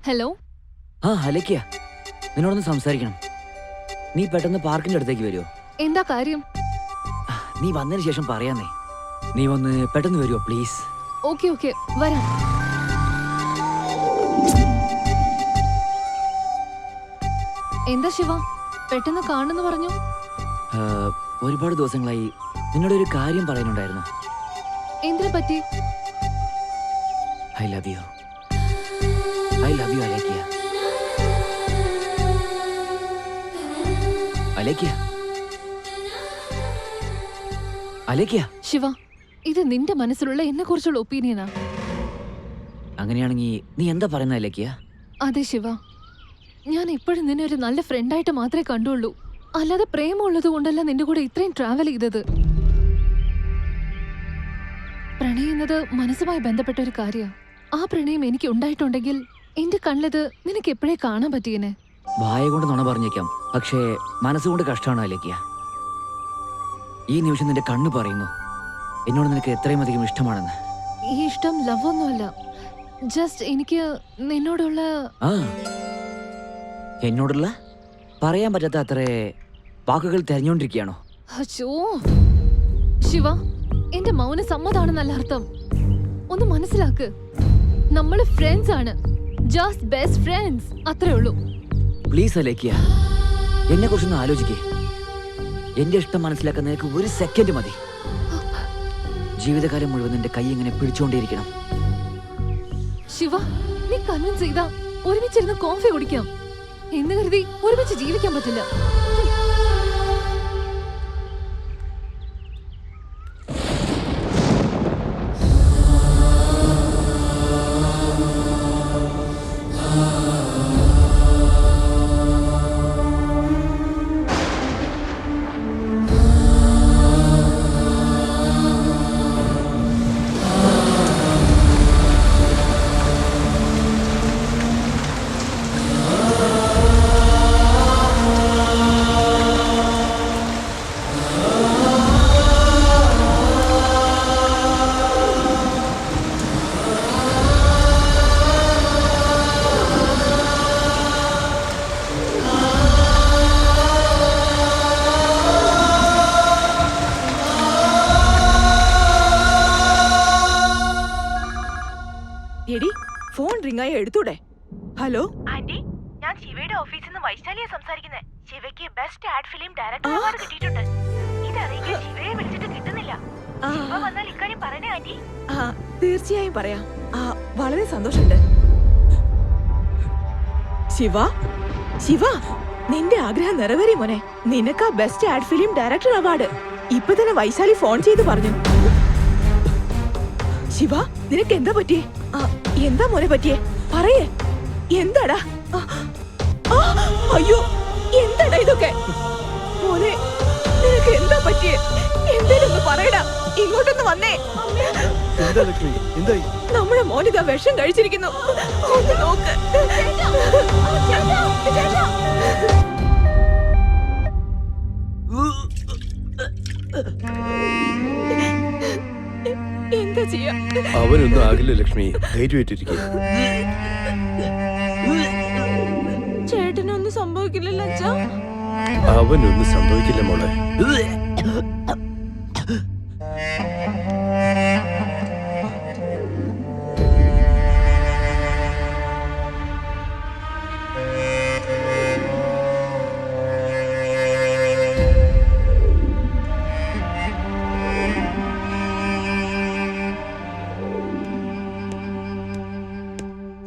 ഹലോ. ആ ഹലക്കിയ, നിന്നോടൊന്ന് സംസാരിക്കണം. നീ പെട്ടെന്ന് പാർക്കിന്റെ അടുത്തേക്ക് വരുമോ? എന്താ കാര്യം? നീ വന്നതിന് ശേഷം പറയാന്നേ. നീ ഒന്ന് പെട്ടെന്ന് വരുമോ പ്ലീസ്? ഓക്കെ ഓക്കെ, വരാം. എന്താ ശിവ, പെട്ടെന്ന് കാണുന്നു പറഞ്ഞു? ഒരുപാട് ദിവസങ്ങളായി നിന്നോട് ഒരു കാര്യം പറയാനുണ്ടായിരുന്നു. എന്തിനെ പറ്റി? I love you. I love you Alekhya. Alekhya, Alekhya. Shiva, ഇത് നിന്റെ മനസ്സിലുള്ള എന്നെ കുറിച്ചുള്ള ഒപ്പീനിയനാ? അങ്ങനെയാണെങ്കിൽ നീ എന്താ പറയുന്നത് അലേക്കിയ? അതെ ശിവ, ഞാൻ ഇപ്പോഴും നിന്നെ ഒരു നല്ല ഫ്രണ്ടായിട്ട് മാത്രമേ കണ്ടുള്ളൂ. അല്ലാതെ പ്രേമമുള്ളത് കൊണ്ടല്ല നിന്റെ കൂടെ ഇത്രയും ട്രാവൽ ചെയ്തത്. പ്രണയുന്നത് മനസ്സുമായി ബന്ധപ്പെട്ട ഒരു കാര്യമാണ്. ആ പ്രണയം എനിക്ക് ഉണ്ടായിട്ടുണ്ടെങ്കിൽ എന്റെ കണ്ണിലത് നിനക്ക് എപ്പോഴേ കാണാൻ പറ്റിയേനെ. വായ കൊണ്ട് നുണ പറഞ്ഞേക്കാം, പക്ഷേ മനസ്സുകൊണ്ട് കഷ്ടമാണ് അലേക്കിയ. ഈ നിമിഷം നിന്റെ കണ്ണ് പറയുന്നു എന്നോട് നിനക്ക് എത്രയും അധികം ഇഷ്ടമാണെന്ന്. ഈ ഇഷ്ടം ലവ് ഒന്നുമല്ല, ജസ്റ്റ് എനിക്ക് നിന്നോടുള്ള എന്നോടുള്ള പറയാൻ പറ്റാത്ത അത്രേ വാക്കുകൾ തെരഞ്ഞുകൊണ്ടിരിക്കുകയാണോ? അച്ചോ ശിവ, എന്റെ മൗന സമ്മതാണെന്നല്ല അർത്ഥം. ഒന്ന് മനസ്സിലാക്ക്, നമ്മള് ഫ്രണ്ട്സ് ആണ്, ജസ്റ്റ് ബെസ്റ്റ് ഫ്രണ്ട്സ്, അത്രേ ഉള്ളൂ. പ്ലീസ് അലേക്കിയ, എന്നെ കുറിച്ചൊന്ന് ആലോചിക്കേ. എന്റെ ഇഷ്ടം മനസ്സിലാക്കാൻ നിനക്ക് 1 സെക്കൻഡ് മതി. ജീവിതകാലം മുഴുവൻ നിന്റെ കൈ ഇങ്ങനെ പിടിച്ചുകൊണ്ടേയിരിക്കണം. ശിവ, നീ കൺവിൻസ് ചെയ്താ ഒരുമിച്ചിരുന്ന് കോഫി കുടിക്കാം എന്ന് കരുതി ഒരുമിച്ച് ജീവിക്കാൻ പറ്റില്ല. എടി, ഫോൺ റിങ്ങായി എടുത്തൂടെ? ഹലോ ആന്റി, ഞാൻ ശിവയുടെ ഓഫീസിൽ നിന്ന് വൈശാലിയെ സംസാരിക്കുന്നത്. ശിവയ്ക്ക് best ad film director award കിട്ടിയിട്ടുണ്ട്. ഇതറിയിക്കാൻ ശിവയെ വിളിച്ചിട്ട് കിട്ടുന്നില്ല. ശിവ വന്നാൽ ഇക്കാര്യം പറയണേ ആന്റി. തീർച്ചയായും പറയാം. വളരെ സന്തോഷമുണ്ട്. ശിവ, ശിവ, നിന്റെ ആഗ്രഹം നിറവേറി മോനെ. നിനക്ക് best ad film director award ഇപ്പൊ തന്നെ വൈശാലി ഫോൺ ചെയ്ത് പറഞ്ഞു. ശിവ, നിനക്ക് എന്താ പറ്റിയേ? എന്താ മോനെ പറ്റിയേ? പറയേ, എന്താടാ? അയ്യോ, എന്താടാ ഇതൊക്കെ? മോനെ, നിനക്ക് എന്താ പറ്റിയേ? എന്തേലും ഒന്ന് പറയടാ. ഇങ്ങോട്ടൊന്ന് വന്നേ. എന്താ ലക്ഷ്മി എന്തായി? നമ്മുടെ മോനിത വിഷം കഴിച്ചിരിക്കുന്നു. ഒന്ന് നോക്ക്. എന്താ ചെയ്യാ? അവനൊന്നും ആകില്ല ലക്ഷ്മി, ധൈര്യമായിട്ടിരിക്കുക. ചേട്ടനൊന്നും സംഭവിക്കില്ലല്ലോ അച്ഛാ. അവനൊന്നും സംഭവിക്കില്ല മോളെ.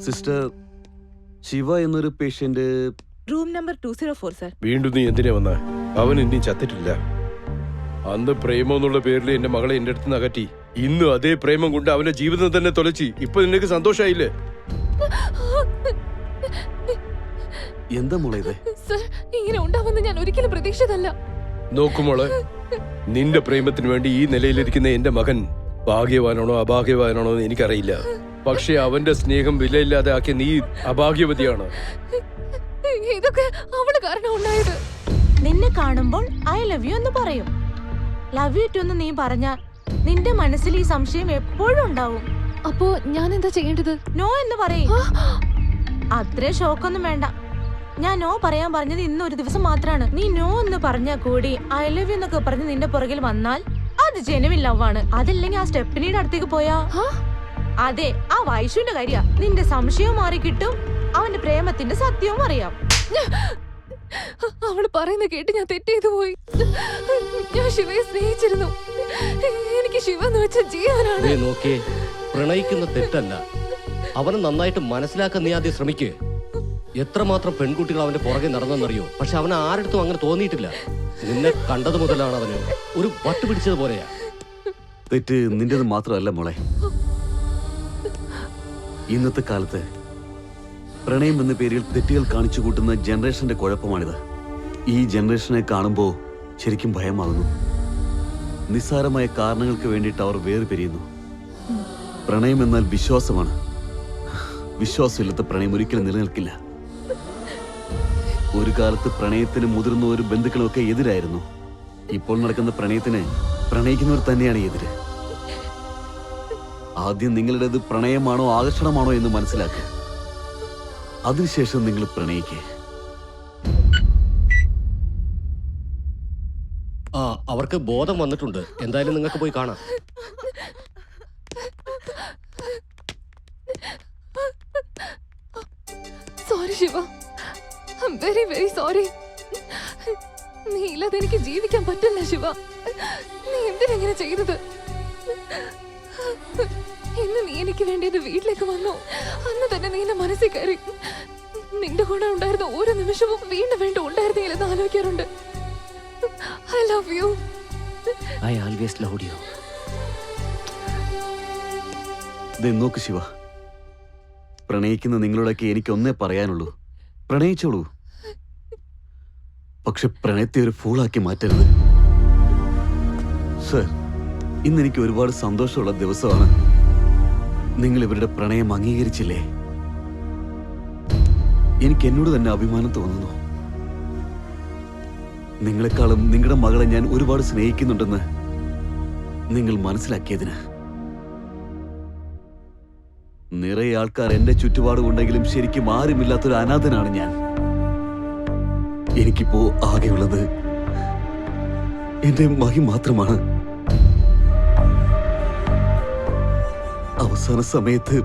സിസ്റ്റർ, ശിവ എന്നൊരു പേഷ്യന്റ് റൂം നമ്പർ 204 സർ. വീണ്ടും നീ എന്തിനാ വന്ന? അവൻ ഇനിയും ചത്തിട്ടില്ല. അന്ന് പ്രേമം എന്നുള്ള പേരിൽ എന്റെ മകളെ എന്റെ അടുത്ത് നിന്ന് അകറ്റി. ഇന്ന് അതേ പ്രേമം കൊണ്ട് അവന്റെ ജീവിതം തന്നെ തൊലച്ചി. ഇപ്പൊ നിനക്ക് സന്തോഷായില്ലേ? എന്താ മോളെ ഇത്? സർ, ഇങ്ങനെ ഉണ്ടാവുമെന്ന് ഞാൻ ഒരിക്കലും പ്രതീക്ഷിച്ചതല്ല. നോക്കുമോളെ, നിന്റെ പ്രേമത്തിന് വേണ്ടി ഈ നിലയിലിരിക്കുന്ന എന്റെ മകൻ ഭാഗ്യവാനാണോ അഭാഗ്യവാനാണോ എന്ന് എനിക്കറിയില്ല. പക്ഷെ അവന്റെ സ്നേഹം വിലയില്ലാതെ ആക്കിയ നീ അഭാഗ്യവതിയാണ്. ഇതൊക്കെ അവള് കാരണം ഉണ്ടായത്. നിന്നെ കാണുമ്പോൾ ഐ ലവ് യു എന്ന് പറയും. ലവ് യു ടു എന്ന് നീ പറഞ്ഞ നിന്റെ മനസ്സിൽ ഈ സംശയം എപ്പോഴും ഉണ്ടാവും. അപ്പോ ഞാൻ എന്താ ചെയ്യേണ്ടത്? നോ എന്ന് പറയും. അത്രേ ഷോക്കൊന്നും വേണ്ട. ഞാൻ നോ പറയാൻ പറഞ്ഞത് ഇന്നൊരു ദിവസം മാത്രമാണ്. നീ നോ എന്ന് പറഞ്ഞാൽ കൂടി ഐ ലവ് യു എന്നൊക്കെ പറഞ്ഞ് നിന്റെ പുറകിൽ വന്നാൽ അത് ജെനുവിൻ ലവ് ആണ്. അതല്ലെങ്കിൽ ആ സ്റ്റെപ്പിനിയുടെ അടുത്തേക്ക് പോയാ അതെ ആ വൈഷുവിന്റെ കാര്യ. നിന്റെ സംശയവും മാറി കിട്ടും, അവന്റെ പ്രേമത്തിന്റെ സത്യവും അറിയാം. അവള് പറയുന്ന കേട്ട് ഞാൻ തെറ്റെയ്തു പോയി. ഞാൻ ശിവയെ സ്നേഹിച്ചിരുന്നു. എനിക്ക് ശിവ എന്ന് വെച്ച ജീവനാണ്. നോക്കിയേ, പ്രണയിക്കുന്ന തെറ്റല്ല. അവനെ നന്നായിട്ട് മനസ്സിലാക്കാൻ നീ ആദ്യം ശ്രമിക്കേ. എത്രമാത്രം പെൺകുട്ടികൾ അവന്റെ പുറകെ നടന്നെന്നറിയോ? പക്ഷെ അവന് ആരടുത്തും അങ്ങനെ തോന്നിയിട്ടില്ല. നിന്നെ കണ്ടത് മുതലാണ് അവന് ഒരു വട്ട് പിടിച്ചത് പോലെയാ. തെറ്റ് നിന്റേത് മാത്രമല്ല മോളെ. ഇന്നത്തെ കാലത്ത് പ്രണയം എന്ന പേരിൽ തെറ്റുകൾ കാണിച്ചു കൂട്ടുന്ന ജനറേഷന്റെ കുഴപ്പമാണിത്. ഈ ജനറേഷനെ കാണുമ്പോൾ ശരിക്കും ഭയമാകുന്നു. നിസ്സാരമായ കാരണങ്ങൾക്ക് വേണ്ടിയിട്ട് അവർ വേർപിരിയുന്നു. പ്രണയം എന്നാൽ വിശ്വാസമാണ്. വിശ്വാസമില്ലാത്ത പ്രണയം ഒരിക്കലും നിലനിൽക്കില്ല. ഒരു കാലത്ത് പ്രണയത്തിന് മുതിർന്നവരും ബന്ധുക്കളും ഒക്കെ എതിരായിരുന്നു. ഇപ്പോൾ നടക്കുന്ന പ്രണയത്തിന് പ്രണയിക്കുന്നവർ തന്നെയാണ് എതിര്. ആദ്യം നിങ്ങളുടേത് പ്രണയമാണോ ആകർഷണമാണോ എന്ന് മനസ്സിലാക്കുക. അതിനുശേഷം നിങ്ങൾ പ്രണയിക്കുക. അവർക്ക് ബോധം വന്നിട്ടുണ്ട്. എന്തായാലും നിങ്ങൾക്ക് പോയി കാണാം. Sorry Shiva, I am very very sorry. നീ ഇല്ലാതെ എനിക്ക് ജീവിക്കാൻ പറ്റില്ല ശിവ. നീ എന്തിനെങ്ങനെ ചെയ്തത്? ഇന്ന് നീ എനിക്ക് വേണ്ടി എന്റെ വീട്ടിലേക്ക് വന്നു. അന്ന് തന്നെ നീ എന്റെ മനസ്സിൽ കയറി. നിന്റെ കൂടെ ഉണ്ടായിരുന്ന ഓരോ നിമിഷവും വീണ്ടും വീണ്ടും ഉണ്ടായിരുന്നെങ്കിലെന്ന് ആലോചിക്കാറുണ്ട്. I love you. I always loved you. നോക്ക് ശിവ, പ്രണയിക്കുന്ന നിങ്ങളോടൊക്കെ എനിക്കൊന്നേ പറയാനുള്ളൂ. പ്രണയിച്ചോളൂ, പക്ഷെ പ്രണയത്തെ ഒരു ഫൂളാക്കി മാറ്റരുത്. സർ, ഇന്ന് എനിക്ക് ഒരുപാട് സന്തോഷമുള്ള ദിവസമാണ്. നിങ്ങൾ ഇവരുടെ പ്രണയം അംഗീകരിച്ചില്ലേ? എനിക്ക് എന്നോട് തന്നെ അഭിമാനം തോന്നുന്നു. നിങ്ങളെക്കാളും നിങ്ങളുടെ മകളെ ഞാൻ ഒരുപാട് സ്നേഹിക്കുന്നുണ്ടെന്ന് നിങ്ങൾ മനസ്സിലാക്കിയതിന്. നിറയെ ആൾക്കാർ എന്റെ ചുറ്റുപാടുമുണ്ടെങ്കിലും ശരിക്കും ആരുമില്ലാത്തൊരു അനാഥനാണ് ഞാൻ. എനിക്കിപ്പോ ആകെയുള്ളത് എന്റെ മഹി മാത്രമാണ്. അവസാന സമയത്ത്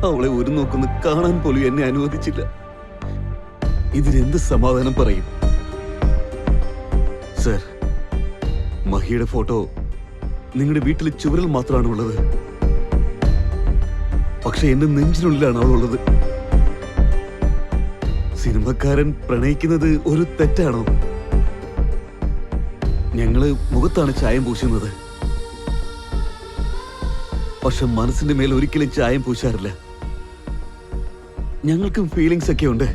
അവളെ ഒരു നോക്കൊന്ന് കാണാൻ പോലും എന്നെ അനുവദിച്ചില്ല. ഇതിനെന്ത് സമാധാനം പറയും? സർ, മഹിയുടെ ഫോട്ടോ നിങ്ങളുടെ വീട്ടിലെ ചുവരിൽ മാത്രമാണ് ഉള്ളത്. പക്ഷെ എന്റെ നെഞ്ചിനുള്ളിലാണ് അവളുള്ളത്. സിനിമക്കാരൻ പ്രണയിക്കുന്നത് ഒരു തെറ്റാണോ? ഞങ്ങള് മുഖത്താണ് ചായം പൂശുന്നത്, പക്ഷെ മനസ്സിന്റെ മേൽ ഒരിക്കലും ചായം പൂശാറില്ല. ഞങ്ങൾക്കും ഫീലിങ്സ് ഒക്കെ ഉണ്ട്.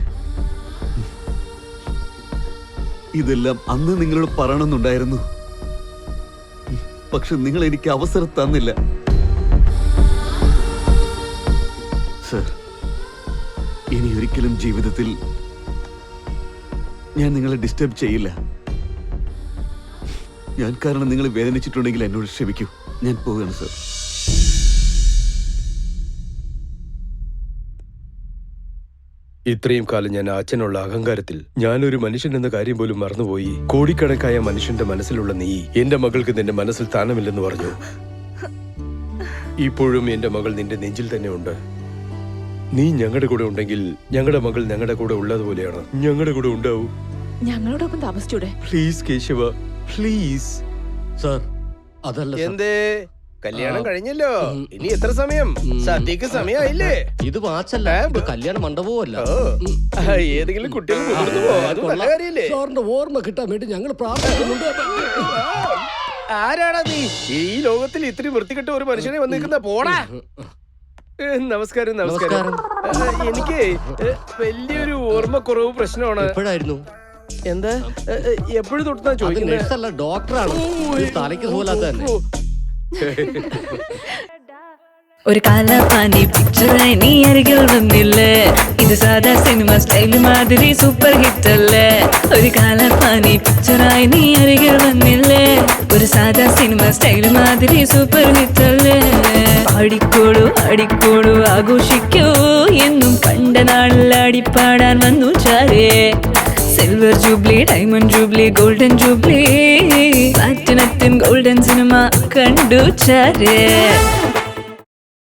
ഇതെല്ലാം അന്ന് നിങ്ങളോട് പറയണമെന്നുണ്ടായിരുന്നു. പക്ഷെ നിങ്ങൾ എനിക്ക് അവസരം തന്നില്ല. സർ, ഇനി ഒരിക്കലും ജീവിതത്തിൽ ഞാൻ നിങ്ങളെ ഡിസ്റ്റർബ് ചെയ്യില്ല. ഞാൻ കാരണം നിങ്ങൾ വേദനിച്ചിട്ടുണ്ടെങ്കിൽ എന്നോട് ക്ഷമിക്കൂ. ഞാൻ പോവുകയാണ് സർ. ഇത്രയും കാലം ഞാൻ അച്ഛനുള്ള അഹങ്കാരത്തിൽ ഞാനൊരു മനുഷ്യൻ എന്ന കാര്യം പോലും മറന്നുപോയി. കോടിക്കണക്കായ മനുഷ്യന്റെ മനസ്സിലുള്ള നീ എന്റെ മകൾക്ക് നിന്റെ മനസ്സിൽ സ്ഥാനമില്ലെന്ന് പറഞ്ഞു. ഇപ്പോഴും എന്റെ മകൾ നിന്റെ നെഞ്ചിൽ തന്നെ ഉണ്ട്. നീ ഞങ്ങളുടെ കൂടെ ഉണ്ടെങ്കിൽ ഞങ്ങളുടെ മകൾ ഞങ്ങളുടെ കൂടെ ഉള്ളതുപോലെയാണ്. ഞങ്ങളുടെ കൂടെ ഉണ്ടാവൂ. ഞങ്ങളോടൊപ്പം താമസിച്ചൂടെ? Please Keshava, please. സർ, അതല്ല സർ. എന്തേ, കല്യാണം കഴിഞ്ഞല്ലോ, ഇനി എത്ര സമയം? സദ്യക്ക് സമയമായില്ലേ? ഇത് വാച്ചല്ല, ഇത് കല്യാണ മണ്ഡപവുമല്ല. ഏതെങ്കിലും കുട്ടികൾ മുതിർന്നുവോ? അത് നല്ല കാര്യല്ലേ? സാറിന്റെ ഓർമ്മ കിട്ടാൻ വേണ്ടി ഞങ്ങൾ പ്രാർത്ഥിക്കുന്നുണ്ട്. ആരാടാ നീ? ഈ ലോകത്തിൽ ഇത്രയും വൃത്തികെട്ട ഒരു മനുഷ്യനെ വന്നിരിക്കുന്ന? പോടാ. നമസ്കാരം. നമസ്കാരം. എനിക്ക് വലിയൊരു ഓർമ്മക്കുറവ് പ്രശ്നമാണ്. എപ്പോഴായിരുന്നു? എന്താ, എപ്പോഴും തൊട്ടാ ചോദിക്കുന്നത്? അല്ല, ഡോക്ടറാണ്. തലയ്ക്ക് പോലാത്ത തന്നെ. ഒരു കാലാപാനി പിക്ചറായി നീ അരികിൽ വന്നില്ലേ, ഇത് സാധാ സിനിമ സ്റ്റൈല് മാതിരി സൂപ്പർ ഹിറ്റ് അല്ലേ. ഒരു കാലാപാനി പിക്ചറായി നീ അരികിൽ വന്നില്ലേ, ഒരു സാധാ സിനിമ സ്റ്റൈല് മാതിരി സൂപ്പർ ഹിറ്റ് അല്ലേ. ആടിക്കോളൂ ആടിക്കോളൂ ആഘോഷിക്കൂ, എന്നും കണ്ട നാളിൽ ആടിപ്പാടാൻ വന്നു ചാരേ. Silver jubilee, diamond jubilee, golden jubilee, പ്ലാറ്റിനത്തിൻ ഗോൾഡൻ സിനിമ കണ്ടു ചാരേ.